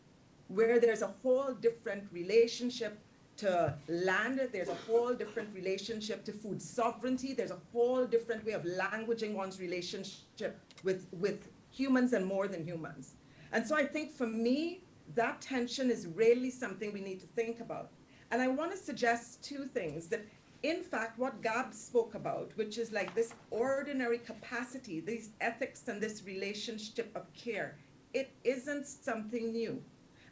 where there's a whole different relationship to land, there's a whole different relationship to food sovereignty, there's a whole different way of languaging one's relationship with humans and more than humans. And so I think for me, that tension is really something we need to think about. And I want to suggest two things, that in fact, what Gab spoke about, which is like this ordinary capacity, these ethics and this relationship of care, it isn't something new.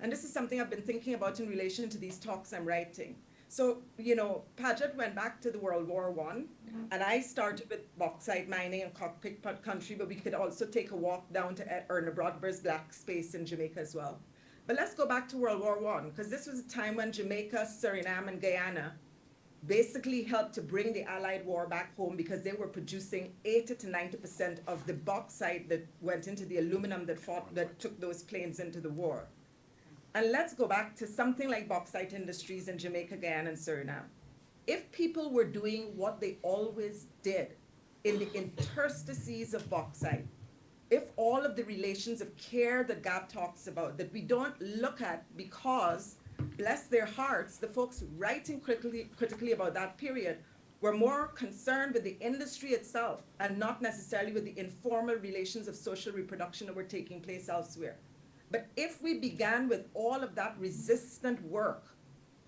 And this is something I've been thinking about in relation to these talks I'm writing. So, Paget went back to the World War I, and I started with bauxite mining and cockpit country, but we could also take a walk down to Erna Brodber's black space in Jamaica as well. But let's go back to World War I, because this was a time when Jamaica, Suriname, and Guyana basically helped to bring the Allied war back home because they were producing 80 to 90% of the bauxite that went into the aluminum that took those planes into the war. And let's go back to something like bauxite industries in Jamaica, Guyana, and Suriname. If people were doing what they always did in the interstices of bauxite, if all of the relations of care that Gab talks about, that we don't look at because, bless their hearts, the folks writing critically about that period were more concerned with the industry itself and not necessarily with the informal relations of social reproduction that were taking place elsewhere. But if we began with all of that resistant work,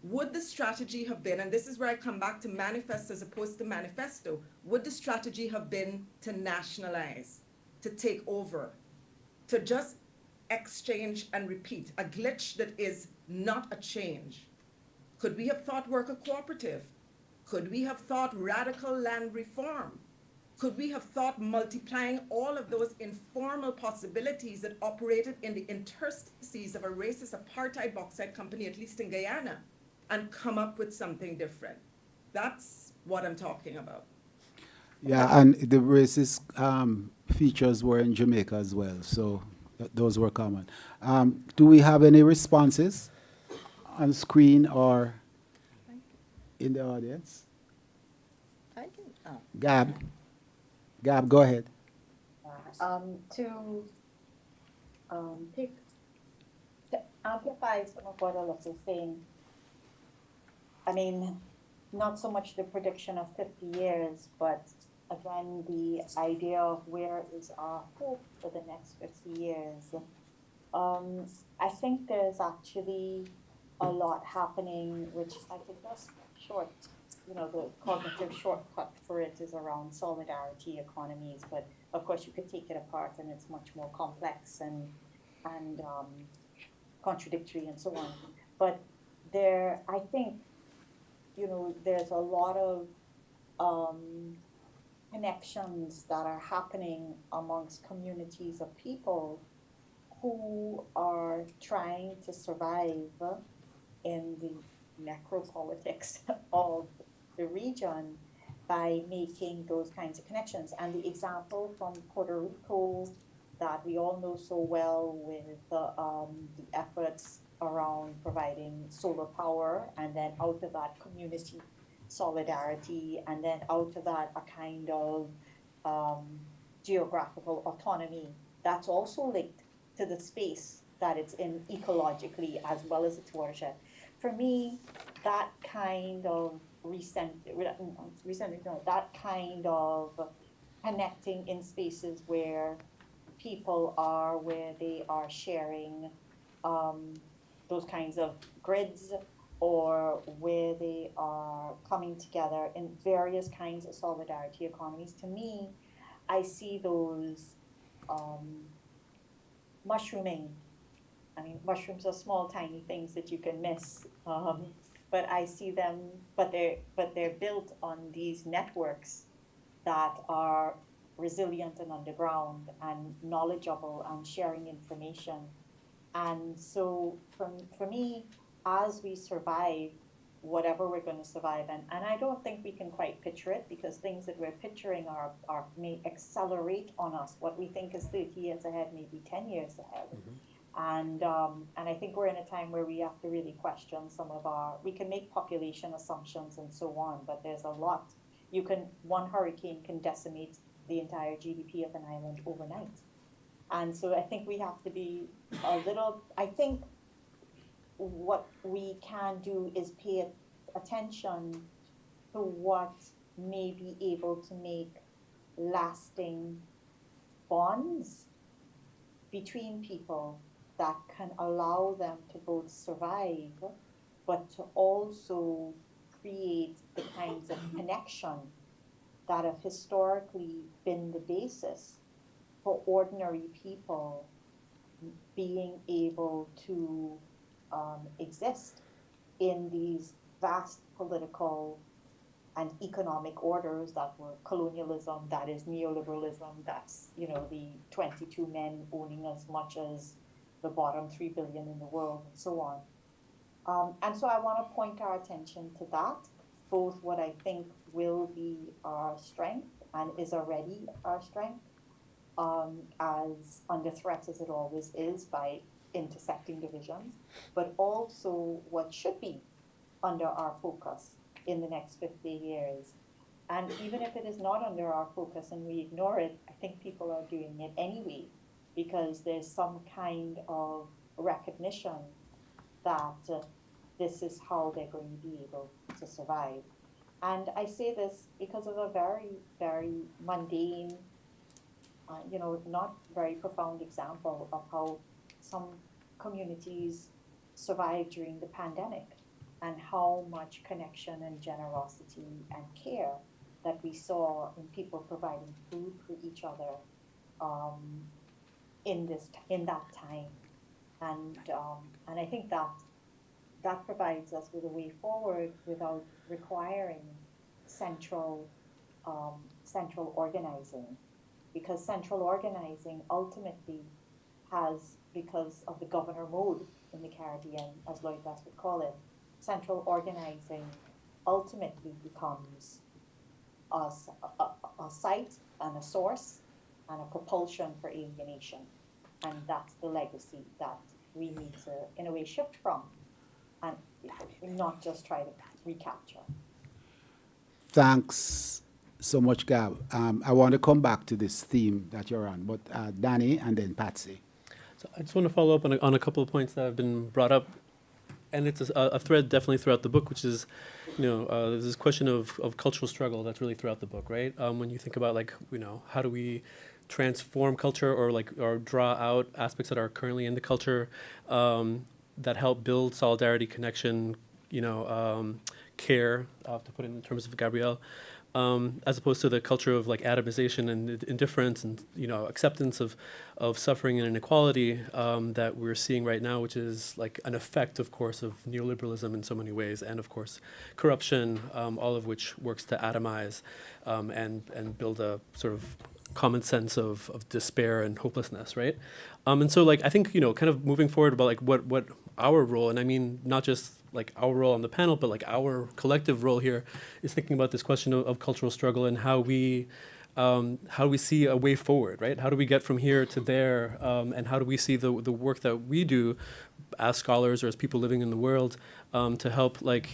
would the strategy have been, and this is where I come back to manifest as opposed to manifesto, would the strategy have been to nationalize, to take over, to just exchange and repeat, a glitch that is not a change? Could we have thought worker cooperative? Could we have thought radical land reform? Could we have thought multiplying all of those informal possibilities that operated in the interstices of a racist apartheid bauxite company, at least in Guyana, and come up with something different? That's what I'm talking about. Yeah, and the racist features were in Jamaica as well, so those were common. Do we have any responses on screen or in the audience? Gab, go ahead. To amplify some of what Alissa is saying, I mean, not so much the prediction of 50 years, but again, the idea of where is our hope for the next 50 years. I think there's actually a lot happening, which I could just short, the cognitive shortcut for it is around solidarity economies, but of course you could take it apart and it's much more complex and contradictory and so on. But I think, there's a lot of connections that are happening amongst communities of people who are trying to survive in the necropolitics of the region by making those kinds of connections. And the example from Puerto Rico that we all know so well with the efforts around providing solar power, and then out of that community solidarity, and then out of that a kind of geographical autonomy that's also linked to the space that it's in ecologically as well as its watershed. For me, that kind of that kind of connecting in spaces where people are, where they are sharing those kinds of grids, or where they are coming together in various kinds of solidarity economies. To me, I see those mushrooming. I mean, mushrooms are small, tiny things that you can miss, but I see them. But they're built on these networks that are resilient and underground and knowledgeable and sharing information. And so, for me, as we survive whatever we're going to survive, and I don't think we can quite picture it, because things that we're picturing may accelerate on us. What we think is 30 years ahead may be 10 years ahead. And I think we're in a time where we have to really question we can make population assumptions and so on, but there's a lot. One hurricane can decimate the entire GDP of an island overnight. And so I think we have to be I think what we can do is pay attention to what may be able to make lasting bonds between people that can allow them to both survive, but to also create the kinds of connection that have historically been the basis for ordinary people being able to exist in these vast political and economic orders that were colonialism, that is neoliberalism, that's, the 22 men owning as much as the bottom 3 billion in the world, and so on. And so I want to point our attention to that, both what I think will be our strength and is already our strength, as under threat as it always is by intersecting divisions, but also what should be under our focus in the next 50 years. And even if it is not under our focus and we ignore it, I think people are doing it anyway, because there's some kind of recognition that this is how they're going to be able to survive. And I say this because of a very, very mundane, not very profound example of how some communities survived during the pandemic, and how much connection and generosity and care that we saw in people providing food for each other in that time. And I think that provides us with a way forward without requiring central organizing, because central organizing ultimately has, because of the governor mode in the Caribbean, as Lloyd West would call it, central organizing ultimately becomes a site and a source and a propulsion for alienation. And that's the legacy that we need to, in a way, shift from, and not just try to recapture. Thanks so much, Gab. I want to come back to this theme that you're on, but Danny and then Patsy. So I just want to follow up on a couple of points that have been brought up. it's a thread definitely throughout the book, which is, there's this question of cultural struggle that's really throughout the book, right? When you think about like, how do we transform culture or draw out aspects that are currently in the culture that help build solidarity, connection, care, to put it in terms of Gabrielle, as opposed to the culture of like atomization and indifference and acceptance of suffering and inequality that we're seeing right now, which is like an effect, of course, of neoliberalism in so many ways, and of course corruption, all of which works to atomize and build a sort of common sense of despair and hopelessness, right? And so like I think kind of moving forward about like what our role, and I mean not just like our role on the panel, but like our collective role here is thinking about this question of cultural struggle and how we see a way forward, right? How do we get from here to there, and how do we see the work that we do as scholars or as people living in the world to help like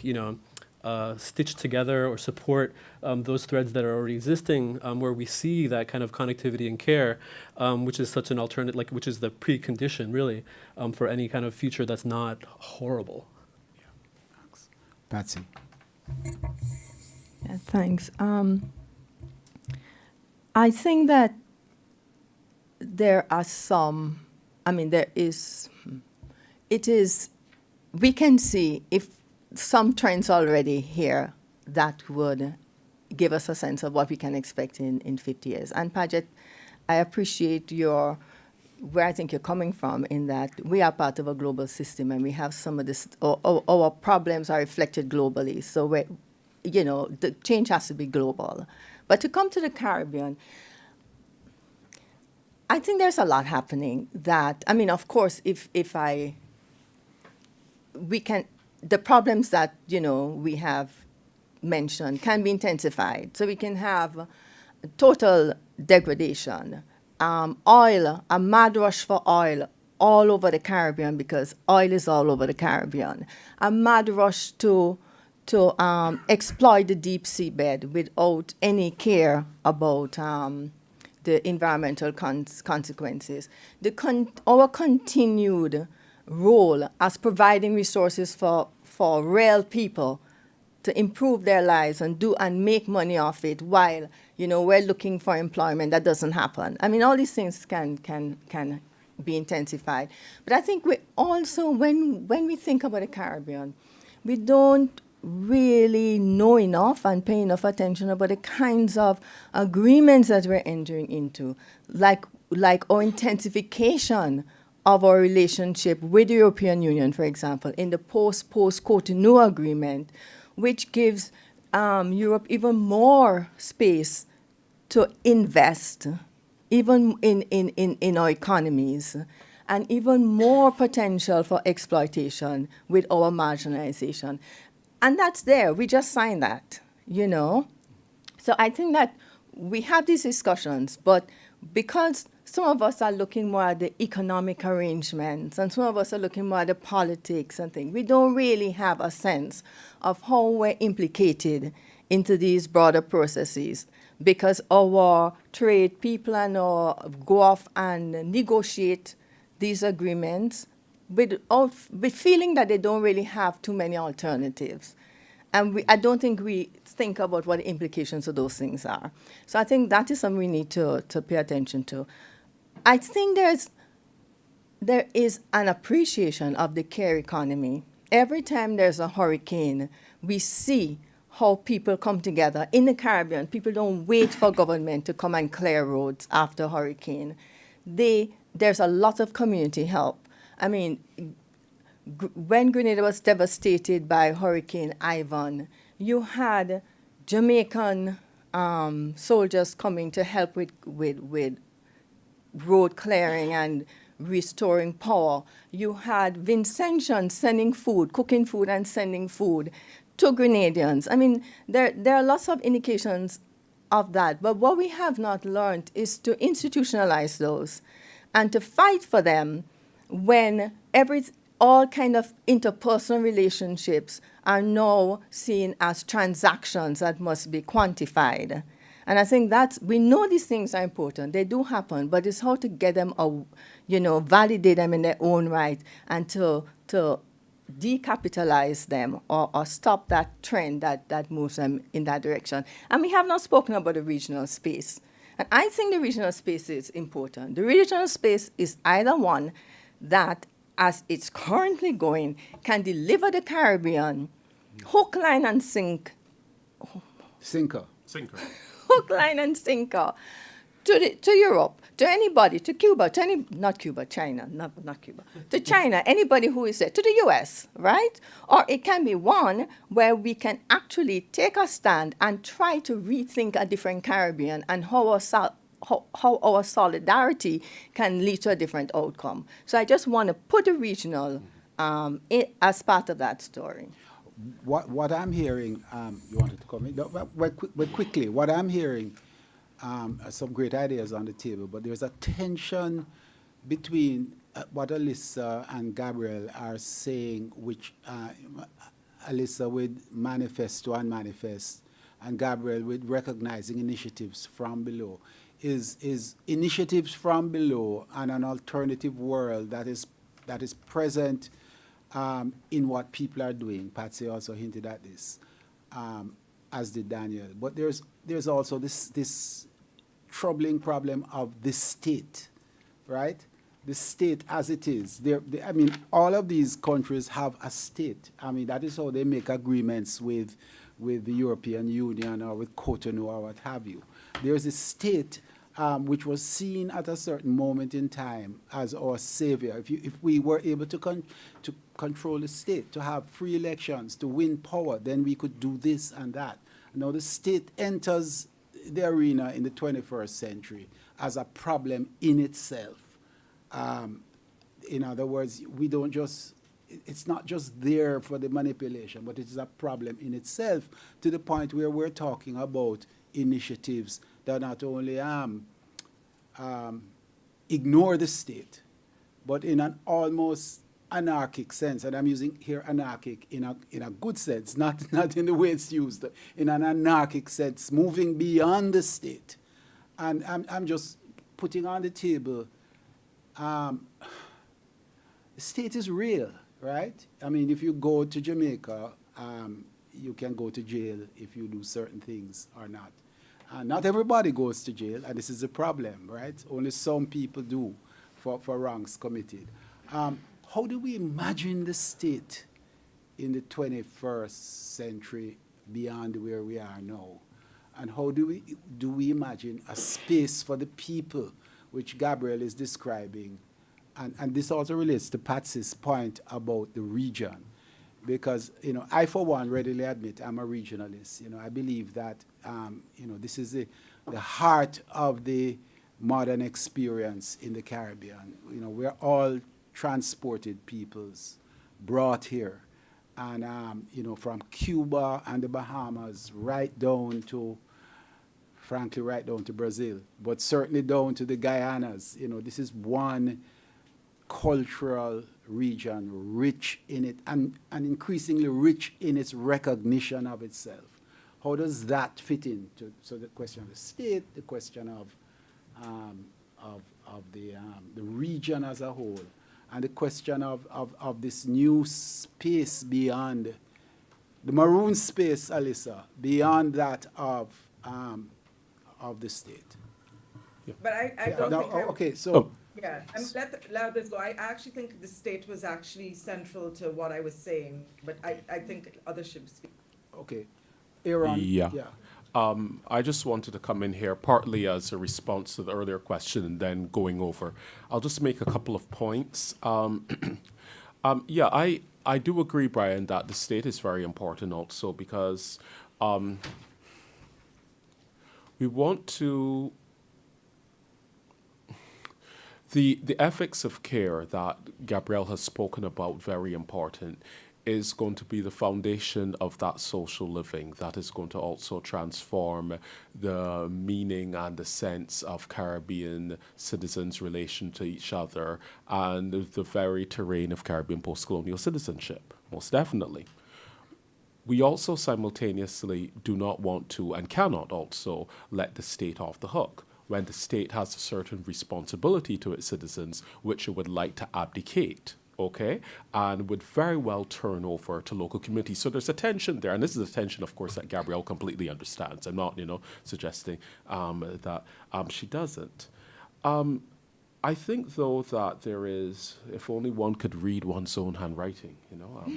stitch together or support those threads that are already existing, where we see that kind of connectivity and care, which is such an alternative, like which is the precondition really for any kind of future that's not horrible. Patsy. Yeah, thanks. I think that there are we can see if some trends already here that would give us a sense of what we can expect in 50 years. And Paget, I appreciate where I think you're coming from in that we are part of a global system and we have some of this, our problems are reflected globally. So the change has to be global. But to come to the Caribbean, I think there's a lot happening that, I mean, of course, the problems that, we have mentioned can be intensified. So we can have total degradation. Oil, a mad rush for oil all over the Caribbean because oil is all over the Caribbean. A mad rush to exploit the deep sea bed without any care about the environmental consequences. Our continued role as providing resources for real people to improve their lives and make money off it while we're looking for employment that doesn't happen. I mean, all these things can be intensified. But I think we also, when we think about the Caribbean, we don't really know enough and pay enough attention about the kinds of agreements that we're entering into, like our intensification of our relationship with the European Union, for example, in the post-Cotonou agreement, which gives Europe even more space to invest, even in our economies, and even more potential for exploitation with our marginalization. And that's there. We just signed that, So I think that we have these discussions, but because some of us are looking more at the economic arrangements and some of us are looking more at the politics and things, we don't really have a sense of how we're implicated into these broader processes because our trade people go off and negotiate these agreements with feeling that they don't really have too many alternatives. And I don't think we think about what the implications of those things are. So I think that is something we need to pay attention to. I think there is an appreciation of the care economy. Every time there's a hurricane, we see how people come together. In the Caribbean, people don't wait for government to come and clear roads after a hurricane. There's a lot of community help. I mean, when Grenada was devastated by Hurricane Ivan, you had Jamaican soldiers coming to help with road clearing and restoring power. You had Vincentians sending food, cooking food and sending food to Grenadians. I mean, there are lots of indications of that. But what we have not learned is to institutionalize those and to fight for them when all kind of interpersonal relationships are now seen as transactions that must be quantified. And I think we know these things are important. They do happen, but it's how to get them, validate them in their own right and to decapitalize them or stop that trend that moves them in that direction. And we have not spoken about the regional space. And I think the regional space is important. The regional space is either one that, as it's currently going, can deliver the Caribbean hook, line, and Sinker. hook, line, and sinker to Europe, to anybody, to Cuba, not Cuba, China, not Cuba, to China, anybody who is there, to the US, right? Or it can be one where we can actually take a stand and try to rethink a different Caribbean and how our solidarity can lead to a different outcome. So I just want to put the regional as part of that story. What I'm hearing, you wanted to comment? No, but quickly, what I'm hearing, some great ideas on the table, but there's a tension between what Alissa and Gabrielle are saying, which Alissa with manifest to unmanifest, and Gabrielle with recognizing initiatives from below. Is initiatives from below and an alternative world that is present in what people are doing. Patsy also hinted at this, as did Daniel. But there's also this troubling problem of the state, right? The state as it is. I mean, all of these countries have a state. I mean, that is how they make agreements with the European Union or with Cotonou or what have you. There's a state which was seen at a certain moment in time as our savior. If we were able to control the state, to have free elections, to win power, then we could do this and that. Now the state enters the arena in the 21st century as a problem in itself. In other words, it's not just there for the manipulation, but it is a problem in itself, to the point where we're talking about initiatives that not only ignore the state, but in an almost anarchic sense, and I'm using here anarchic in a good sense, not in the way it's used, in an anarchic sense, moving beyond the state. And I'm just putting on the table, the state is real, right? I mean, if you go to Jamaica, you can go to jail if you do certain things or not. Not everybody goes to jail, and this is a problem, right? Only some people do for wrongs committed. How do we imagine the state in the 21st century beyond where we are now? And how do we imagine a space for the people, which Gabrielle is describing? And this also relates to Patsy's point about the region. Because, I, for one, readily admit I'm a regionalist. I believe that, this is the heart of the modern experience in the Caribbean. We're all transported peoples, brought here. And, from Cuba and the Bahamas right down to, frankly, right down to Brazil, but certainly down to the Guyanas. This is one cultural region, rich in it, and increasingly rich in its recognition of itself. How does that fit into the question of the state, the question of the region as a whole, and the question of this new space beyond the maroon space, Alissa, beyond that of the state? Yeah. But I don't think okay, so. Yeah, let this go. I actually think the state was actually central to what I was saying, but I think others should speak. Okay. Aaron? Yeah. I just wanted to come in here partly as a response to the earlier question and then going over. I'll just make a couple of points. Yeah, I do agree, Brian, that the state is very important also because we want to... The ethics of care that Gabrielle has spoken about, very important, is going to be the foundation of that social living that is going to also transform the meaning and the sense of Caribbean citizens' relation to each other and the very terrain of Caribbean post-colonial citizenship, most definitely. We also simultaneously do not want to and cannot also let the state off the hook when the state has a certain responsibility to its citizens which it would like to abdicate okay, and would very well turn over to local communities. So there's a tension there, and this is a tension, of course, that Gabrielle completely understands. I'm not, suggesting that she doesn't. I think, though, that there is, if only one could read one's own handwriting,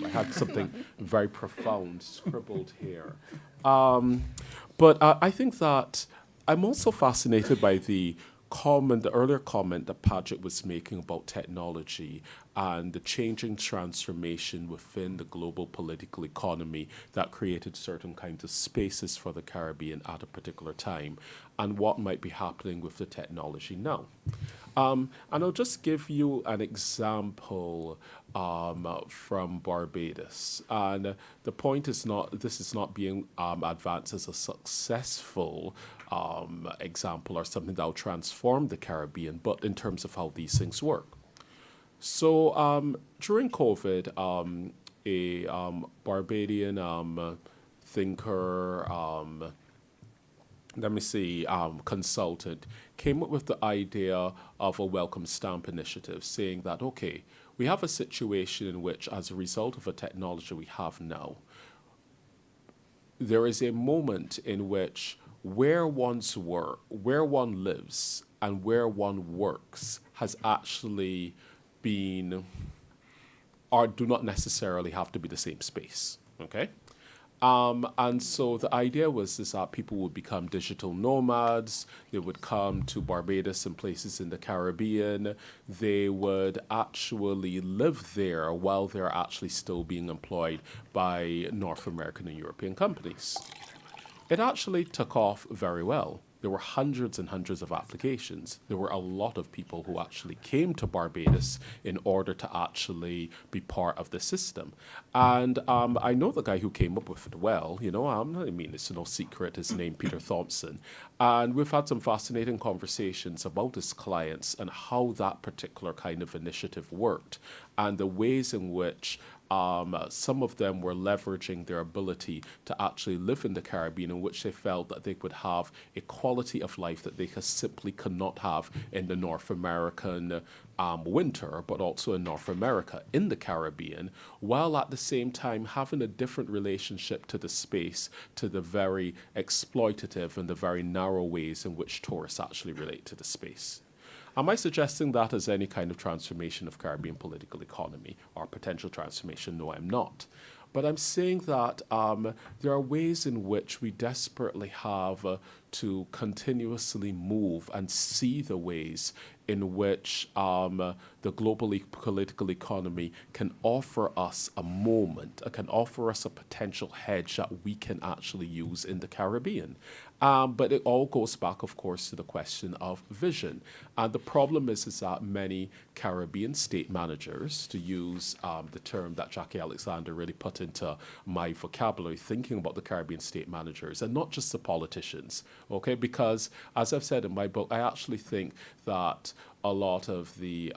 I had something very profound scribbled here. But I think that I'm also fascinated by the earlier comment that Paget was making about technology and the changing transformation within the global political economy that created certain kinds of spaces for the Caribbean at a particular time, and what might be happening with the technology now. And I'll just give you an example from Barbados. And the point is this is not being advanced as a successful example or something that will transform the Caribbean, but in terms of how these things work. So during COVID, a Barbadian thinker, consultant, came up with the idea of a welcome stamp initiative, saying that, okay, we have a situation in which, as a result of a technology we have now, there is a moment in which where one lives and where one works has actually been, or do not necessarily have to be the same space, okay? And so the idea was that people would become digital nomads. They would come to Barbados and places in the Caribbean. They would actually live there while they're actually still being employed by North American and European companies. It actually took off very well. There were hundreds and hundreds of applications. There were a lot of people who actually came to Barbados in order to actually be part of the system. And I know the guy who came up with it well. It's no secret, his name, Peter Thompson. And we've had some fascinating conversations about his clients and how that particular kind of initiative worked and the ways in which some of them were leveraging their ability to actually live in the Caribbean, in which they felt that they would have a quality of life that they simply cannot have in the North American winter, but also in North America, in the Caribbean, while at the same time having a different relationship to the space, to the very exploitative and the very narrow ways in which tourists actually relate to the space. Am I suggesting that as any kind of transformation of Caribbean political economy or potential transformation? No, I'm not. But I'm saying that there are ways in which we desperately have to continuously move and see the ways in which the global political economy can offer us a moment, can offer us a potential hedge that we can actually use in the Caribbean. But it all goes back, of course, to the question of vision. And the problem is that many Caribbean state managers, to use the term that Jackie Alexander really put into my vocabulary, thinking about the Caribbean state managers, and not just the politicians, okay? Because, as I've said in my book, I actually think that a lot of the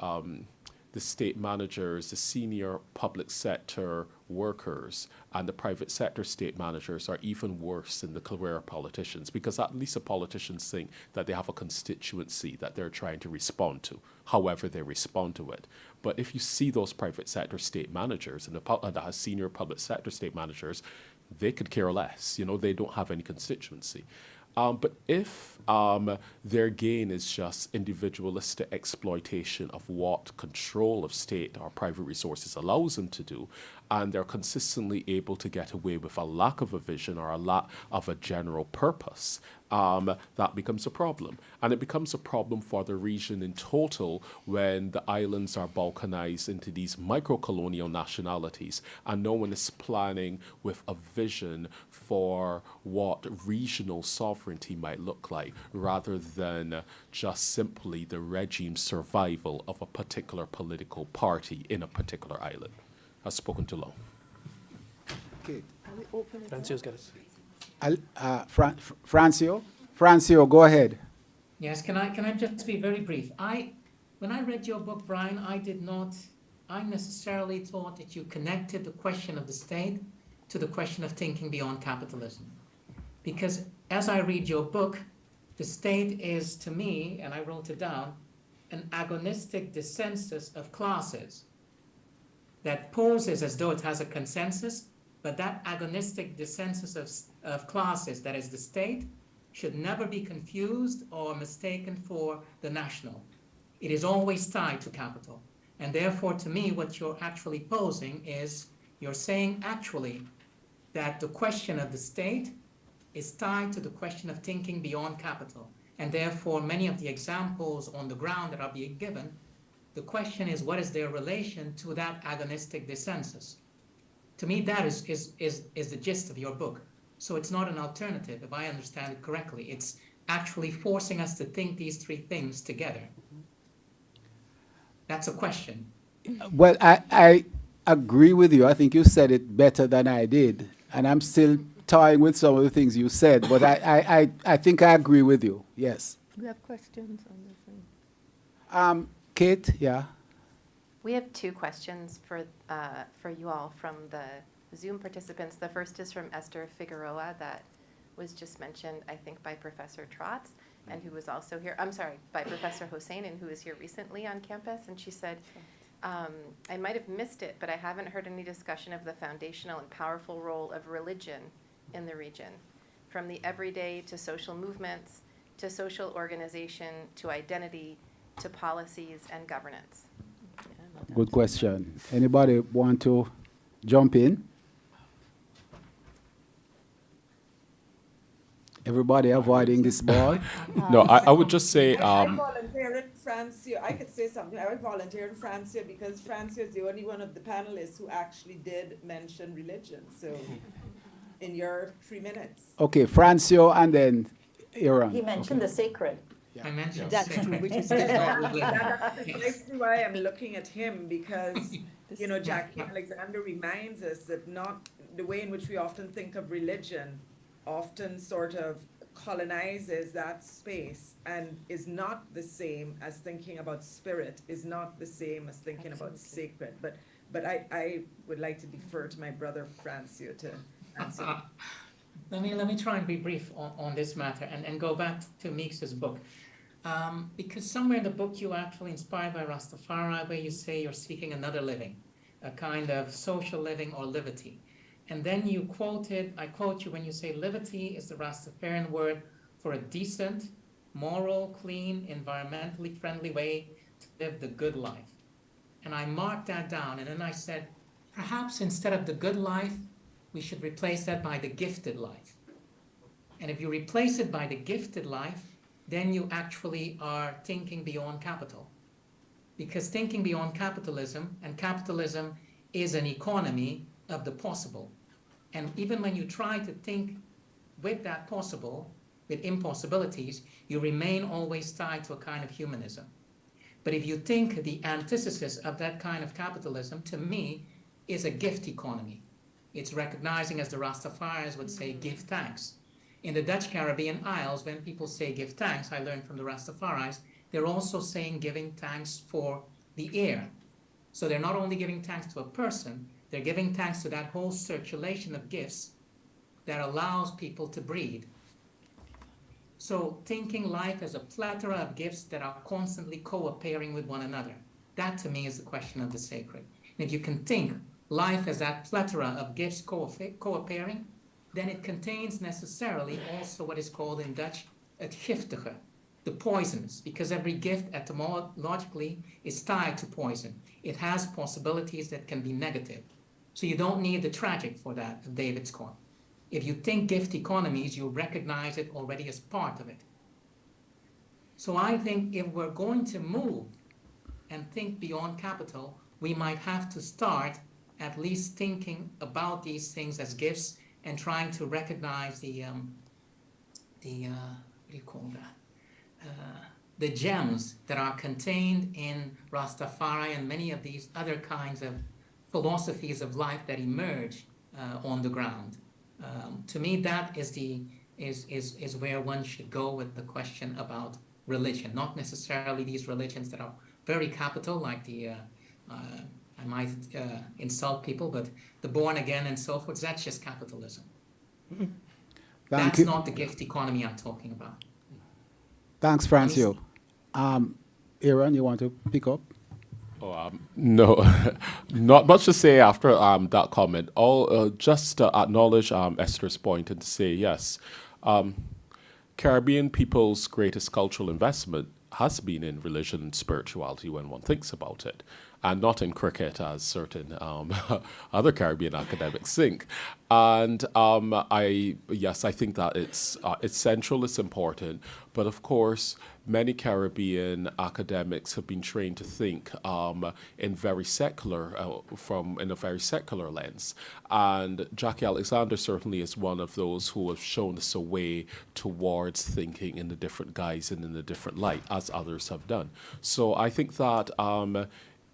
state managers, the senior public sector workers, and the private sector state managers are even worse than the career politicians, because at least the politicians think that they have a constituency that they're trying to respond to, however they respond to it. But if you see those private sector state managers and the senior public sector state managers, they could care less. They don't have any constituency. But if their gain is just individualistic exploitation of what control of state or private resources allows them to do, and they're consistently able to get away with a lack of a vision or a lack of a general purpose, that becomes a problem. And it becomes a problem for the region in total when the islands are balkanized into these micro-colonial nationalities and no one is planning with a vision for what regional sovereignty might look like, rather than just simply the regime's survival of a particular political party in a particular island. I've spoken too long. Okay. Francio's got us. Francio, go ahead. Yes, can I just be very brief? When I read your book, Brian, I necessarily thought that you connected the question of the state to the question of thinking beyond capitalism. Because as I read your book, the state is, to me, and I wrote it down, an agonistic dissensus of classes. that poses as though it has a consensus, but that agonistic dissensus of classes, that is the state, should never be confused or mistaken for the national. It is always tied to capital. And therefore, to me, what you're actually posing is, you're saying actually that the question of the state is tied to the question of thinking beyond capital. And therefore, many of the examples on the ground that are being given, the question is, what is their relation to that agonistic dissensus? To me, that is the gist of your book. So it's not an alternative, if I understand it correctly. It's actually forcing us to think these three things together. That's a question. Well, I agree with you. I think you said it better than I did. And I'm still toying with some of the things you said, but I think I agree with you. Yes. We have questions on the thing. Kate, yeah. We have two questions for you all from the Zoom participants. The first is from Esther Figueroa that was just mentioned, I think, by Professor Trotz, and who was also here, I'm sorry, by Professor Hosein, and who was here recently on campus. And she said, I might have missed it, but I haven't heard any discussion of the foundational and powerful role of religion in the region, from the everyday to social movements, to social organization, to identity, to policies and governance. Good question. Anybody want to jump in? Everybody avoiding this ball? No, I would just say, I volunteer in Francio. I could say something. I would volunteer in Francio because Francio is the only one of the panelists who actually did mention religion. So, in your 3 minutes. Okay, Francio and then Aaron. He mentioned the sacred. I mentioned That's sacred. true, which is That's precisely why I'm looking at him, because, you know, Jackie Alexander reminds us that not the way in which we often think of religion often sort of colonizes that space and is not the same as thinking about spirit, is not the same as thinking about sacred. But I would like to defer to my brother Francio to answer. Let me try and be brief on this matter and go back to Meeks's book. Because somewhere in the book you actually inspired by Rastafari, where you say you're seeking another living, a kind of social living or liberty. And then you quoted, I quote you when you say liberty is the Rastafarian word for a decent, moral, clean, environmentally friendly way to live the good life. And I marked that down, and then I said, perhaps instead of the good life, we should replace that by the gifted life. And if you replace it by the gifted life, then you actually are thinking beyond capital. Because thinking beyond capitalism, and capitalism is an economy of the possible. And even when you try to think with that possible, with impossibilities, you remain always tied to a kind of humanism. But if you think the antithesis of that kind of capitalism, to me, is a gift economy. It's recognizing, as the Rastafarians would say, give thanks. In the Dutch Caribbean Isles, when people say give thanks, I learned from the Rastafaris, they're also saying giving thanks for the air. So they're not only giving thanks to a person, they're giving thanks to that whole circulation of gifts that allows people to breathe. So thinking life as a plethora of gifts that are constantly co-appearing with one another, that to me is the question of the sacred. And if you can think life as that plethora of gifts co-appearing, then it contains necessarily also what is called in Dutch het giftige, the poisonous, because every gift etymologically is tied to poison. It has possibilities that can be negative. So you don't need the tragic for that, of David's Corn. If you think gift economies, you recognize it already as part of it. So I think if we're going to move and think beyond capital, we might have to start at least thinking about these things as gifts and trying to recognize the what do you call that? The gems that are contained in Rastafari and many of these other kinds of philosophies of life that emerge on the ground. To me, that is where one should go with the question about religion, not necessarily these religions that are very capital, like the I might insult people, but the born again and so forth. That's just capitalism. That's not the gift economy I'm talking about. Thanks, Francio. Aaron, you want to pick up? No, not much to say after that comment. All just to acknowledge Esther's point and to say yes, Caribbean people's greatest cultural investment has been in religion and spirituality when one thinks about it, and not in cricket as certain other Caribbean academics think. And I think that it's central, it's important, but of course, many Caribbean academics have been trained to think in a very secular lens. And Jackie Alexander certainly is one of those who have shown us a way towards thinking in a different guise and in a different light, as others have done. So I think that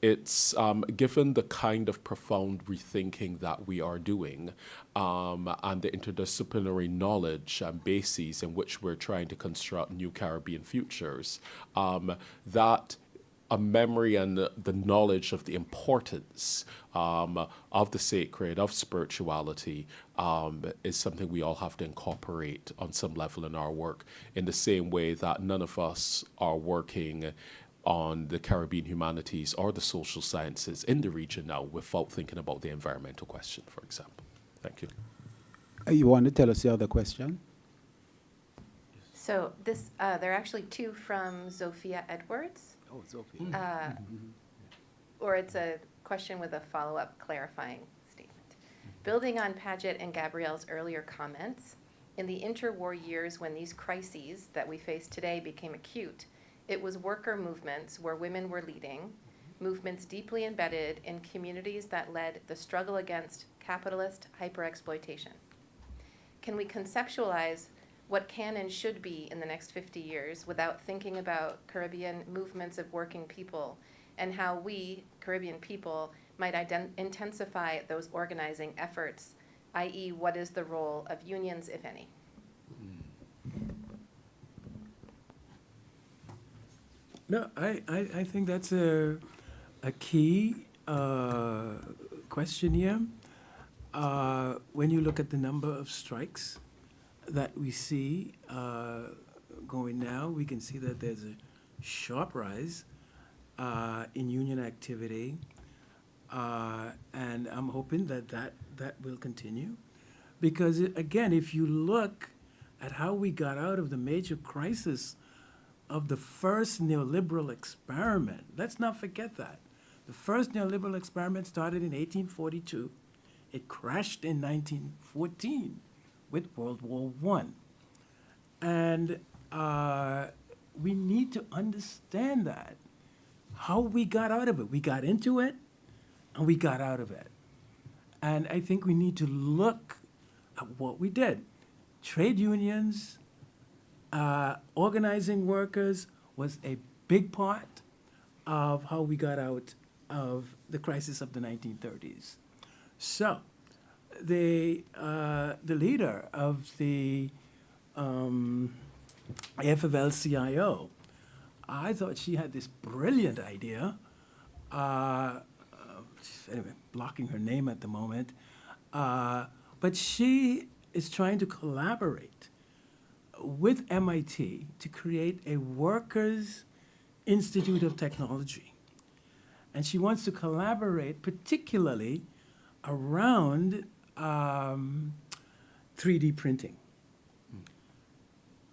it's given the kind of profound rethinking that we are doing and the interdisciplinary knowledge and bases in which we're trying to construct new Caribbean futures, that a memory and the knowledge of the importance of the sacred, of spirituality, is something we all have to incorporate on some level in our work, in the same way that none of us are working on the Caribbean humanities or the social sciences in the region now without thinking about the environmental question, for example. Thank you. You want to tell us the other question? So this, there are actually two from Zofia Edwards. Oh, Sophia. Or it's a question with a follow-up clarifying statement. Building on Paget and Gabrielle's earlier comments, in the interwar years when these crises that we face today became acute, it was worker movements where women were leading, movements deeply embedded in communities that led the struggle against capitalist hyperexploitation. Can we conceptualize what can and should be in the next 50 years without thinking about Caribbean movements of working people and how we, Caribbean people, might intensify those organizing efforts, i.e., what is the role of unions, if any? No, I think that's a key question here. When you look at the number of strikes that we see going now, we can see that there's a sharp rise in union activity, and I'm hoping that will continue. Because, again, if you look at how we got out of the major crisis of the first neoliberal experiment. Let's not forget that. The first neoliberal experiment started in 1842. It crashed in 1914 with World War I. And we need to understand that, how we got out of it. We got into it, and we got out of it. And I think we need to look at what we did. Trade unions, organizing workers was a big part of how we got out of the crisis of the 1930s. So, the leader of the AFL-CIO, I thought she had this brilliant idea. Anyway, blocking her name at the moment. But she is trying to collaborate with MIT to create a Workers' Institute of Technology. And she wants to collaborate particularly around 3D printing.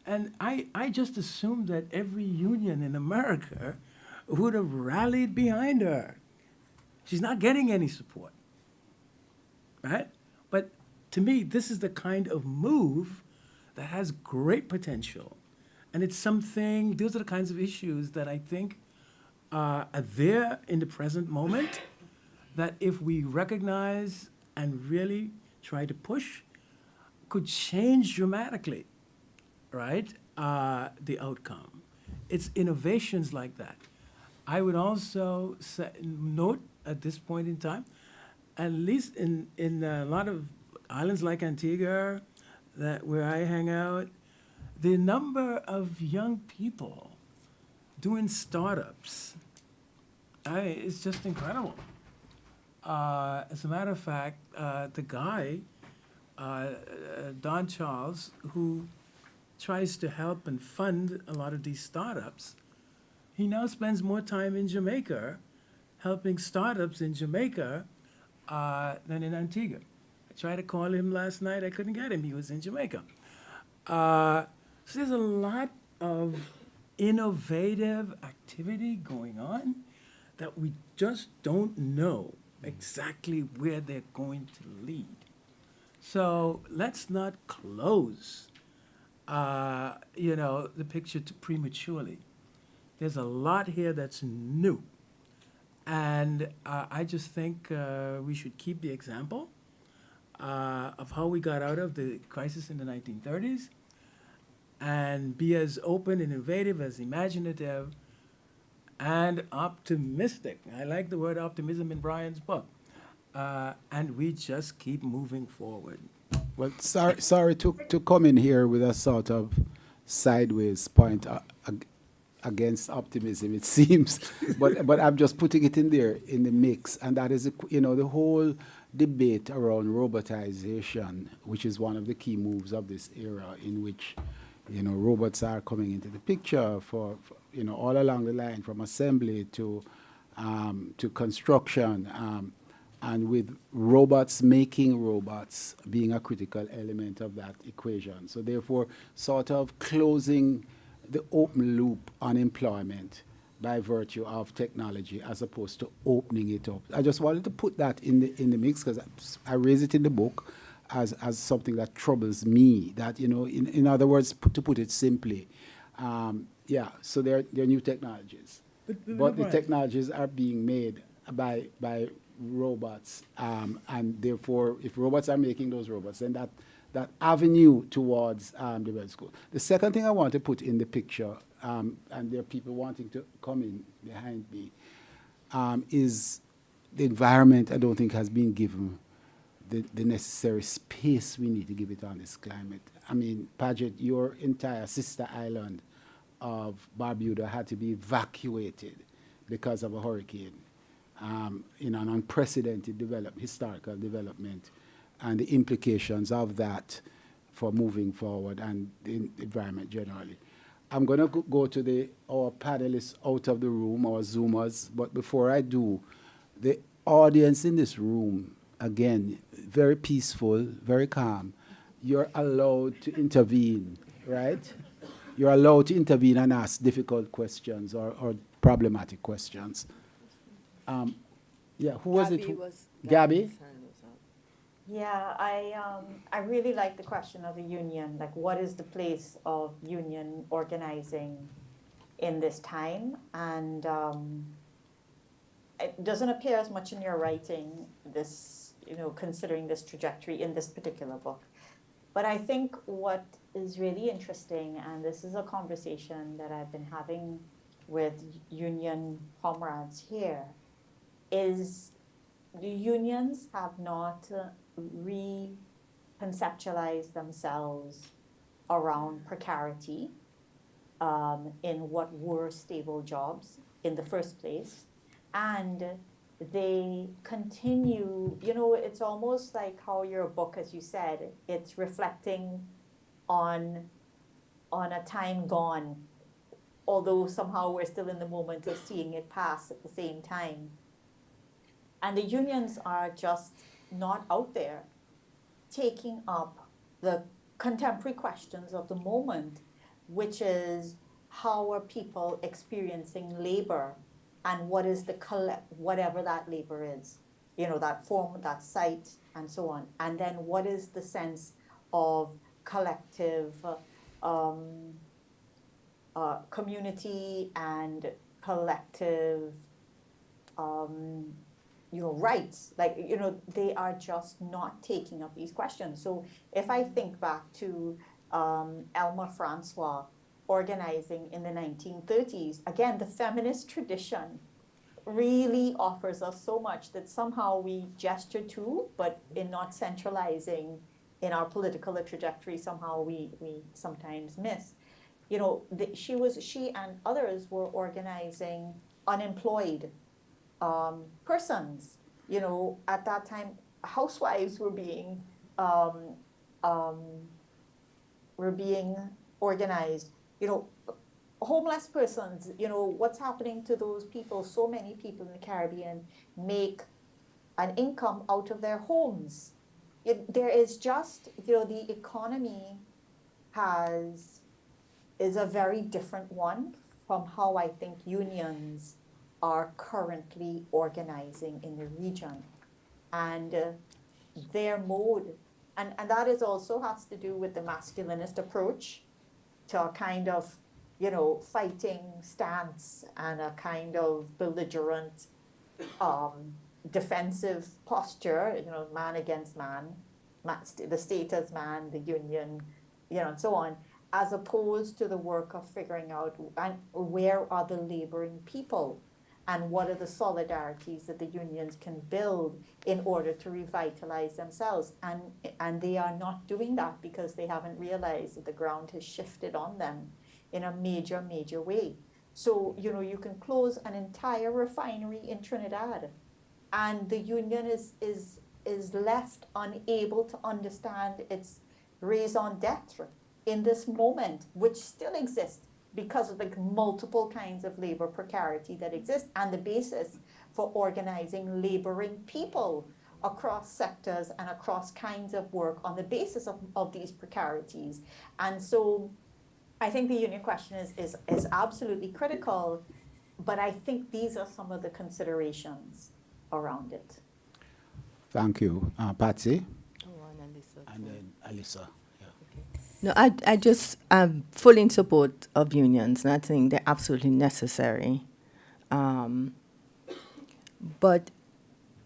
And I just assumed that every union in America would have rallied behind her. She's not getting any support, right? But to me, this is the kind of move that has great potential. And it's something, those are the kinds of issues that I think are there in the present moment, that if we recognize and really try to push, could change dramatically, right, the outcome. It's innovations like that. I would also note at this point in time, at least in a lot of islands like Antigua, where I hang out, the number of young people doing startups, it's just incredible. As a matter of fact, the guy, Don Charles, who tries to help and fund a lot of these startups, he now spends more time in Jamaica helping startups in Jamaica than in Antigua. I tried to call him last night. I couldn't get him. He was in Jamaica. So there's a lot of innovative activity going on that we just don't know exactly where they're going to lead. So let's not close, the picture too prematurely. There's a lot here that's new. And I just think we should keep the example of how we got out of the crisis in the 1930s and be as open and innovative, as imaginative, and optimistic. I like the word optimism in Brian's book. And we just keep moving forward. Well, sorry to come in here with a sort of sideways point against optimism, it seems, but I'm just putting it in there in the mix, and that is, the whole debate around robotization, which is one of the key moves of this era, in which, robots are coming into the picture for all along the line, from assembly to construction. And with robots making robots being a critical element of that equation. So therefore, sort of closing the open loop on employment by virtue of technology as opposed to opening it up. I just wanted to put that in the mix because I raise it in the book as something that troubles me. That, in other words, to put it simply, so they're new technologies. But the technologies are being made by robots, and therefore, if robots are making those robots, then that avenue towards the school. The second thing I want to put in the picture, and there are people wanting to come in behind me, is the environment. I don't think has been given the necessary space we need to give it on this climate. I mean, Paget, your entire sister island of Barbuda had to be evacuated because of a hurricane. In an unprecedented historical development, and the implications of that for moving forward and the environment generally. I'm going to go to our panelists out of the room, our Zoomers, but before I do, the audience in this room, again, very peaceful, very calm. You're allowed to intervene, right? You're allowed to intervene and ask difficult questions or problematic questions. Who was it? Gabby? Yeah, I really like the question of the union. Like, what is the place of union organizing in this time? And it doesn't appear as much in your writing, this, considering this trajectory in this particular book. But I think what is really interesting, and this is a conversation that I've been having with union comrades here, is the unions have not reconceptualized themselves around precarity in what were stable jobs in the first place. And they continue, it's almost like how your book, as you said, it's reflecting on a time gone, although somehow we're still in the moment of seeing it pass at the same time. And the unions are just not out there taking up the contemporary questions of the moment, which is, how are people experiencing labor, and what is the whatever that labor is, that form, that site, and so on. And then what is the sense of collective community and collective rights, they are just not taking up these questions. So if I think back to Elma Francois organizing in the 1930s, again, the feminist tradition really offers us so much that somehow we gesture to, but in not centralizing in our political trajectory, somehow we sometimes miss. She and others were organizing unemployed persons. At that time, housewives were being organized. homeless persons, you know, what's happening to those people? So many people in the Caribbean make an income out of their homes. There is just, you know, the economy is a very different one from how I think unions are currently organizing in the region. And their mode, and that is also has to do with the masculinist approach to a kind of, you know, fighting stance and a kind of belligerent, defensive posture, you know, man against man, the state as man, the union, you know, and so on, as opposed to the work of figuring out where are the laboring people and what are the solidarities that the unions can build in order to revitalize themselves. And they are not doing that because they haven't realized that the ground has shifted on them in a major, major way. So, you know, you can close an entire refinery in Trinidad and the union is left unable to understand its raison d'etre in this moment, which still exists because of the multiple kinds of labor precarity that exist and the basis for organizing laboring people across sectors and across kinds of work on the basis of these precarities. And so I think the union question is absolutely critical, but I think these are some of the considerations around it. Thank you. Patsy? And then Alissa. No, I just am fully in support of unions, and I think they're absolutely necessary. But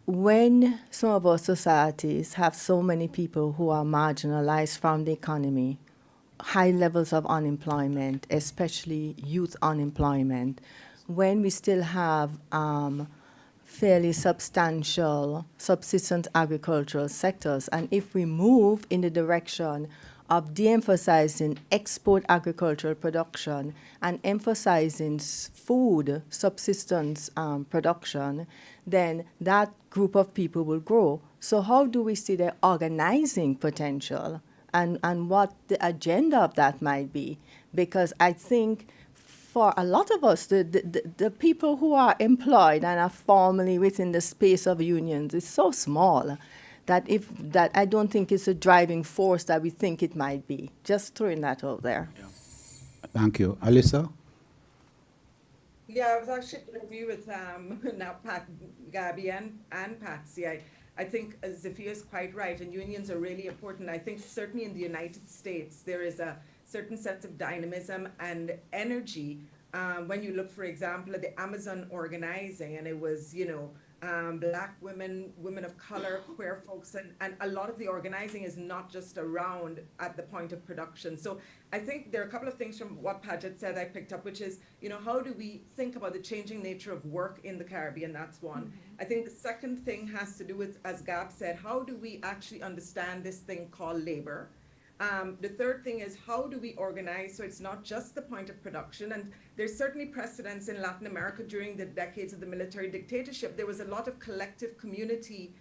when some of our societies have so many people who are marginalized from the economy, high levels of unemployment, especially youth unemployment, when we still have fairly substantial subsistence agricultural sectors, and if we move in the direction of de-emphasizing export agricultural production and emphasizing food subsistence production, then that group of people will grow. So how do we see their organizing potential and what the agenda of that might be? Because I think for a lot of us, the people who are employed and are formally within the space of unions is so small that I don't think it's a driving force that we think it might be. Just throwing that out there. Yeah. Thank you. Alissa? Yeah, I was actually going to agree with now Gabby and Patsy. I think Zafia is quite right, and unions are really important. I think certainly in the United States, there is a certain sense of dynamism and energy. When you look, for example, at the Amazon organizing, and it was, you know, Black women, women of color, queer folks, and a lot of the organizing is not just around at the point of production. So I think there are a couple of things from what Paget said I picked up, which is, you know, how do we think about the changing nature of work in the Caribbean? That's one. Mm-hmm. I think the second thing has to do with, as Gab said, how do we actually understand this thing called labor? The third thing is, how do we organize so it's not just the point of production? And there's certainly precedents in Latin America during the decades of the military dictatorship. There was a lot of collective community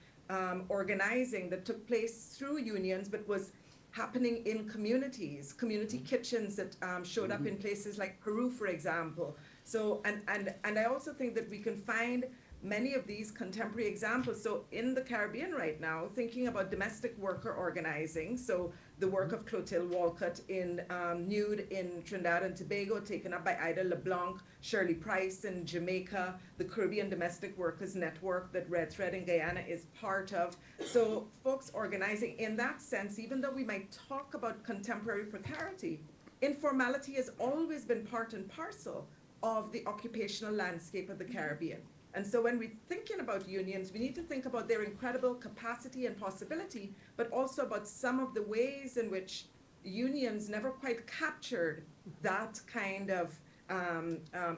organizing that took place through unions, but was happening in communities, community kitchens that showed up in places like Peru, for example. So, and I also think that we can find many of these contemporary examples. So in the Caribbean right now, thinking about domestic worker organizing, so the work of Clotilde Walcott in Nude in Trinidad and Tobago, taken up by Ida LeBlanc, Shirley Price in Jamaica, the Caribbean Domestic Workers Network that Red Thread in Guyana is part of. So folks organizing in that sense, even though we might talk about contemporary precarity, informality has always been part and parcel of the occupational landscape of the Caribbean. And so when we're thinking about unions, we need to think about their incredible capacity and possibility, but also about some of the ways in which unions never quite captured that kind of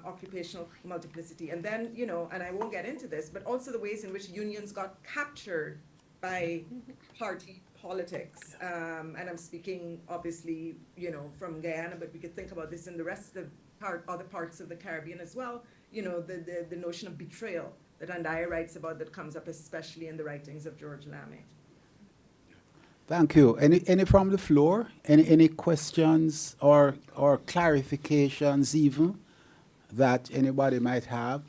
occupational multiplicity. And then, you know, and I won't get into this, but also the ways in which unions got captured by party politics. And I'm speaking, obviously, you know, from Guyana, but we could think about this in the rest of other parts of the Caribbean as well. You know, the notion of betrayal that Andaya writes about, that comes up especially in the writings of George Lamy. Thank you. Any from the floor? Any questions or clarifications even that anybody might have?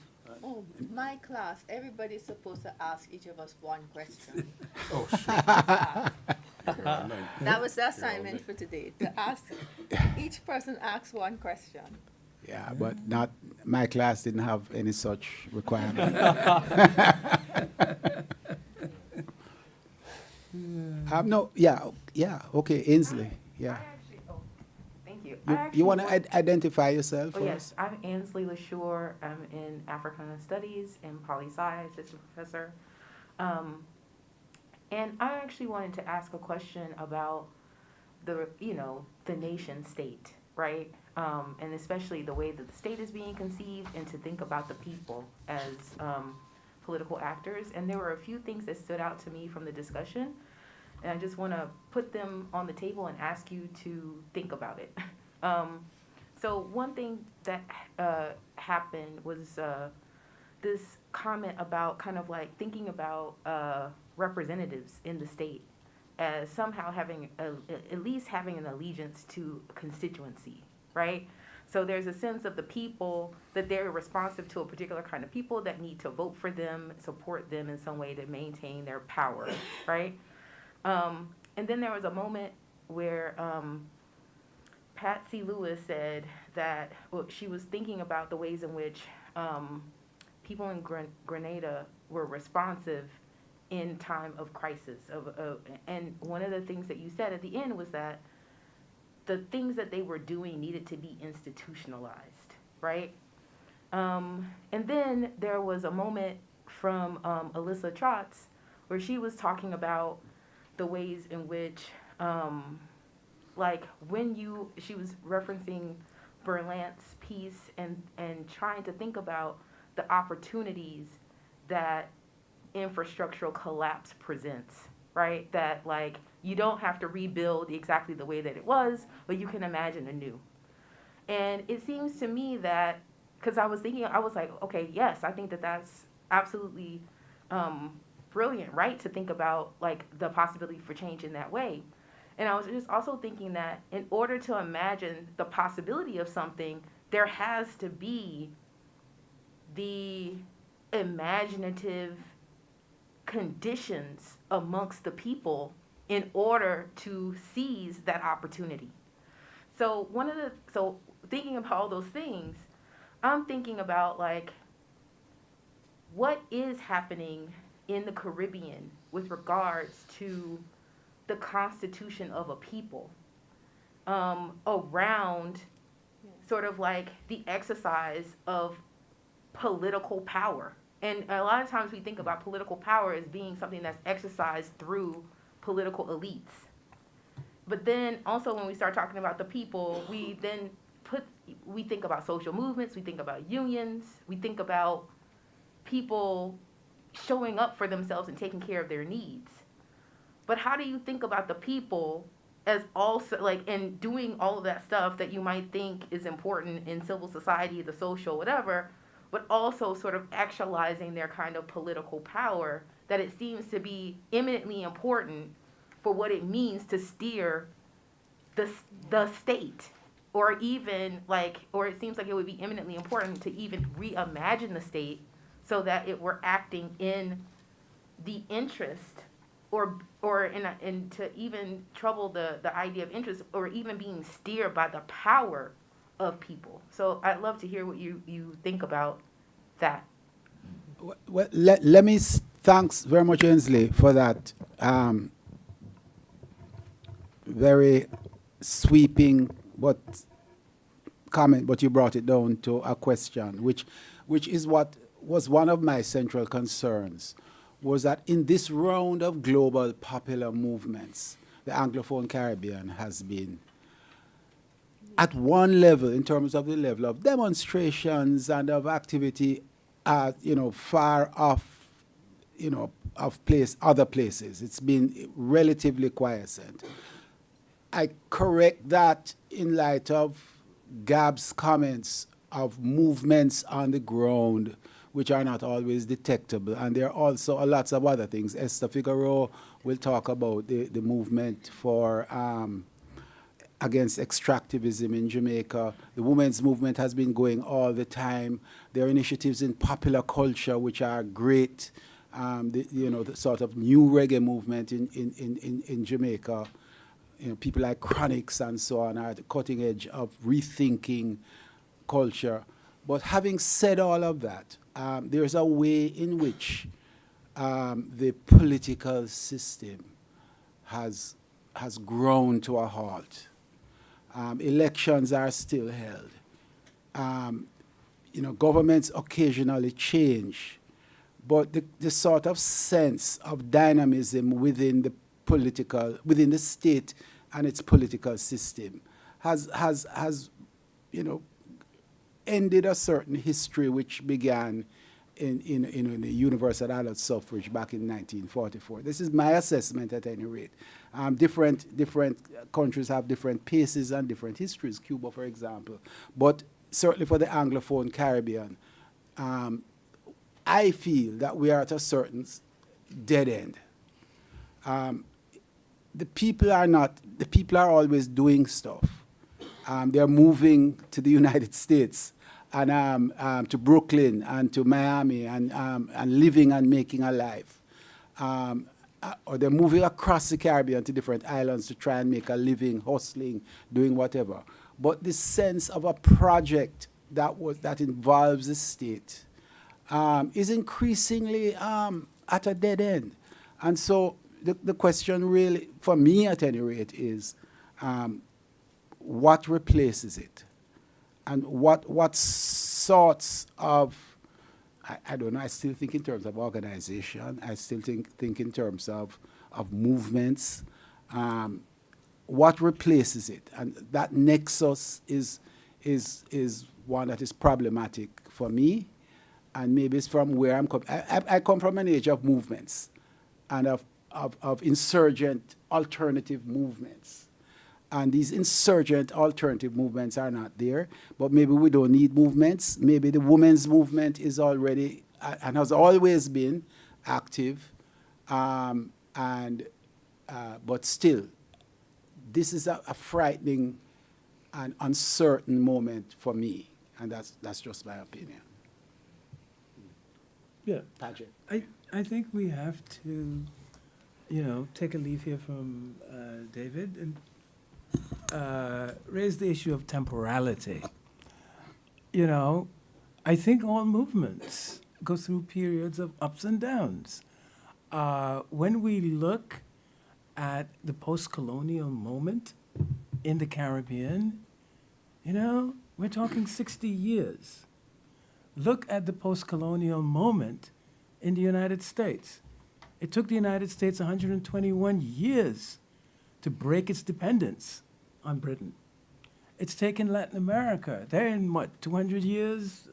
Oh, my class, everybody's supposed to ask each of us one question. Oh, That was the assignment for today, to ask, each person asks one question. Yeah, but not, my class didn't have any such requirement. No, yeah, okay, Ainsley, yeah. Thank you. You want to identify yourself Oh, first? yes, I'm Ainsley LaShure. I'm in Africana Studies and Poli-Sci, assistant professor. And I actually wanted to ask a question about the nation state, right? And especially the way that the state is being conceived, and to think about the people as political actors. And there were a few things that stood out to me from the discussion, and I just want to put them on the table and ask you to think about it. So one thing that happened was this comment about kind of like thinking about representatives in the state as somehow having at least having an allegiance to a constituency, right? So there's a sense of the people that they're responsive to a particular kind of people that need to vote for them, support them in some way to maintain their power, right? And then there was a moment where Patsy Lewis said that she was thinking about the ways in which people in Grenada were responsive in time of crisis. And one of the things that you said at the end was that the things that they were doing needed to be institutionalized, right? And then there was a moment from Alissa Trotz where she was talking about the ways in which, she was referencing Berlant's piece and trying to think about the opportunities that infrastructural collapse presents, right? That like you don't have to rebuild exactly the way that it was, but you can imagine anew. And it seems to me that, because I was like, okay, yes, I think that that's absolutely brilliant, right? To think about like the possibility for change in that way. And I was just also thinking that in order to imagine the possibility of something, there has to be the imaginative conditions amongst the people in order to seize that opportunity. So thinking about all those things, I'm thinking about like what is happening in the Caribbean with regards to the constitution of a people, around sort of like the exercise of political power. And a lot of times we think about political power as being something that's exercised through political elites. But then also when we start talking about the people, we think about social movements, we think about unions, we think about people showing up for themselves and taking care of their needs. But how do you think about the people as also like, and doing all of that stuff that you might think is important in civil society, the social, whatever, but also sort of actualizing their kind of political power, that it seems to be eminently important for what it means to steer the state, or even like, or it seems like it would be eminently important to even reimagine the state so that it were acting in the interest or to even trouble the idea of interest, or even being steered by the power of people. So I'd love to hear what you think about that. Well, let me thanks very much, Ainsley, for that very sweeping comment, but you brought it down to a question, which is what was one of my central concerns, was that in this round of global popular movements, the Anglophone Caribbean has been at one level in terms of the level of demonstrations and of activity, far off, of other places. It's been relatively quiescent. I correct that in light of Gab's comments of movements on the ground which are not always detectable. And there are also lots of other things. Esther Figueroa will talk about the movement for against extractivism in Jamaica. The women's movement has been going all the time. There are initiatives in popular culture which are great. The sort of new reggae movement in Jamaica. People like Chronics and so on are at the cutting edge of rethinking culture. But having said all of that, there's a way in which the political system has grown to a halt. Elections are still held. Governments occasionally change, but the sort of sense of dynamism within the state and its political system has ended a certain history which began in the universal adult suffrage back in 1944. This is my assessment at any rate. Different countries have different paces and different histories, Cuba, for example. But certainly for the Anglophone Caribbean, I feel that we are at a certain dead end. The people are always doing stuff. They're moving to the United States and to Brooklyn and to Miami and living and making a life. Or they're moving across the Caribbean to different islands to try and make a living, hustling, doing whatever. But the sense of a project that involves the state is increasingly at a dead end. And so the question really, for me at any rate, is what replaces it? And what sorts of, I don't know, I still think in terms of organization, I still think in terms of movements, what replaces it? And that nexus is one that is problematic for me, and maybe it's from where I'm coming. I come from an age of movements and of insurgent alternative movements. And these insurgent alternative movements are not there, but maybe we don't need movements. Maybe the women's movement is already and has always been active, but still, this is a frightening and uncertain moment for me, and that's just my opinion. Yeah, Paget. I think we have to, take a leaf here from David and raise the issue of temporality. I think all movements go through periods of ups and downs. When we look at the post-colonial moment in the Caribbean, we're talking 60 years. Look at the post-colonial moment in the United States. It took the United States 121 years to break its dependence on Britain. It's taken Latin America. They're in, 200 years?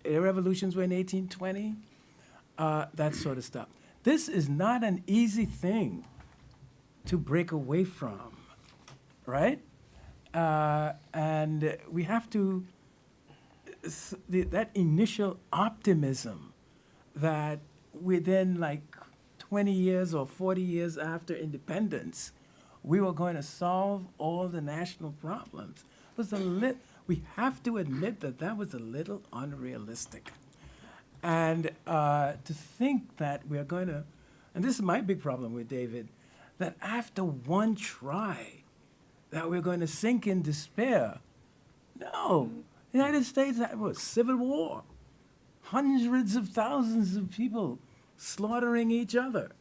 Their revolutions were in 1820? That sort of stuff. This is not an easy thing to break away from, right? And we have to, that initial optimism that within 20 years or 40 years after independence, we were going to solve all the national problems. We have to admit that was a little unrealistic. And to think that we're going to, and this is my big problem with David, that after one try, that we're going to sink in despair. No. The United States, that was civil war. Hundreds of thousands of people slaughtering each other.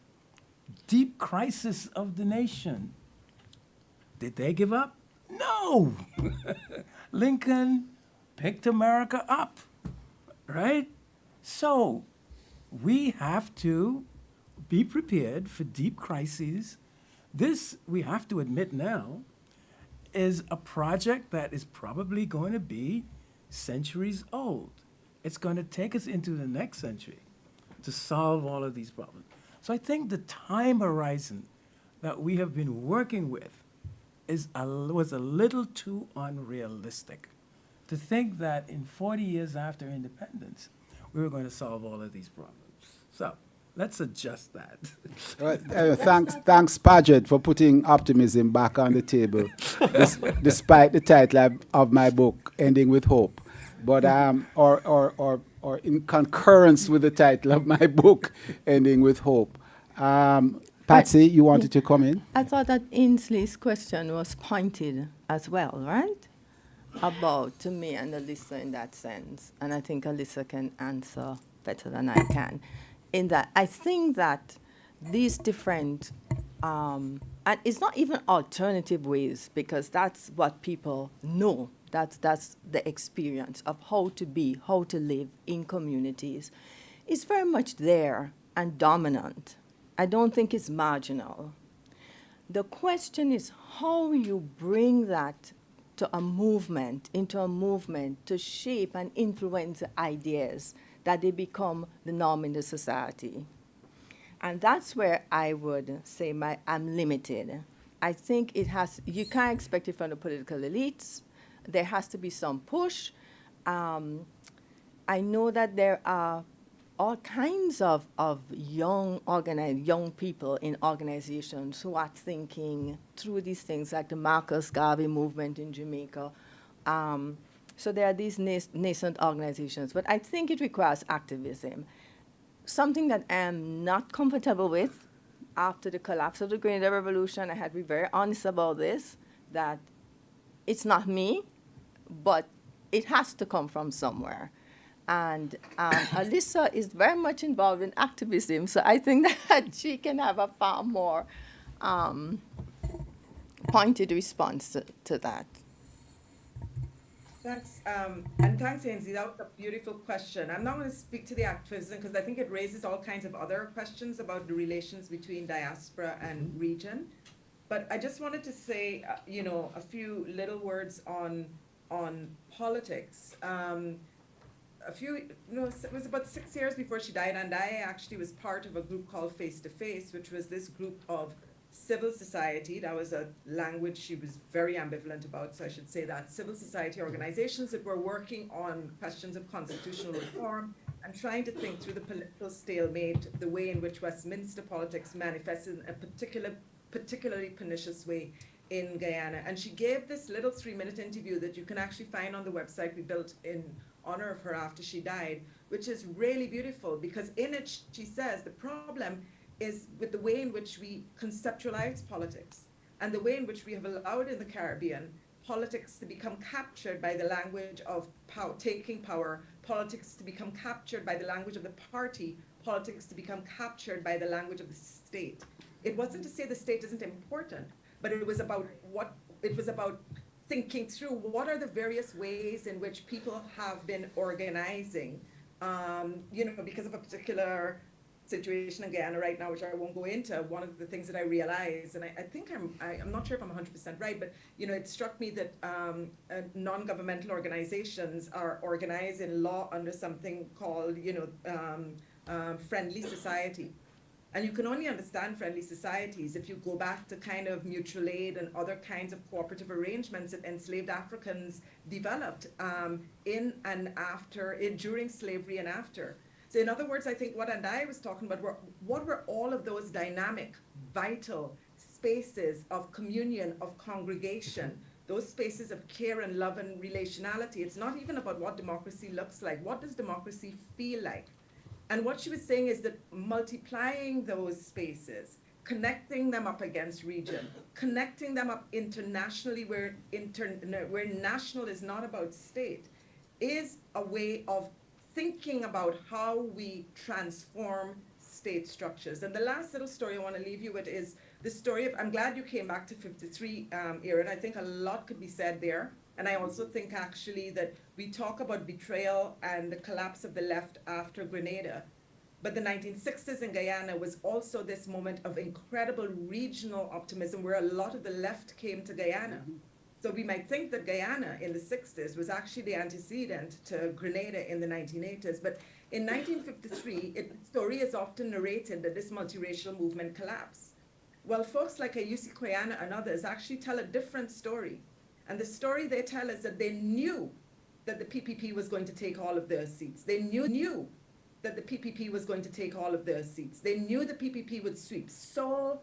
Deep crisis of the nation. Did they give up? No. Lincoln picked America up, right? So we have to be prepared for deep crises. This, we have to admit now, is a project that is probably going to be centuries old. It's going to take us into the next century to solve all of these problems. So I think the time horizon that we have been working with was a little too unrealistic. To think that in 40 years after independence, we were going to solve all of these problems. So let's adjust that. Thanks, Paget, for putting optimism back on the table, despite the title of my book, Ending with Hope. But or in concurrence with the title of my book, Ending with Hope. Patsy, you wanted to come in? I thought that Ainsley's question was pointed as well, right? About to me and Alissa in that sense. And I think Alissa can answer better than I can. In that, I think that these different, and it's not even alternative ways, because that's what people know. That's the experience of how to be, how to live in communities. It's very much there and dominant. I don't think it's marginal. The question is how you bring that to a movement, into a movement to shape and influence ideas that they become the norm in the society. And that's where I would say I'm limited. I think you can't expect it from the political elites. There has to be some push. I know that there are all kinds of young people in organizations who are thinking through these things, like the Marcus Garvey movement in Jamaica. So there are these nascent organizations, but I think it requires activism. Something that I'm not comfortable with after the collapse of the Grenada Revolution, I had to be very honest about this, that it's not me, but it has to come from somewhere. And Alissa is very much involved in activism, so I think that she can have a far more pointed response to that. Thanks, and thanks, Ainsley. That was a beautiful question. I'm not going to speak to the activism because I think it raises all kinds of other questions about the relations between diaspora and region. But I just wanted to say, a few little words on politics. It was about 6 years before she died, and I actually was part of a group called Face to Face, which was this group of civil society. That was a language she was very ambivalent about, so I should say that. Civil society organizations that were working on questions of constitutional reform and trying to think through the political stalemate, the way in which Westminster politics manifested in a particularly pernicious way in Guyana. And she gave this little 3-minute interview that you can actually find on the website we built in honor of her after she died, which is really beautiful, because in it she says the problem is with the way in which we conceptualize politics and the way in which we have allowed in the Caribbean politics to become captured by the language of taking power, politics to become captured by the language of the party, politics to become captured by the language of the state. It wasn't to say the state isn't important, but it was about thinking through what are the various ways in which people have been organizing, because of a particular situation in Guyana right now, which I won't go into. One of the things that I realized, and I think I'm not sure if I'm 100% right, but it struck me that non-governmental organizations are organized in law under something called friendly society. And you can only understand friendly societies if you go back to kind of mutual aid and other kinds of cooperative arrangements that enslaved Africans developed during slavery and after. So in other words, I think what I was talking about what were all of those dynamic, vital spaces of communion, of congregation, those spaces of care and love and relationality. It's not even about what democracy looks like. What does democracy feel like? And what she was saying is that multiplying those spaces, connecting them up against region, connecting them up internationally where national is not about state, is a way of thinking about how we transform state structures. And the last little story I want to leave you with is the story of, I'm glad you came back to 53, Erin. I think a lot could be said there. And I also think actually that we talk about betrayal and the collapse of the left after Grenada. But the 1960s in Guyana was also this moment of incredible regional optimism where a lot of the left came to Guyana. So we might think that Guyana in the 60s was actually the antecedent to Grenada in the 1980s. But in 1953, the story is often narrated that this multiracial movement collapsed. Well, folks like Ayusi Koyana and others actually tell a different story. And the story they tell is that they knew that the PPP was going to take all of their seats. They knew that the PPP was going to take all of their seats. They knew the PPP would sweep. So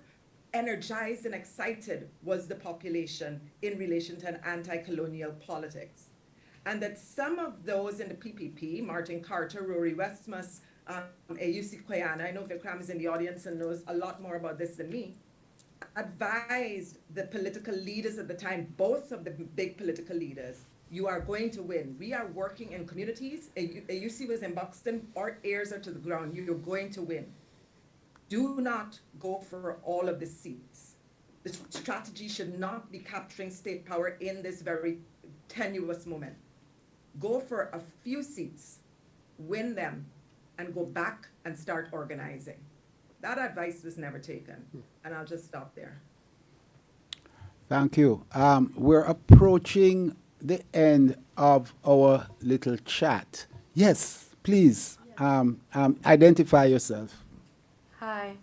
energized and excited was the population in relation to anti-colonial politics. And that some of those in the PPP, Martin Carter, Rory Westmus, Ayusi Kwayana, I know Vikram is in the audience and knows a lot more about this than me, advised the political leaders at the time, both of the big political leaders, you are going to win. We are working in communities. Ayusi was in Buxton, our ears are to the ground. You're going to win. Do not go for all of the seats. The strategy should not be capturing state power in this very tenuous moment. Go for a few seats, win them, and go back and start organizing. That advice was never taken, and I'll just stop there. Thank you. We're approaching the end of our little chat. Yes, please, identify yourself. Hi,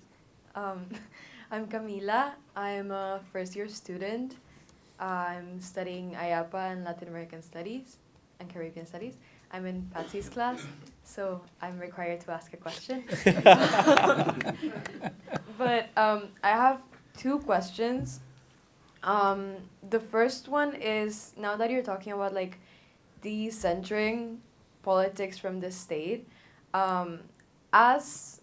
I'm Camila. I'm a first-year student. I'm studying IAPA and Latin American Studies and Caribbean Studies. I'm in Patsy's class, so I'm required to ask a question. But I have two questions. The first one is, now that you're talking about like decentering politics from the state, as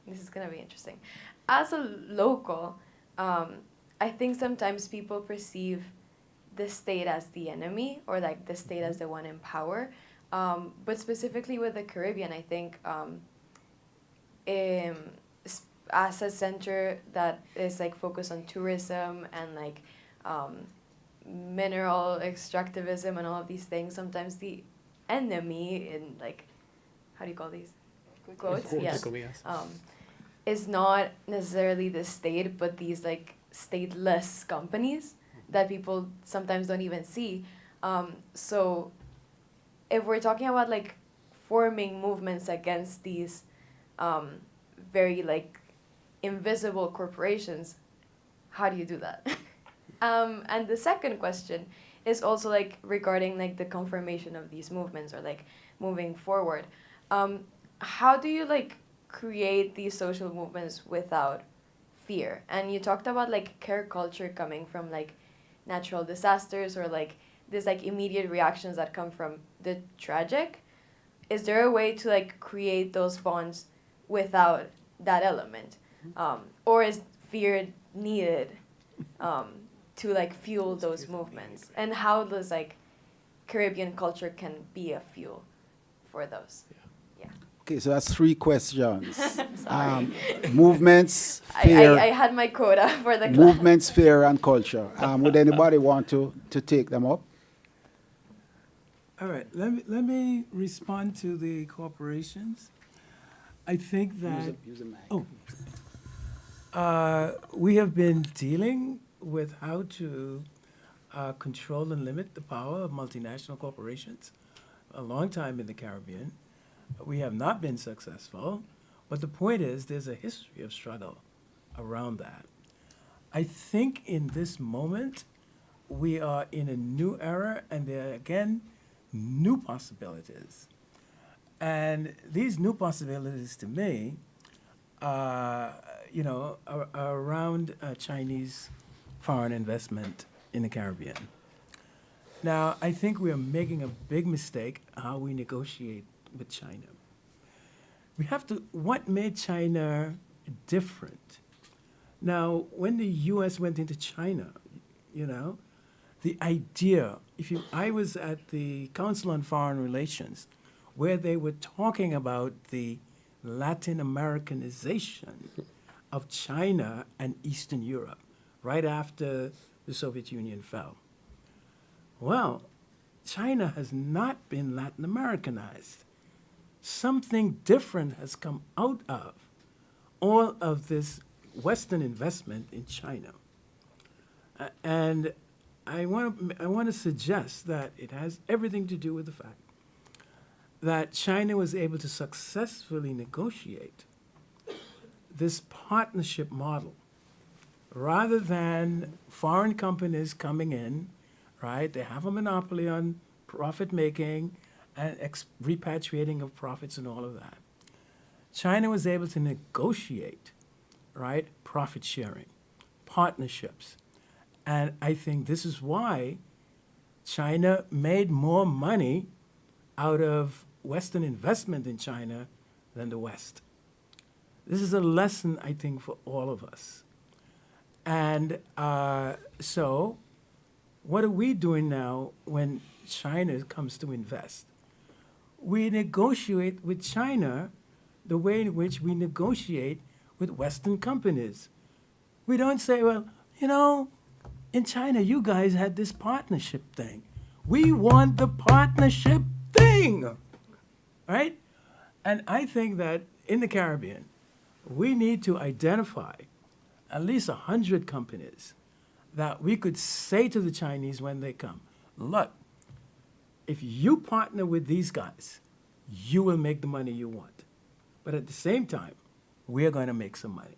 this is gonna be interesting, as a local, I think sometimes people perceive the state as the enemy or like the state as the one in power. But specifically with the Caribbean, I think as a center that is like focused on tourism and like mineral extractivism and all of these things, sometimes the enemy in like, how do you call these? Quotes? Yes. Is not necessarily the state, but these like stateless companies that people sometimes don't even see. So if we're talking about like forming movements against these very like invisible corporations, how do you do that? And the second question is also like regarding like the confirmation of these movements or like moving forward. How do you like create these social movements without fear? And you talked about like care culture coming from like natural disasters or like this like immediate reactions that come from the tragic. Is there a way to like create those bonds without that element? Or is fear needed to like fuel those movements? And how does like Caribbean culture can be a fuel for those? Yeah. Okay, so that's three questions. Movements, fear. I had my quota for the class. Movements, fear, and culture. Would anybody want to take them up? All right, let me respond to the corporations. I think that we have been dealing with how to control and limit the power of multinational corporations a long time in the Caribbean. We have not been successful, but the point is there's a history of struggle around that. I think in this moment, we are in a new era, and there are, again, new possibilities. And these new possibilities, to me, are around Chinese foreign investment in the Caribbean. Now, I think we are making a big mistake how we negotiate with China. We have to, what made China different? Now, when the U.S. went into China, the idea, I was at the Council on Foreign Relations, where they were talking about the Latin Americanization of China and Eastern Europe, right after the Soviet Union fell. Well, China has not been Latin Americanized. Something different has come out of all of this Western investment in China. And I want to suggest that it has everything to do with the fact that China was able to successfully negotiate this partnership model rather than foreign companies coming in, right? They have a monopoly on profit making and repatriating of profits and all of that. China was able to negotiate, right, profit sharing, partnerships. And I think this is why China made more money out of Western investment in China than the West. This is a lesson, I think, for all of us. And so what are we doing now when China comes to invest? We negotiate with China the way in which we negotiate with Western companies. We don't say, well, you know, in China, you guys had this partnership thing. We want the partnership thing, right? And I think that in the Caribbean, we need to identify at least 100 companies that we could say to the Chinese when they come, look, if you partner with these guys, you will make the money you want. But at the same time, we're going to make some money.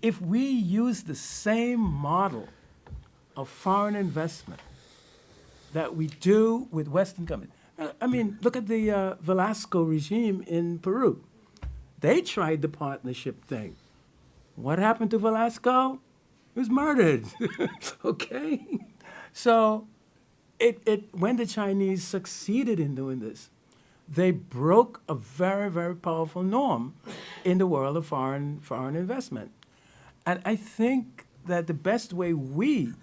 If we use the same model of foreign investment that we do with Western companies, I mean, look at the Velasco regime in Peru. They tried the partnership thing. What happened to Velasco? He was murdered, okay? So when the Chinese succeeded in doing this, they broke a very, very powerful norm in the world of foreign investment. And I think that the best way we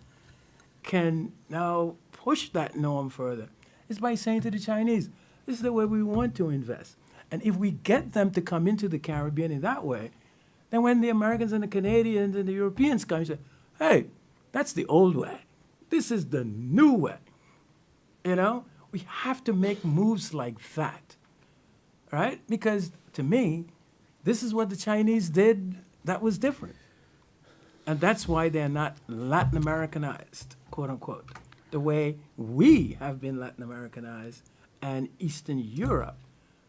can now push that norm further is by saying to the Chinese, this is the way we want to invest. And if we get them to come into the Caribbean in that way, then when the Americans and the Canadians and the Europeans come, you say, hey, that's the old way. This is the new way. You know, we have to make moves like that, right? Because to me, this is what the Chinese did that was different. And that's why they're not Latin Americanized, quote unquote, the way we have been Latin Americanized and Eastern Europe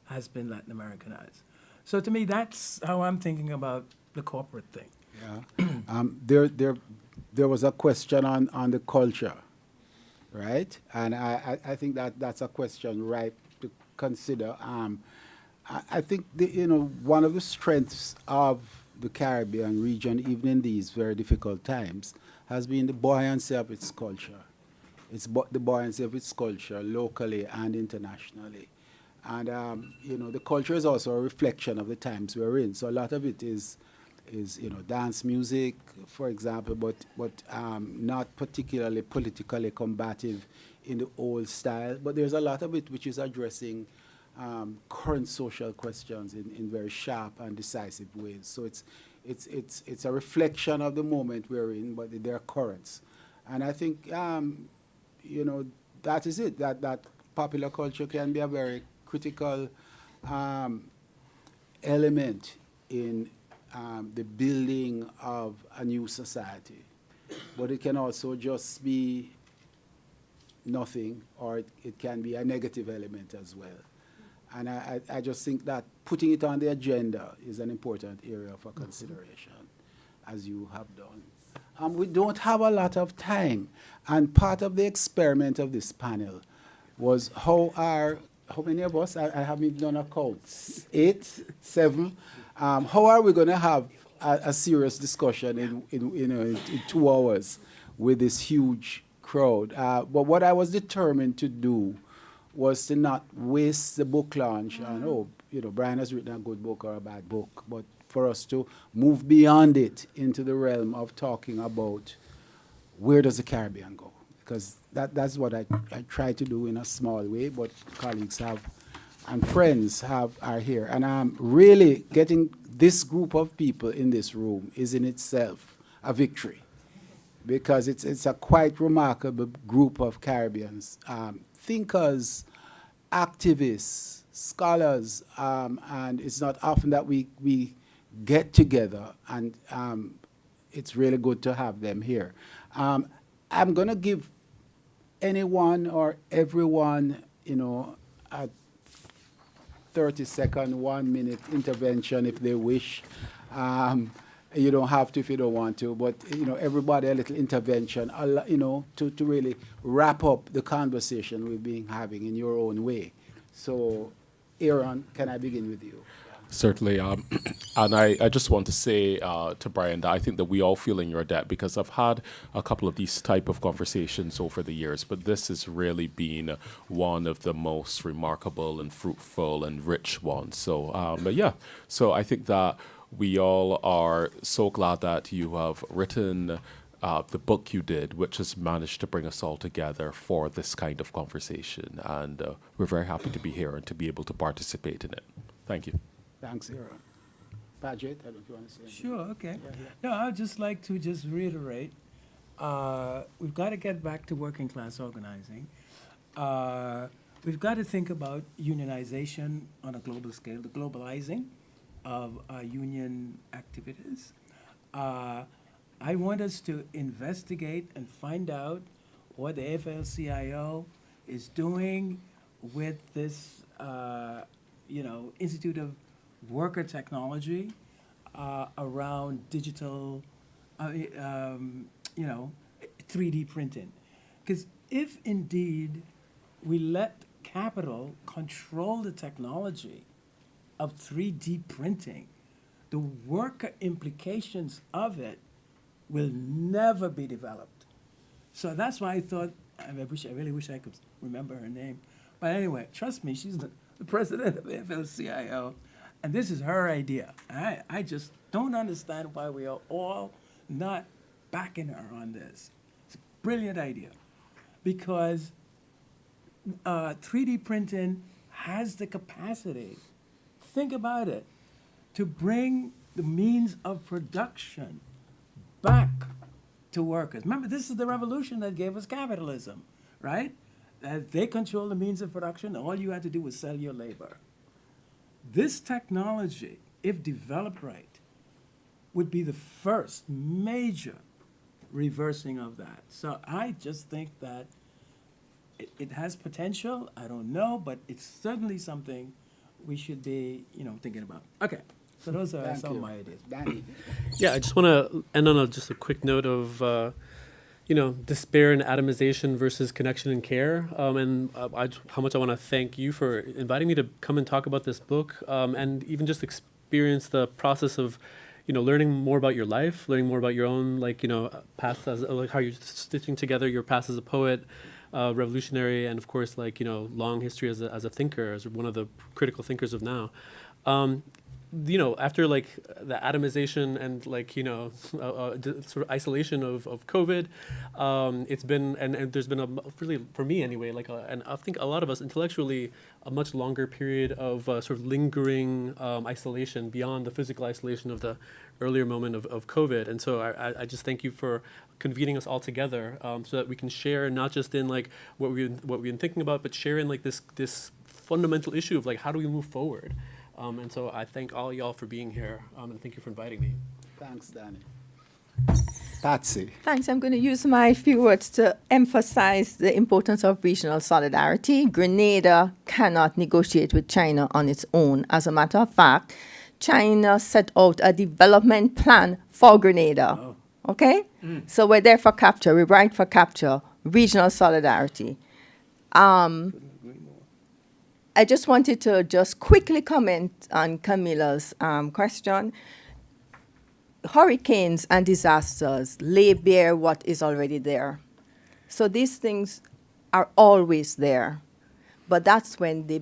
has been Latin Americanized. So to me, that's how I'm thinking about the corporate thing. Yeah. There was a question on the culture, right? And I think that's a question ripe to consider. I think one of the strengths of the Caribbean region, even in these very difficult times, has been the buoyancy of its culture. It's the buoyancy of its culture locally and internationally. And the culture is also a reflection of the times we're in. So a lot of it is dance music, for example, but not particularly politically combative in the old style. But there's a lot of it which is addressing current social questions in very sharp and decisive ways. So it's a reflection of the moment we're in, but they're currents. And I think that is it. That popular culture can be a very critical element in the building of a new society. But it can also just be nothing, or it can be a negative element as well. And I just think that putting it on the agenda is an important area for consideration, as you have done. We don't have a lot of time, and part of the experiment of this panel was how many of us? I haven't done a count. 8, 7. How are we going to have a serious discussion in 2 hours with this huge crowd? But what I was determined to do was to not waste the book launch on, Brian has written a good book or a bad book, but for us to move beyond it into the realm of talking about where does the Caribbean go? Because that's what I try to do in a small way, but colleagues and friends are here. And really getting this group of people in this room is in itself a victory, because it's a quite remarkable group of Caribbeans, thinkers, activists, scholars, and it's not often that we get together, and it's really good to have them here. I'm going to give anyone or everyone, a 30-second, 1-minute intervention if they wish. You don't have to if you don't want to, but everybody a little intervention, to really wrap up the conversation we've been having in your own way. So, Aaron, can I begin with you? Certainly. And I just want to say to Brian that I think that we all feel in your debt, because I've had a couple of these type of conversations over the years, but this has really been one of the most remarkable and fruitful and rich ones. So, but yeah, so I think that we all are so glad that you have written the book you did, which has managed to bring us all together for this kind of conversation. And we're very happy to be here and to be able to participate in it. Thank you. Thanks, Ira. Paget, I don't know if you want to say anything. Sure, okay. Yeah, yeah. No, I'd just like to just reiterate, we've got to get back to working class organizing. We've got to think about unionization on a global scale, the globalizing of union activities. I want us to investigate and find out what the AFL-CIO is doing with this, Institute of Worker Technology around digital, 3D printing. Because if indeed we let capital control the technology of 3D printing, the worker implications of it will never be developed. So that's why I thought, I really wish I could remember her name. But anyway, trust me, she's the president of AFL-CIO, and this is her idea. I just don't understand why we are all not backing her on this. It's a brilliant idea, because 3D printing has the capacity, think about it, to bring the means of production back to workers. Remember, this is the revolution that gave us capitalism, right? They control the means of production. All you had to do was sell your labor. This technology, if developed right, would be the first major reversing of that. So I just think that it has potential. I don't know, but it's certainly something we should be, thinking about. Okay, so those are some of my ideas. Danny. Yeah, I just want to end on just a quick note of, despair and atomization versus connection and care. How much I want to thank you for inviting me to come and talk about this book, and even just experience the process of, learning more about your life, learning more about your own, past as, how you're stitching together your past as a poet, revolutionary, and of course, long history as a thinker, as one of the critical thinkers of now. After the atomization and sort of isolation of COVID, it's been, and there's been really, for me anyway, and I think a lot of us intellectually, a much longer period of sort of lingering isolation beyond the physical isolation of the earlier moment of COVID. And so I just thank you for convening us all together, so that we can share not just in what we've been thinking about, but share in this fundamental issue of how do we move forward. And so I thank all y'all for being here, and thank you for inviting me. Thanks, Danny. Patsy. Thanks. I'm going to use my few words to emphasize the importance of regional solidarity. Grenada cannot negotiate with China on its own. As a matter of fact, China set out a development plan for Grenada. Oh. Okay? So we're there for capture. We write for capture. Regional solidarity. I just wanted to just quickly comment on Camilla's question. Hurricanes and disasters lay bare what is already there. So these things are always there, but that's when they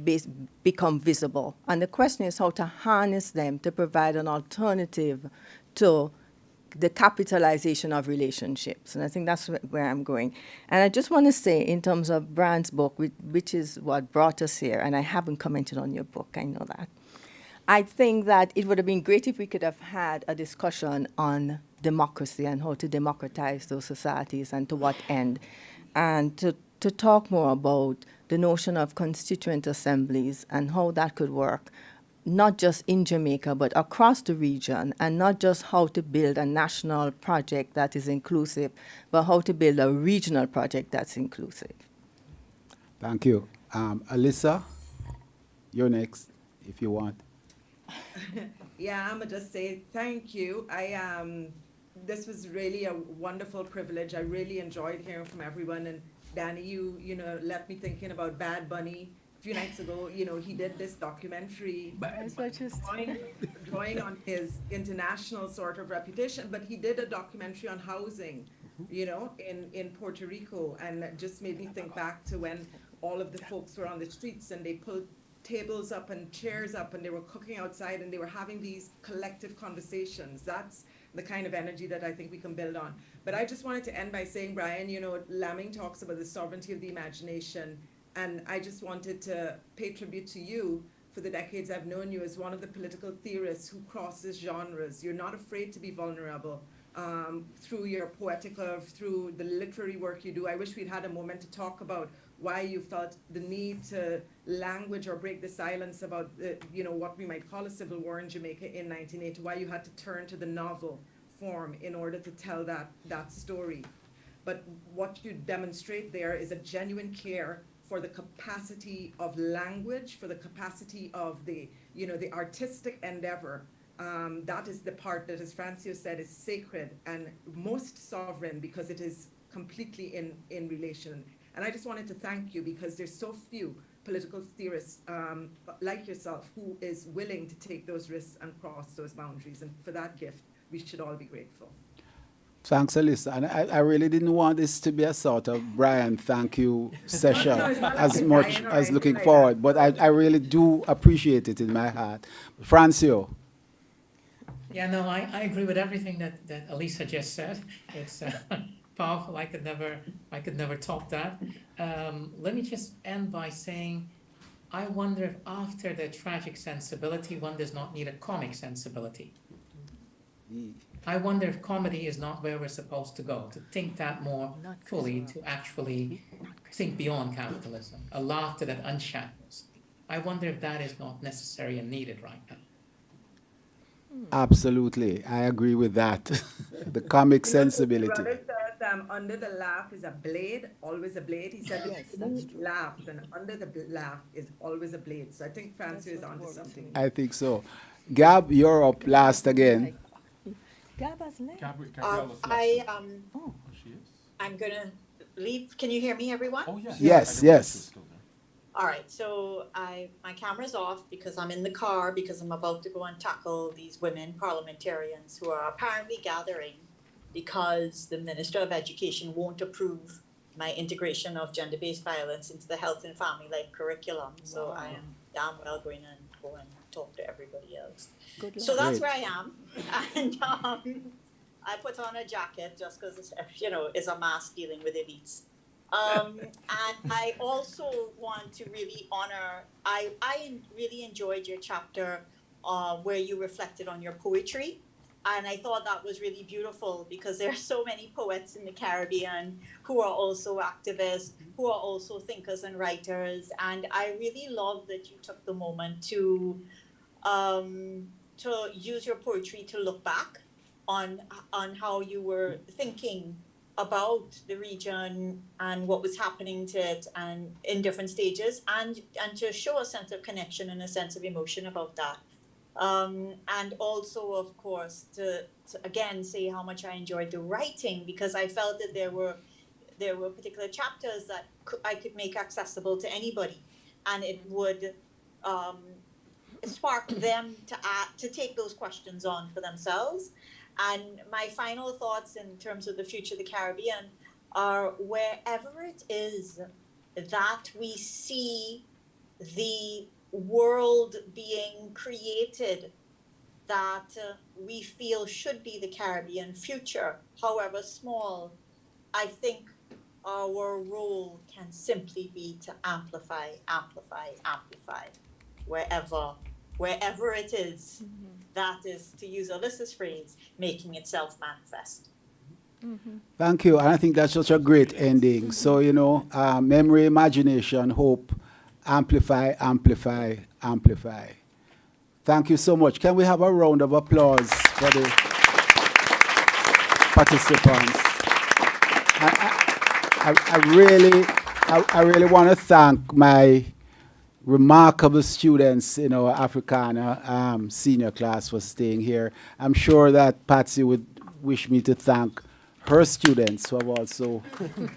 become visible. And the question is how to harness them to provide an alternative to the capitalization of relationships. And I think that's where I'm going. And I just want to say, in terms of Brian's book, which is what brought us here, and I haven't commented on your book, I know that. I think that it would have been great if we could have had a discussion on democracy and how to democratize those societies and to what end. And to talk more about the notion of constituent assemblies and how that could work, not just in Jamaica, but across the region, and not just how to build a national project that is inclusive, but how to build a regional project that's inclusive. Thank you. Alissa, you're next, if you want. Yeah, I'm gonna just say thank you. This was really a wonderful privilege. I really enjoyed hearing from everyone. And Danny, you left me thinking about Bad Bunny few nights ago, you know, he did this documentary drawing on his international sort of reputation, but he did a documentary on housing, you know, in Puerto Rico, and it just made me think back to when all of the folks were on the streets and they pulled tables up and chairs up and they were cooking outside and they were having these collective conversations. That's the kind of energy that I think we can build on. But I just wanted to end by saying, Brian, you know, Lamming talks about the sovereignty of the imagination, and I just wanted to pay tribute to you for the decades I've known you as one of the political theorists who crosses genres. You're not afraid to be vulnerable through your poetic love, through the literary work you do. I wish we'd had a moment to talk about why you felt the need to language or break the silence about, you know, what we might call a civil war in Jamaica in 1980, why you had to turn to the novel form in order to tell that story. But what you demonstrate there is a genuine care for the capacity of language, for the capacity of the, you know, the artistic endeavor. That is the part that, as Francio said, is sacred and most sovereign because it is completely in relation. And I just wanted to thank you because there's so few political theorists like yourself who is willing to take those risks and cross those boundaries. And for that gift, we should all be grateful. Thanks, Alissa. And I really didn't want this to be a sort of Brian thank you session as much as looking forward, but I really do appreciate it in my heart. Francio. Yeah, no, I agree with everything that Alissa just said. It's powerful. I could never top that. Let me just end by saying, I wonder if after the tragic sensibility, one does not need a comic sensibility. I wonder if comedy is not where we're supposed to go, to think that more fully, to actually think beyond capitalism, a laughter that unshackles. I wonder if that is not necessary and needed right now. Absolutely, I agree with that. The comic sensibility. Brother says, under the laugh is a blade, always a blade. He said, yes, laughs, and under the laugh is always a blade. So I think Francio is onto something. I think so. Gab, you're up last again. Gab has left. I'm gonna leave. Can you hear me, everyone? Oh yes. Yes. All right. So my camera's off because I'm in the car because I'm about to go and tackle these women parliamentarians who are apparently gathering because the Minister of Education won't approve my integration of gender-based violence into the health and family life curriculum. So I am damn well going to go and talk to everybody else. So that's where I am, and I put on a jacket just because, you know, it's a mass dealing with elites. And I also want to really honor, I really enjoyed your chapter where you reflected on your poetry. And I thought that was really beautiful because there are so many poets in the Caribbean who are also activists, who are also thinkers and writers. And I really love that you took the moment to use your poetry to look back on how you were thinking about the region and what was happening to it and in different stages, and to show a sense of connection and a sense of emotion about that. And also, of course, to again say how much I enjoyed the writing, because I felt that there were particular chapters that I could make accessible to anybody, and it would spark them to take those questions on for themselves. And my final thoughts in terms of the future of the Caribbean are wherever it is that we see the world being created that we feel should be the Caribbean future, however small, I think our role can simply be to amplify, wherever it is. That is, to use Alyssa's phrase, making itself manifest. Thank you. And I think that's such a great ending. So, you know, memory, imagination, hope, amplify. Thank you so much. Can we have a round of applause for the participants? I really want to thank my remarkable students in our Africana senior class for staying here. I'm sure that Patsy would wish me to thank her students who have also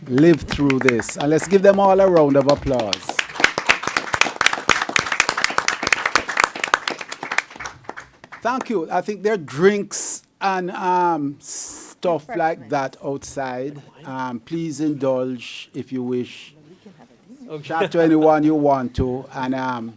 lived through this. And let's give them all a round of applause. Thank you. I think there are drinks and stuff like that outside. Please indulge if you wish. Chat to anyone you want to. And